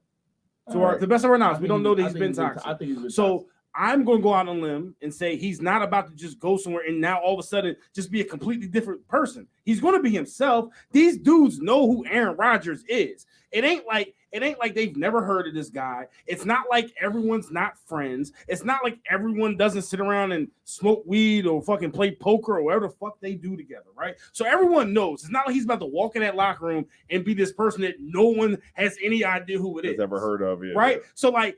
So All right. to the best of our knowledge, we don't know that I he's think been he's toxic. I think he's been So I'm going to go out on a limb and say he's not about to just go somewhere and now all of a sudden just be a completely different person. He's going to be himself. These dudes know who Aaron Rodgers is. It ain't like they've never heard of this guy. It's not like everyone's not friends. It's not like everyone doesn't sit around and smoke weed or fucking play poker or whatever the fuck they do together, right? So everyone knows. It's not like he's about to walk in that locker room and be this person that no one has any idea who it is. Has ever heard of it, right? So like,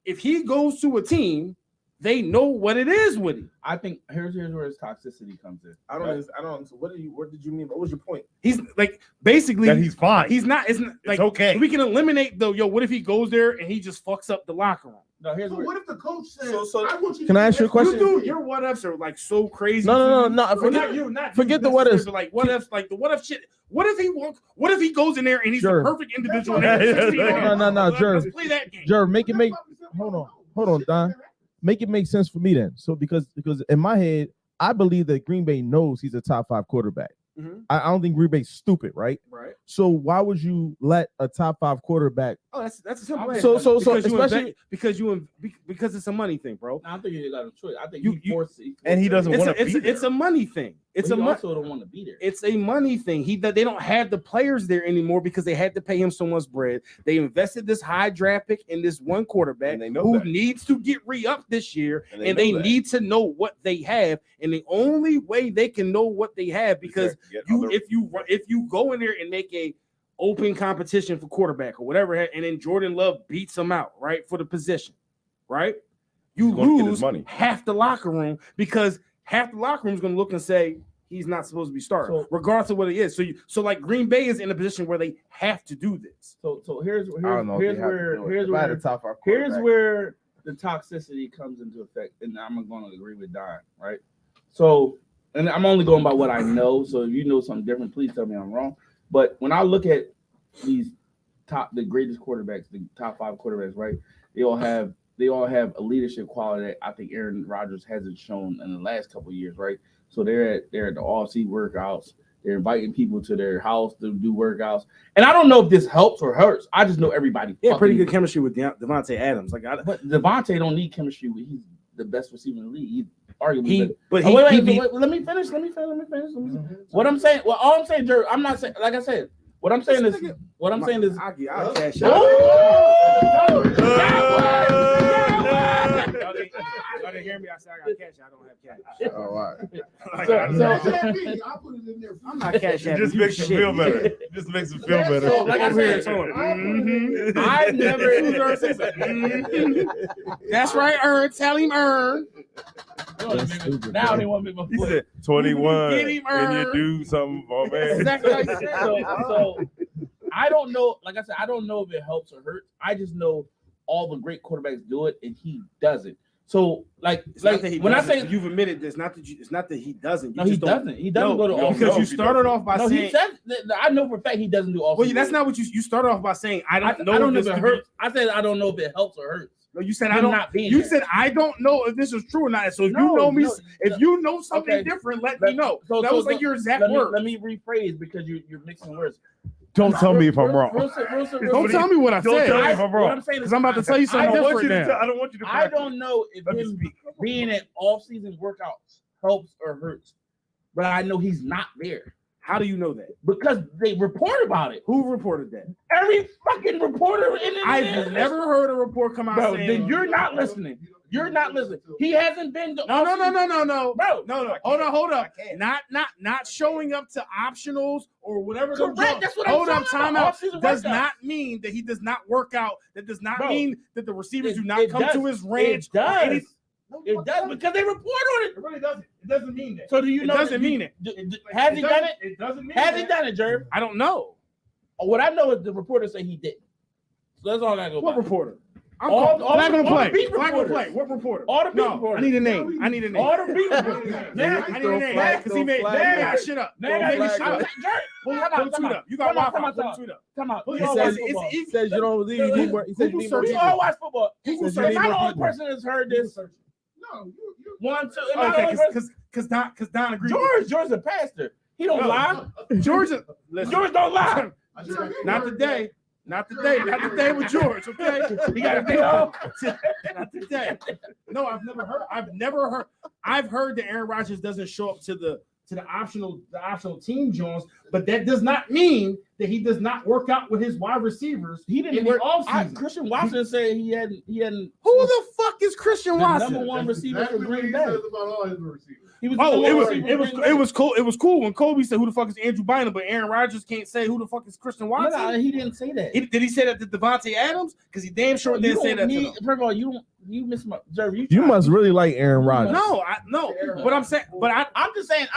if he goes to a team, they know what it is with him. I think here's where his toxicity comes in. I don't. So what did you mean? What was your point? He's like basically that he's fine. He's not. It's not, like okay. We can eliminate the what if he goes there and he just fucks up the locker room? No, here's So where. what if the coach says, So- I want you Can to I do ask you a this? question? Your what ifs are like so crazy. No. Well, Forget not forget you the what ifs. necessarily, but like what ifs, like the what if shit. What if he goes in there and he's Sure. the perfect individual? That's and he's what- 16 No, Let's Jerv. play that game. Jerv, make it make. Hold on, Don. Make it make sense for me then. So because in my head, I believe that Green Bay knows he's a top 5 quarterback. Mhm. I don't think Green Bay's stupid, right? Right. So why would you let a top 5 quarterback? Oh, that's a simple answer. So because it's a money thing, bro. I don't think you got a choice. I think You- he forced. And he doesn't want to be there. It's a money thing. It's a also don't want to be there. It's a money thing. They don't have the players there anymore because they had to pay him so much bread. They invested this high draft pick in this one quarterback And they know who that. needs to get re-upped this year, And and they they know that. need to know what they have. And the only way they can know what they have, because if you go in there and make a open competition for quarterback or whatever, and then Jordan Love beats them out, right, for the position, right? You He's gonna get his lose money. half the locker room because half the locker room is going to look and say he's not supposed to be starting, So- regardless of what it is. So like Green Bay is in a position where they have to do this. So here's I don't know. where the toxicity comes into effect, and I'm going to agree with Don, right? So, and I'm only going by what I know. So if you know something different, please tell me I'm wrong. But when I look at the greatest quarterbacks, the top 5 quarterbacks, right? They all have a leadership quality that I think Aaron Rodgers hasn't shown in the last couple of years, right? So they're at the off-season workouts. They're inviting people to their house to do workouts. And I don't know if this helps or hurts. I just know everybody. Yeah, pretty good chemistry with Devontae Adams. But Devontae don't need chemistry. He's the best receiver in the league. He's arguably. Wait, let me finish. What I'm saying. Well, all I'm saying, Drew, I'm not saying. Like I said, what I'm saying is. I'll cash out. Y'all didn't hear me. I said I got cash. I don't have cash. Oh, all right. I'll put it in there. I'm not cash out. It just makes him feel better. Just makes him feel better. So, like I said, I've never. That's right, Earn. Tell him Earn. Now they want me to He put. said 21 Get him, and you Earn. do something for man. Exactly like I said. So I don't know. Like I said, I don't know if it helps or hurts. I just know all the great quarterbacks do it, and he doesn't. So It's not that he when I doesn't. say you've admitted this, it's not that he doesn't. no, he doesn't. He doesn't go to all. because you started off by No, saying. he said. I know for a fact he doesn't do all. Well, that's not what you started off by saying. I don't know. I don't know if if this it could be- hurts. I said I don't know if it helps or hurts. No, you said Him I don't. not being You there. said I don't know if this is true or not. So if No, you know me, no, if you know something okay. different, let me know. So- That so- was like so your exact let word. me rephrase because you're mixing words. Don't tell me if I'm wrong. Don't tell me what I Don't said. tell me if I'm What wrong. I'm saying is Because I'm about to tell you something I don't want you different to. now. I don't want you to. I don't know if Let me him speak. being at off-season workouts helps or hurts, but I know he's not there How do you know that? because they report about it. Who reported that? Every fucking reporter in the I've never heard a report come out Bro, saying. then you're not listening. You're not listening. He hasn't been. No. Bro, Hold up. Not showing up to optionals or whatever. Correct. they're doing. That's what I'm Hold up. talking Time about. out. Off-season Does workouts. not mean that he does not work out. That does not Bro, mean that the receivers do not It come does. to his range. It does. or any- It does because they report on it. It really doesn't. It doesn't mean that. So do you It know? doesn't mean it. Has he done it? It doesn't mean Has that. he done it, Jerv? I don't know. What I know is the reporter say he didn't. So that's all I go. What by. reporter? I'm All not gonna the play. beat Not gonna reporters. play. What reporter? All the beat No, reporters. I need a name. I need a name. All the beat reporters. Now, I need a name because he made that shit up. now, Made now, shit up. Pull a tweet up. You got Wi-Fi. Pull a tweet up. Come out. He We all says watch football. it's Says you don't believe you need more. He says you need more We people. all watch football. Google Says Am you I need the more only people. person that's heard this? No, you. One, two. Am I the Okay, only person? because Don agreed. George a pastor. He don't No. lie. Georgia, listen, George don't lie. not today. Not today with George. Okay, He got a day off. Not today. No, I've never heard. I've heard that Aaron Rodgers doesn't show up to the optional team joints, but that does not mean that he does not work out with his wide receivers. He didn't in the work. offseason. Christian Watson said he hadn't. Who the fuck is Christian the Watson? number one receiver Exactly for what Green he Bay. says about all his receivers. He was Oh, the it number was one receiver for Green it was cool. It was cool when Kobe said, "Who the fuck is Andrew Bynum?" But Aaron Rodgers can't say who the fuck is Christian Bay. Watson. No, he didn't say that. Did he say that to Devontae Adams? Because he damn sure You didn't say don't that. need- First of all, you don't. You miss my Jerry. You must really like Aaron Rodgers. No, but I'm saying, I'm just saying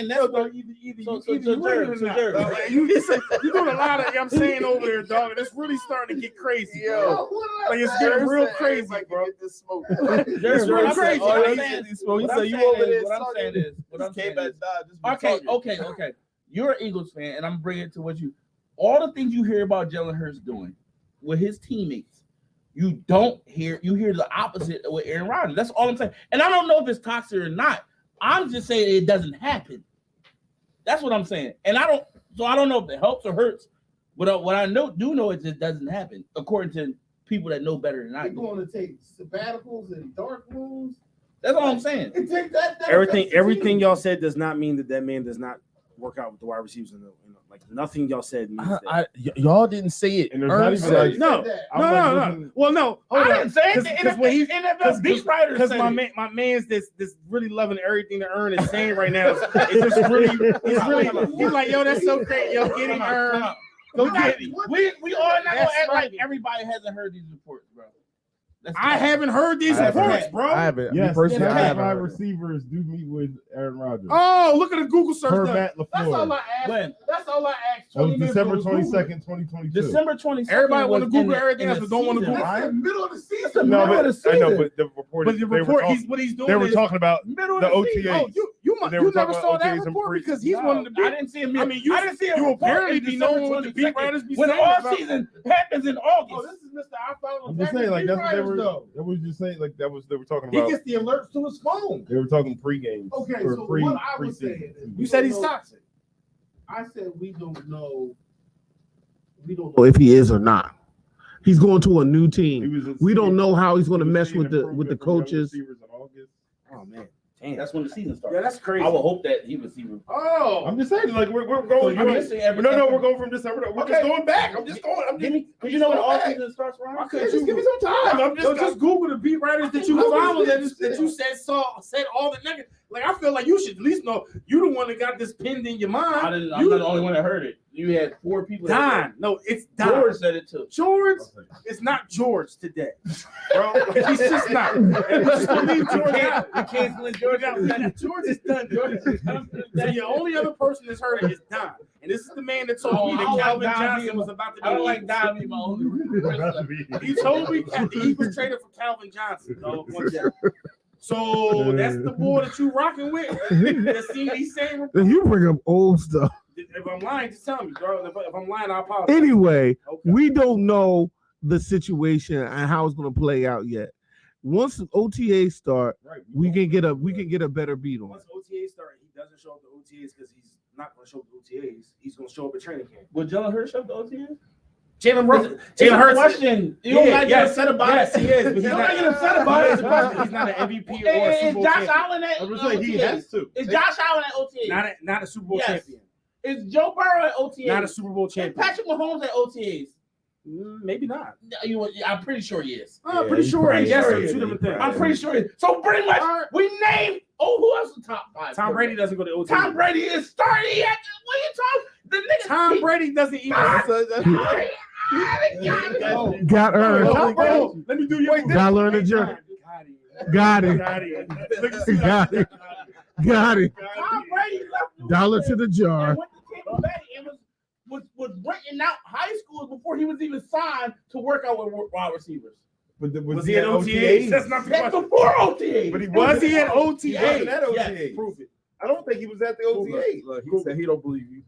that's what either so you Jerry, win so or not. Jerry. You're doing a lot of I'm saying over there, dog, and it's really starting to get crazy. Yo, like it's getting real crazy, bro. Jerry, It's what really I'm crazy. saying- What I'm saying is, what I'm saying is, okay. You're an Eagles fan, and I'm bringing it to what all the things you hear about Jalen Hurts doing with his teammates. You hear the opposite with Aaron Rodgers. That's all I'm saying. And I don't know if it's toxic or not. I'm just saying it doesn't happen. That's what I'm saying. And I don't know if it helps or hurts. But what I do know it just doesn't happen, according to people that know better than I They're do. going to take sabbaticals and dark rooms. That's all I'm saying. Everything y'all said does not mean that man does not work out with the wide receivers. Like nothing y'all said means that. Y'all didn't say it. And there's Ern not even said like- it. No. Well, no. Hold I on. didn't say it. NFL beat writers Because said it. my man's this really loving everything that Ern is saying right now. It's just really, he's like, yo, that's so great. Yo, get him, Ern. Go get him. We all not gonna act like everybody hasn't heard these reports, bro. I haven't heard these reports, bro. I haven't. Yes, Personally, the I top haven't 5 heard it. receivers do meet with Aaron Rodgers. Oh, look at the Google search. Per done. Matt That's all LaFleur. I asked. When? That's all I asked. That was 20 minutes December ago was 22nd, 2022. December 22nd. Everybody want to was Google in the- everything in else, the but don't want to season. Google. That's the middle of the season. That's the No, middle of but the I know, season. but the report. But the report, what he's doing. They were is talking about middle the of the season. OTAs. Oh, you They were never talking saw about that OTAs and report pre- because he's one of the big. I didn't see him. I mean, I didn't see a you report apparently in be December knowing what the beat 22nd, writers be when saying all about- season happens in August. Oh, this is Mr. I follow. I'm just saying, like that's what they were. Though. That was just saying, like that was they were talking He about. gets the alerts to his phone. They were talking pregame. Okay, or so pre what I was preseason. saying is, You said he's don't know- toxic. I said we don't know. We don't know if he is or not. He's going to a new He team. was We don't know how he's going to he was mesh seeing with the improvement from young coaches. receivers in August. Oh man, damn. That's when the season starts. Yeah, that's crazy. I would hope that he was. Oh, I'm just saying, like we're So going. you're missing every. No, we're going from December. We're just Okay. going back. I'm just going. I'm Give just. me, because you know when going all back. season starts, Ryan. Why okay, couldn't just give me some time. I'm Yo, just Google the beat writers that you Google follow this that you said all the negative. Like I feel like you should at least know you the one that got this pinned in your mind. I'm You- not the only one that heard it. You had 4 people. that Don. No, it's heard it. Don. George said it too. George, it's not George today, bro. He's just not. And just believe George out. You canceling George out. George is done. George is done. So the only other person that's heard it is Don. And this is the man that told me I don't that like Calvin Don Johnson being- was about to be. I don't like Don being my only person. He told me that he was traded for Calvin Johnson. Though, one day. So that's the boy that you rocking with. That's he's saying. Then you bring up old stuff. If I'm lying, just tell me, bro. If I'm lying, I apologize. Anyway, Okay. we don't know the situation and how it's going to play out yet. Once the OTAs start, Right. we can get a better beat on. Once OTAs start, he doesn't show up to OTAs because he's not going to show up to OTAs. He's going to show up at training camp. Would Jalen Hurts show up to OTAs? Jalen It's a Hurts. question. You don't like get upset about yes, it. he is. But he's You don't not get upset about it. It's a question. He's not an MVP or a Is Super Bowl Josh champion. Allen at I was gonna say he OTAs? has to. Is Josh Allen at OTAs? Not a Super Bowl Yes. champion. Is Joe Burrow at OTAs? Not a Super Bowl Is champion. Patrick Mahomes at OTAs? Maybe not. I'm pretty sure he is. I'm pretty sure. probably Yes, is. two different things. I'm pretty sure he is. So pretty much, we named. Oh, who else is top 5? Tom Brady doesn't go to OTAs. Tom Brady is starting at. What are you talking? The nigga. Tom Brady doesn't even. Got Oh, let me do your. Got learn the journey. Got it. Got it. Got it. Tom Brady left New Dollar to England the jar. and went to Tampa Bay and was renting out high schools before he was even signed to work out with wide receivers. But Was he at OTAs? That's not the That's question. before OTA. But he Was he at He OTAs? wasn't at Yes. OTAs. Prove it. I don't think he was at the OTAs. Look, he said he don't believe you.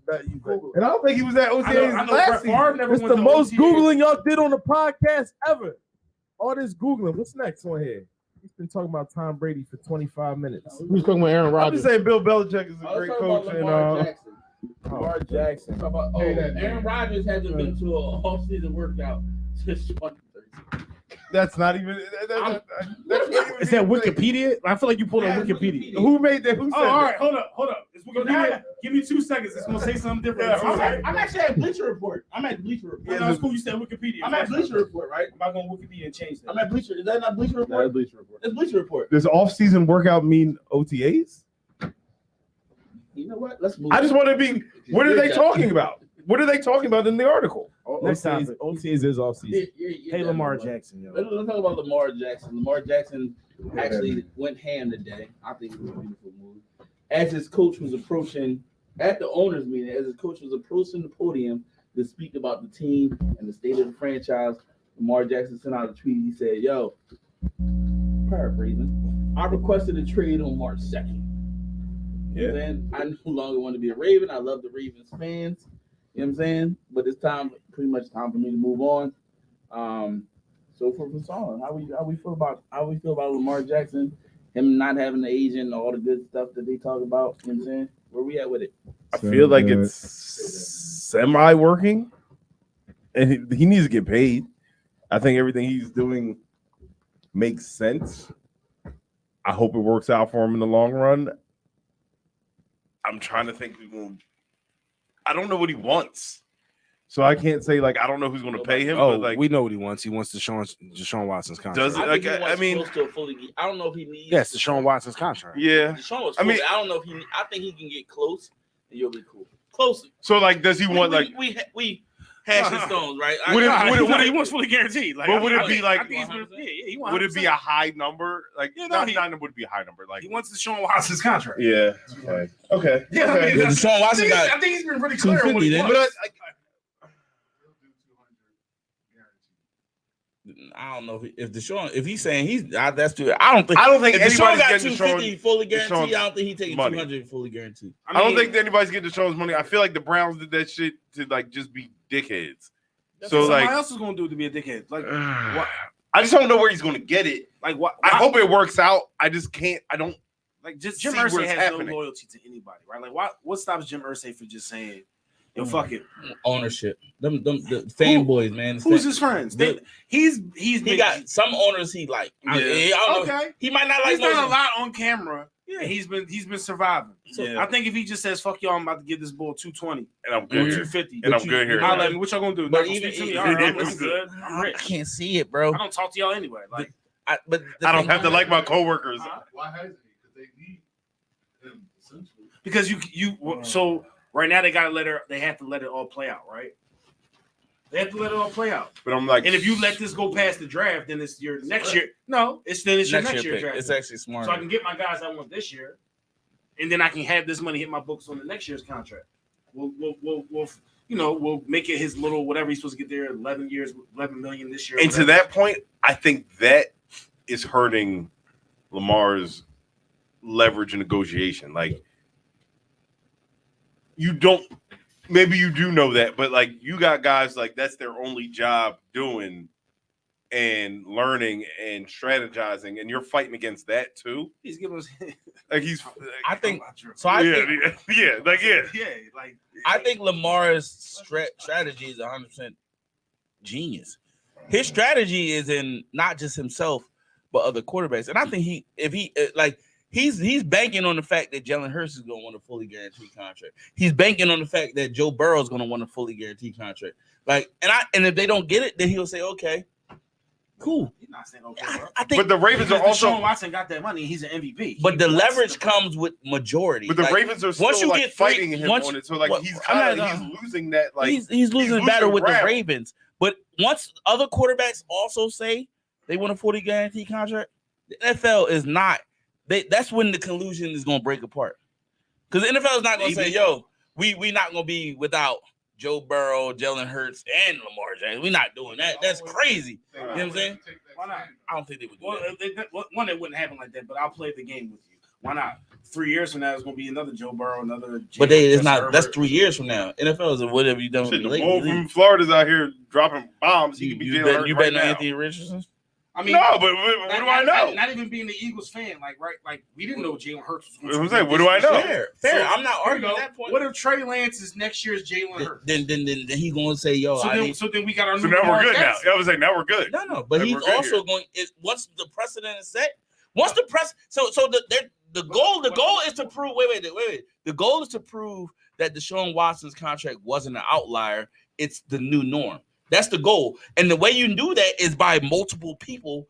And I don't think he was at I know OTAs Brett last season. Favre never It's went the to most OTAs. Googling y'all did on the podcast ever. All this Googling. What's next on here? He's been talking about Tom Brady for 25 minutes. Who's talking about Aaron I'm Rodgers? just saying Bill Belichick is I a was great talking coach. about And Lamar Jackson. Lamar Jackson. Talk about, Aaron Rodgers hasn't been to an off-season workout since 2013. that's not even. Is that Wikipedia? I feel like you pulled on Wikipedia. Who made that? Who said Oh, all right, that? hold up. It's Wikipedia. Give me 2 seconds. It's gonna say something different. Yeah, I'm actually at Bleacher Report. I'm at Bleacher Report. Yeah, that's cool. You said Wikipedia. I'm at Bleacher Report, right? I'm not going to Wikipedia and change that. I'm at Bleacher. Is that not Bleacher Report? It's Bleacher Report. Does off-season workout mean OTAs? You know what? Let's move. I just want to be. What are they talking about? What are they talking about in the article? Next OTAs, topic. OTAs is off season. Hey, Lamar Jackson, yo. Let's talk about Lamar Jackson. Lamar Jackson actually went ham today. I think it was a beautiful move. As his coach was approaching at the owners' meeting, as his coach was approaching the podium to speak about the team and the state of the franchise, Lamar Jackson sent out a tweet. He said, "Yo, paraphrasing, I requested a trade on March 2nd. You know what I'm saying? I no longer want to be a Raven. I love the Ravens fans. You know what I'm saying? But it's time, pretty much time for me to move on. So for Fasson, how we feel about Lamar Jackson, him not having an agent, all the good stuff that they talk about. You know what I'm saying? Where we at with it? I feel like it's semi-working, and he needs to get paid. I think everything he's doing makes sense. I hope it works out for him in the long run. I'm trying to think. I don't know what he wants, so I can't say like I don't know who's going to pay him. Oh, but, like, we know what he wants. He wants Deshaun Watson's contract. Does it? Like, I mean, I don't know if he needs. Yes, Deshaun Watson's contract. Yeah. Deshaun was I mean, I don't know if he. I think he can get close, and you'll be cool. Closer. So like, does he want like? We hash the stones, right? He wants fully guaranteed. Like, but would it be like? He Would it be a high number? Like, not would be a high number. Like, he wants Deshaun Watson's contract. Yeah. Okay. Yeah, okay. Deshaun Watson got. I think he's been pretty clear on what he 250, wants. I don't know if Deshaun, if he's saying that's too. I don't think if anybody's Deshaun got getting 250 fully guaranteed. Deshaun's I don't think he's taking money. 200 fully guaranteed. I don't think anybody's getting Deshaun's money. I feel like the Browns did that shit to like just be dickheads. So somebody like, else is gonna do to be a dickhead. Like, what? I just don't know where he's going to get it. Like what? I hope it works out. I just can't. I don't. Like just see Jim where Irsay it's has happening. no loyalty to anybody, right? Like what stops Jim Irsay from just saying, "Yo, fuck it"? Ownership, the fanboys, man. Who's his friends? He got some owners he like. Yeah. I don't know. Okay. He might not like. He's done a lot on camera. Yeah. And he's been surviving. So Yeah. I think if he just says, "Fuck y'all, I'm about to give this bull 220 And I'm or good here. 250," And I'm good here. I'll let me. What y'all gonna do? But Not gonna even- speak to me? even- All right, I'm even- good. I'm I rich. can't see it, bro. I don't talk to y'all anyway. Like But the I don't thing- have to like my coworkers. Why hasn't he? Because they need him essentially. because you so right now they have to let it all play out, right? They have to let it all play out. But I'm like, And if you let this go past the draft, then it's your next year. No, it's your next year pick. draft. It's actually smart. So I can get my guys I want this year, and then I can have this money hit my books on the next year's contract. We'll make it his little whatever he's supposed to get there. 11 years, 11 million this year. and to that point, I think that is hurting Lamar's leverage and negotiation. Like, you don't. Maybe you do know that, but like you got guys like that's their only job doing and learning and strategizing, and you're fighting against that too. He's giving us. Like he's, I think so. I yeah, think yeah, like yeah. Like I think Lamar's strategy is 100% genius. His strategy is in not just himself but other quarterbacks, and I think he's banking on the fact that Jalen Hurts is going to want a fully guaranteed contract. He's banking on the fact that Joe Burrow is going to want a fully guaranteed contract. Like, and if they don't get it, then he'll say, "Okay, cool." he's not saying okay, bro. I think, But the Ravens are also. Deshaun Watson got that money. He's an MVP. but the leverage comes with majority. But the Like, Ravens are still once you like get three- fighting him once- on it. So like what- he's I'm kind not of gonna- losing that. Like he's losing battle losing with ground. the Ravens. But once other quarterbacks also say they want a 40 guarantee contract, the NFL is not. That's when the collusion is going to break apart. Because the NFL is not going to say, "Yo, we not going to be without Joe Burrow, Jalen Hurts, and Lamar Jackson. We're not doing that. That's crazy." You know what I'm saying? Why not? I don't think they would do Well, that. it wouldn't happen like that. But I'll play the game with you. Why not? 3 years from now, it's going to be another Joe Burrow, another. But it's Justin not. That's Herbert. 3 years from now. NFL is whatever you done with Shit, me the lately. bull from Florida's out here dropping bombs. He You could be you Jalen bet, Hurts you right betting on now. Anthony Richardson? I mean, No, but what do I know? Not even being the Eagles fan, like we didn't know Jalen Hurts was going I'm saying, what do I know? Fair. So, I'm not here we arguing go. that point. What if Trey Lance is next year's Jalen Hurts? Then he going to say, "Yo, So then we got our So new now we're Lamar good now. Jackson. I was like, now we're good. No, but Then he's we're good also here. going. Once the precedent is set, once the press, so the goal is to prove. Wait. The goal is to prove that Deshaun Watson's contract wasn't an outlier. It's the new norm. That's the goal, and the way you do that is by multiple people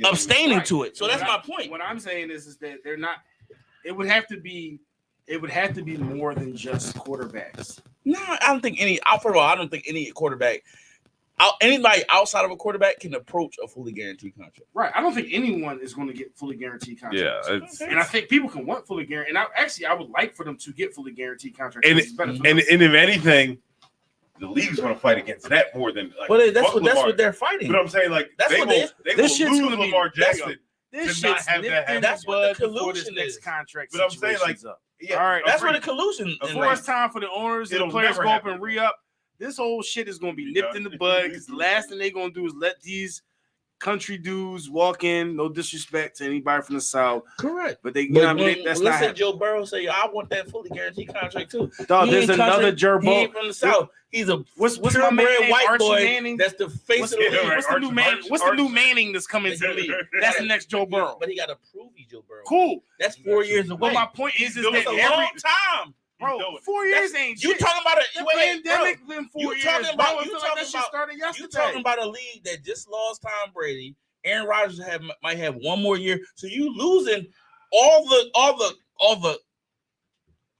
abstaining Right. to it. So that's What my I- point. What I'm saying is that they're not. It would have to be more than just quarterbacks. No, I don't think any. First of all, I don't think any quarterback, anybody outside of a quarterback, can approach a fully guaranteed contract. Right. I don't think anyone is going to get fully guaranteed contracts. Yeah, and I think people can want fully guaranteed. And I would like for them to get fully guaranteed contracts. And It's better for and them. if anything, the league's going to fight against that more than. Like, Well, that's Lamar. what they're fighting. But I'm saying, like, That's they what will, they this will shit's lose gonna be- Lamar Jackson. This to not shit's have that nipped in happen. the That's what bud the before this collusion next is. contract But I'm saying, like, situation's up. Yeah, All right, That's agreed. where the collusion. Before it's time for the owners and It'll the players never go up happen. and re-up, this whole shit is going to be nipped in the bud. Because the last thing they're going to do is let these country dudes walk in. No disrespect to anybody from the South, Correct. but they, you know, what I mean, When- that's when not let's say happening. Joe Burrow say, "I want that fully guaranteed contract too." Dog, He there's ain't another country, Joe he Burrow. ain't from the South. He's a What's my man purebred name? white Archie boy. Manning? That's the face What's of the league. the new man? What's the new Manning that's coming to the league? That's the next Joe Burrow. But he got to prove he's Joe Burrow. Cool. That's 4 years away. But my point is It's that a every long time. bro, 4 years ain't You shit. talking about The a pandemic been 4 you years. talking Bro, about- I you feel like talking that shit about- started You yesterday. talking about a league that just lost Tom Brady? Aaron Rodgers might have one more year, so you losing all the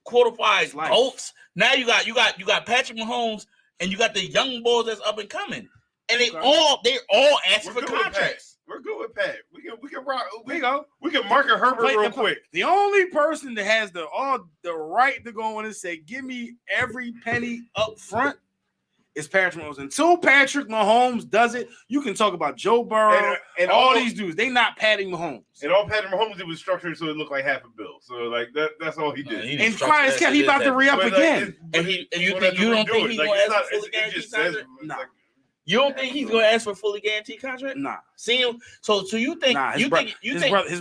qualified Life. goats. Now you got Patrick Mahomes and you got the young boys that's up and coming, and they all asking We're for good with contracts. Pat. We're good with Pat. We can rock. There you go. We can market Herbert Play- real quick. The only person that has the right to go in and say, "Give me every penny up front," is Patrick Mahomes. Until Patrick Mahomes does it, you can talk about Joe Burrow And all these dudes. They not patting Mahomes. And all Patrick Mahomes did was structured so it looked like half a bill. So like that's all he did. And quiet as kept, he about to re-up But, like, again. And you don't think he's gonna ask for fully guaranteed contract? Nah. You don't think he's gonna ask for fully guaranteed contract? Nah. See him. So you think Nah, his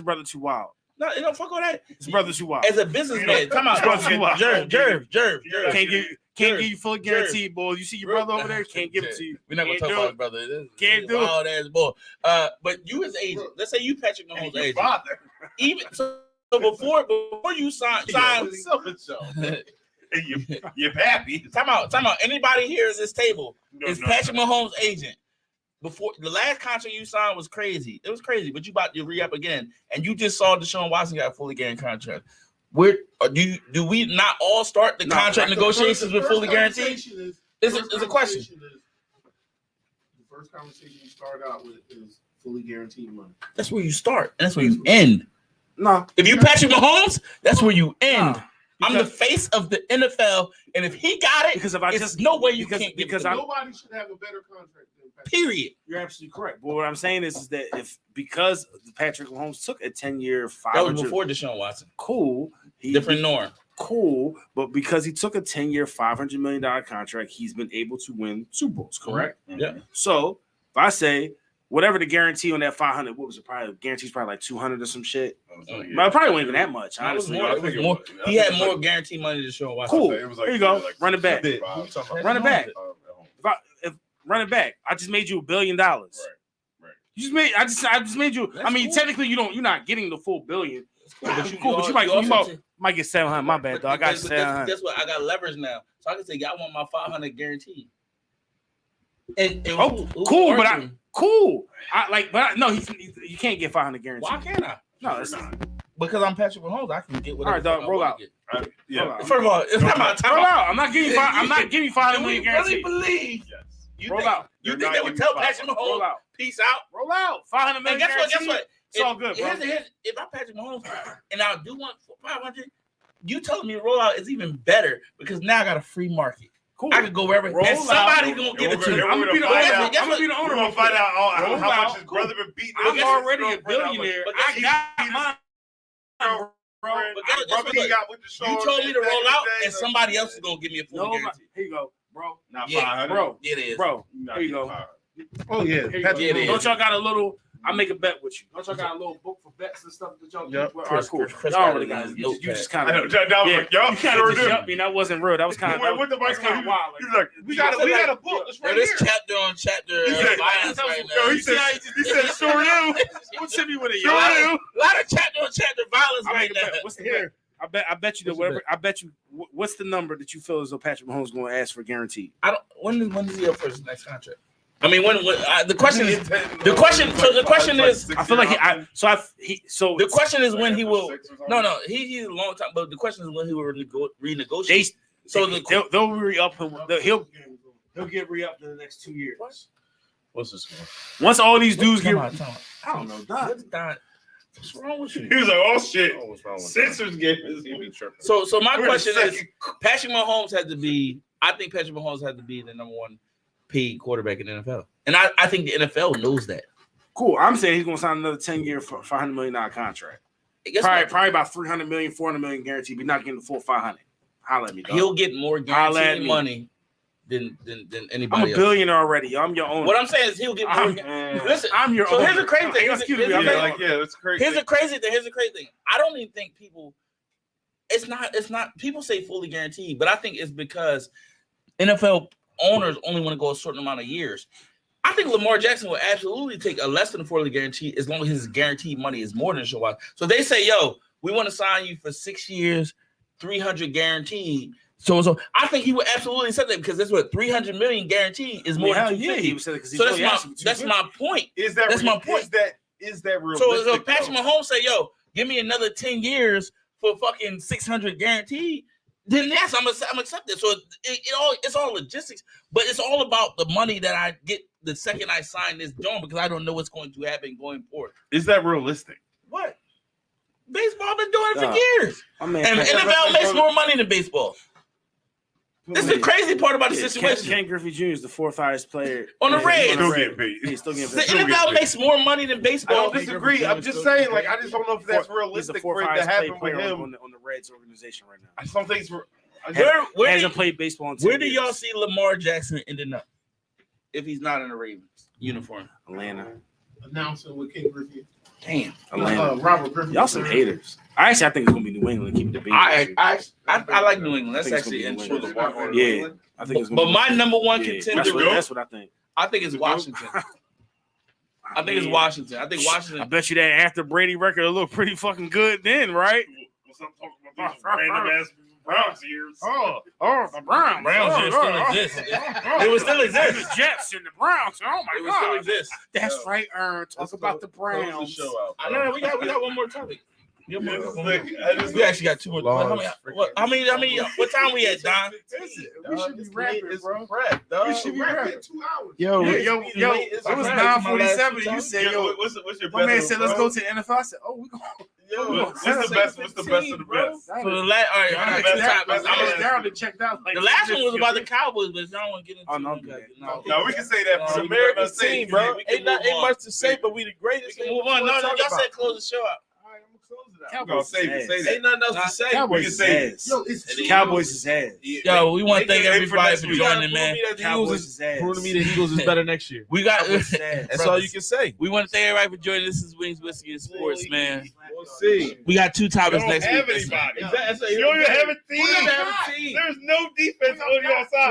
brother too wild. No, it don't fuck with that. His brother too wild. As a businessman, come on, Jerv. Can't give you fully guaranteed, boy. You see your brother over there, can't give it to you. We're not gonna Can't talk do about it. it, brother. This Can't do it. wild ass boy. But you as agent, let's say you Patrick Mahomes agent. Father. Even so before you sign. You're happy. Time out. Anybody here at this table is Patrick Mahomes agent. Before the last contract you signed was crazy. It was crazy, but you about to re-up again, and you just saw Deshaun Watson got a fully guaranteed contract. Where do we not all start the contract negotiations with fully guaranteed? It's a question. The first conversation you start out with is fully guaranteed money. That's where you start, and that's where you end. No, if you Patrick Mahomes, that's where you end. Nah, I'm the face of the NFL, and if he got it, because if I it's just no way you because can't because give it to I'm me. Nobody should have a better contract than Patrick. Period. You're absolutely correct. But what I'm saying is that because Patrick Mahomes took a 10-year, That was 500, before Deshaun Watson. cool, Different norm. cool, but because he took a 10-year, $500 million contract, he's been able to win Super Bowls, correct? Yeah. So if I say whatever the guarantee on that 500, what was it? Probably guarantee's probably like 200 or some shit. But it probably wasn't even that much, It was honestly. more. It was more. He had more guaranteed money than Deshaun Watson. Cool. It was like- Here you go. it was like Run it back. Run it back. If run it back. I just made you $1 billion. Right. You just made. I just made you. That's I mean, cool. technically, you're not getting the full $1 billion. But Cool, but you also might get 700. My bad, dog. I got but 700. That's what I got leverage now, so I can say, "I want my 500 guaranteed." And Oh, who cool, but arguing? cool. No, you can't get 500 guaranteed. Why can't I? No, it's not. Because I'm Patrick Mahomes, I can get whatever. All right, dog, I roll wanna out. get. Yeah. First of all, it's not my time. Roll out. I'm not giving you five. I'm not giving you 500 Do we million really guaranteed. believe? Yes. You Roll think, out. You You're think not they would giving tell me Patrick 500. Mahomes, Roll out. "Peace out"? Roll out. 500 And million guess what? guaranteed. Guess what? It's all good, bro. If I Patrick Mahomes and I do want 500, you telling me to roll out is even better because now I got a free market. Cool. I can go wherever, Roll and out. somebody's gonna give it to me. I'm gonna be the But owner. guess I'm what? Guess gonna be the what? owner. We're gonna find out Roll how out. much his brother been beating. I'm his already a girlfriend, how much- billionaire. But I guess got mine, bro. But guess Brother, what? he got with the You show told me to back roll in the out, day, and somebody else is gonna give me a full No, guarantee. here you go, bro. Not Yeah, 500. Bro, It is. bro. Not Here you getting go. 500. Oh yeah, Here you Patrick go. It is. Don't y'all got a little? I make a bet with you. Don't y'all got a little book for bets and stuff that y'all? Yep. All right, cool. Chris Y'all got already it got in it. his You just notepad. kind I know. of. That was Yeah, like, y'all you kind sure of just do. jumped me. That wasn't real. That was kind of. What the That's kind of wild. He's like, we got a book. It's Yo, right this here. chapter on chapter He said- violence right now. Yo, he said, sure do. What's hit me with it? Yo, Yo? a lot of chapter on chapter violence I right make a bet. now. What's the bet? I bet you that What's the whatever. I bet you. What's the number that you feel as though Patrick Mahomes is going to ask for guaranteed? I don't. When is he up for his next contract? I mean, the question is the question is. I feel like The question is when he will. No, he's a long time. But the question is when he will renegotiate. So they'll re-up him. He'll get re-upped in the next 2 years. What's this one? Once all these dudes get, I don't know, Doc. What's wrong with you? He was like, "Oh shit, What's wrong with Sixers game is So my We're question the is, Patrick Mahomes had to be. I think Patrick Mahomes had to be the number one paid quarterback in the NFL, and I think the NFL knows that. Cool. I'm saying he's going to sign another 10-year for $500 million contract. Probably about $300 million, $400 million guaranteed, but not getting the full $500. Holla at me, dog. He'll get more guaranteed money than anybody. I'm a billionaire already. I'm your owner. What I'm saying is he'll get more. Listen, I'm your so owner. here's the crazy thing. Excuse me. that's crazy. Here's the crazy thing. I don't even think people. It's not. People say fully guaranteed, but I think it's because NFL owners only want to go a certain amount of years. I think Lamar Jackson will absolutely take a less than fully guaranteed as long as his guaranteed money is more than show out. So they say, "Yo, we want to sign you for 6 years, 300 guaranteed." So I think he would absolutely accept that because that's what 300 million guaranteed is more than 250. He said it because so that's my point. That's my point. Is that realistic? So if Patrick Mahomes say, "Yo, give me another 10 years for fucking 600 guaranteed," then yes, I'm accepted. So it's all logistics, but it's all about the money that I get the second I sign this joint because I don't know what's going to happen going forward. Is that realistic? What? Baseball been doing it for years, and NFL makes more money than baseball. This is the crazy part about the situation. Ken Griffey Jr. is the fourth highest player on the Reds. Still getting paid. He's still getting paid. The NFL makes more money than baseball. I don't disagree. I'm just saying, like, I just don't know if that's realistic for it to happen with him on the Reds organization right now. I just don't think it's. Where hasn't played baseball in 10 Where do years. y'all see Lamar Jackson ending up if he's not in the Ravens uniform? Atlanta. Announcing with King Griffey. Damn. Atlanta. Robert Griffin. Y'all some haters. I think it's gonna be New England. Keep the Bengals. I like New England. That's actually interesting. Yeah, I think it's gonna be my number one contender. That's what I think. I think it's Washington. I think it's Washington. I think Washington. I bet you that after Brady record, it'll look pretty fucking good then, right? What's up talking about random ass Browns years? Oh, the Browns. Browns still exist. It would still exist. The Jets and the Browns. Oh my God. It would still exist. That's right, Ern. Talk about the Browns. I know we got one more topic. We actually got 2 more. How many? What time we at, Don? We should be rapping, bro. We should be rapping 2 hours. Yo, it was 9:47. You said, "Yo, what's your my man said, let's go to the NFL." I said, "Oh, we go." What's the best of the best? For the last, all right, I got 2 topics. Checked out. The last one was about the Cowboys, but I don't want to get into it. No, we can say that for It's America's team, bro. Ain't much to say, but we the greatest. Move on. No, y'all said close the show out. Cowboys say that. Ain't nothing else to say. We can say it. Yo, it's The Cowboys is ass. Yo, we want to thank everybody for You joining, gotta man. Cowboys is ass. Prove to me the Eagles is better next year. We got. That's all you can say. We want to thank everybody for joining. This is Wings, Whiskey, and Sports, man. We'll see. We got 2 You topics don't next have week. anybody. Exactly. You don't even have a team. There's no defense on your side.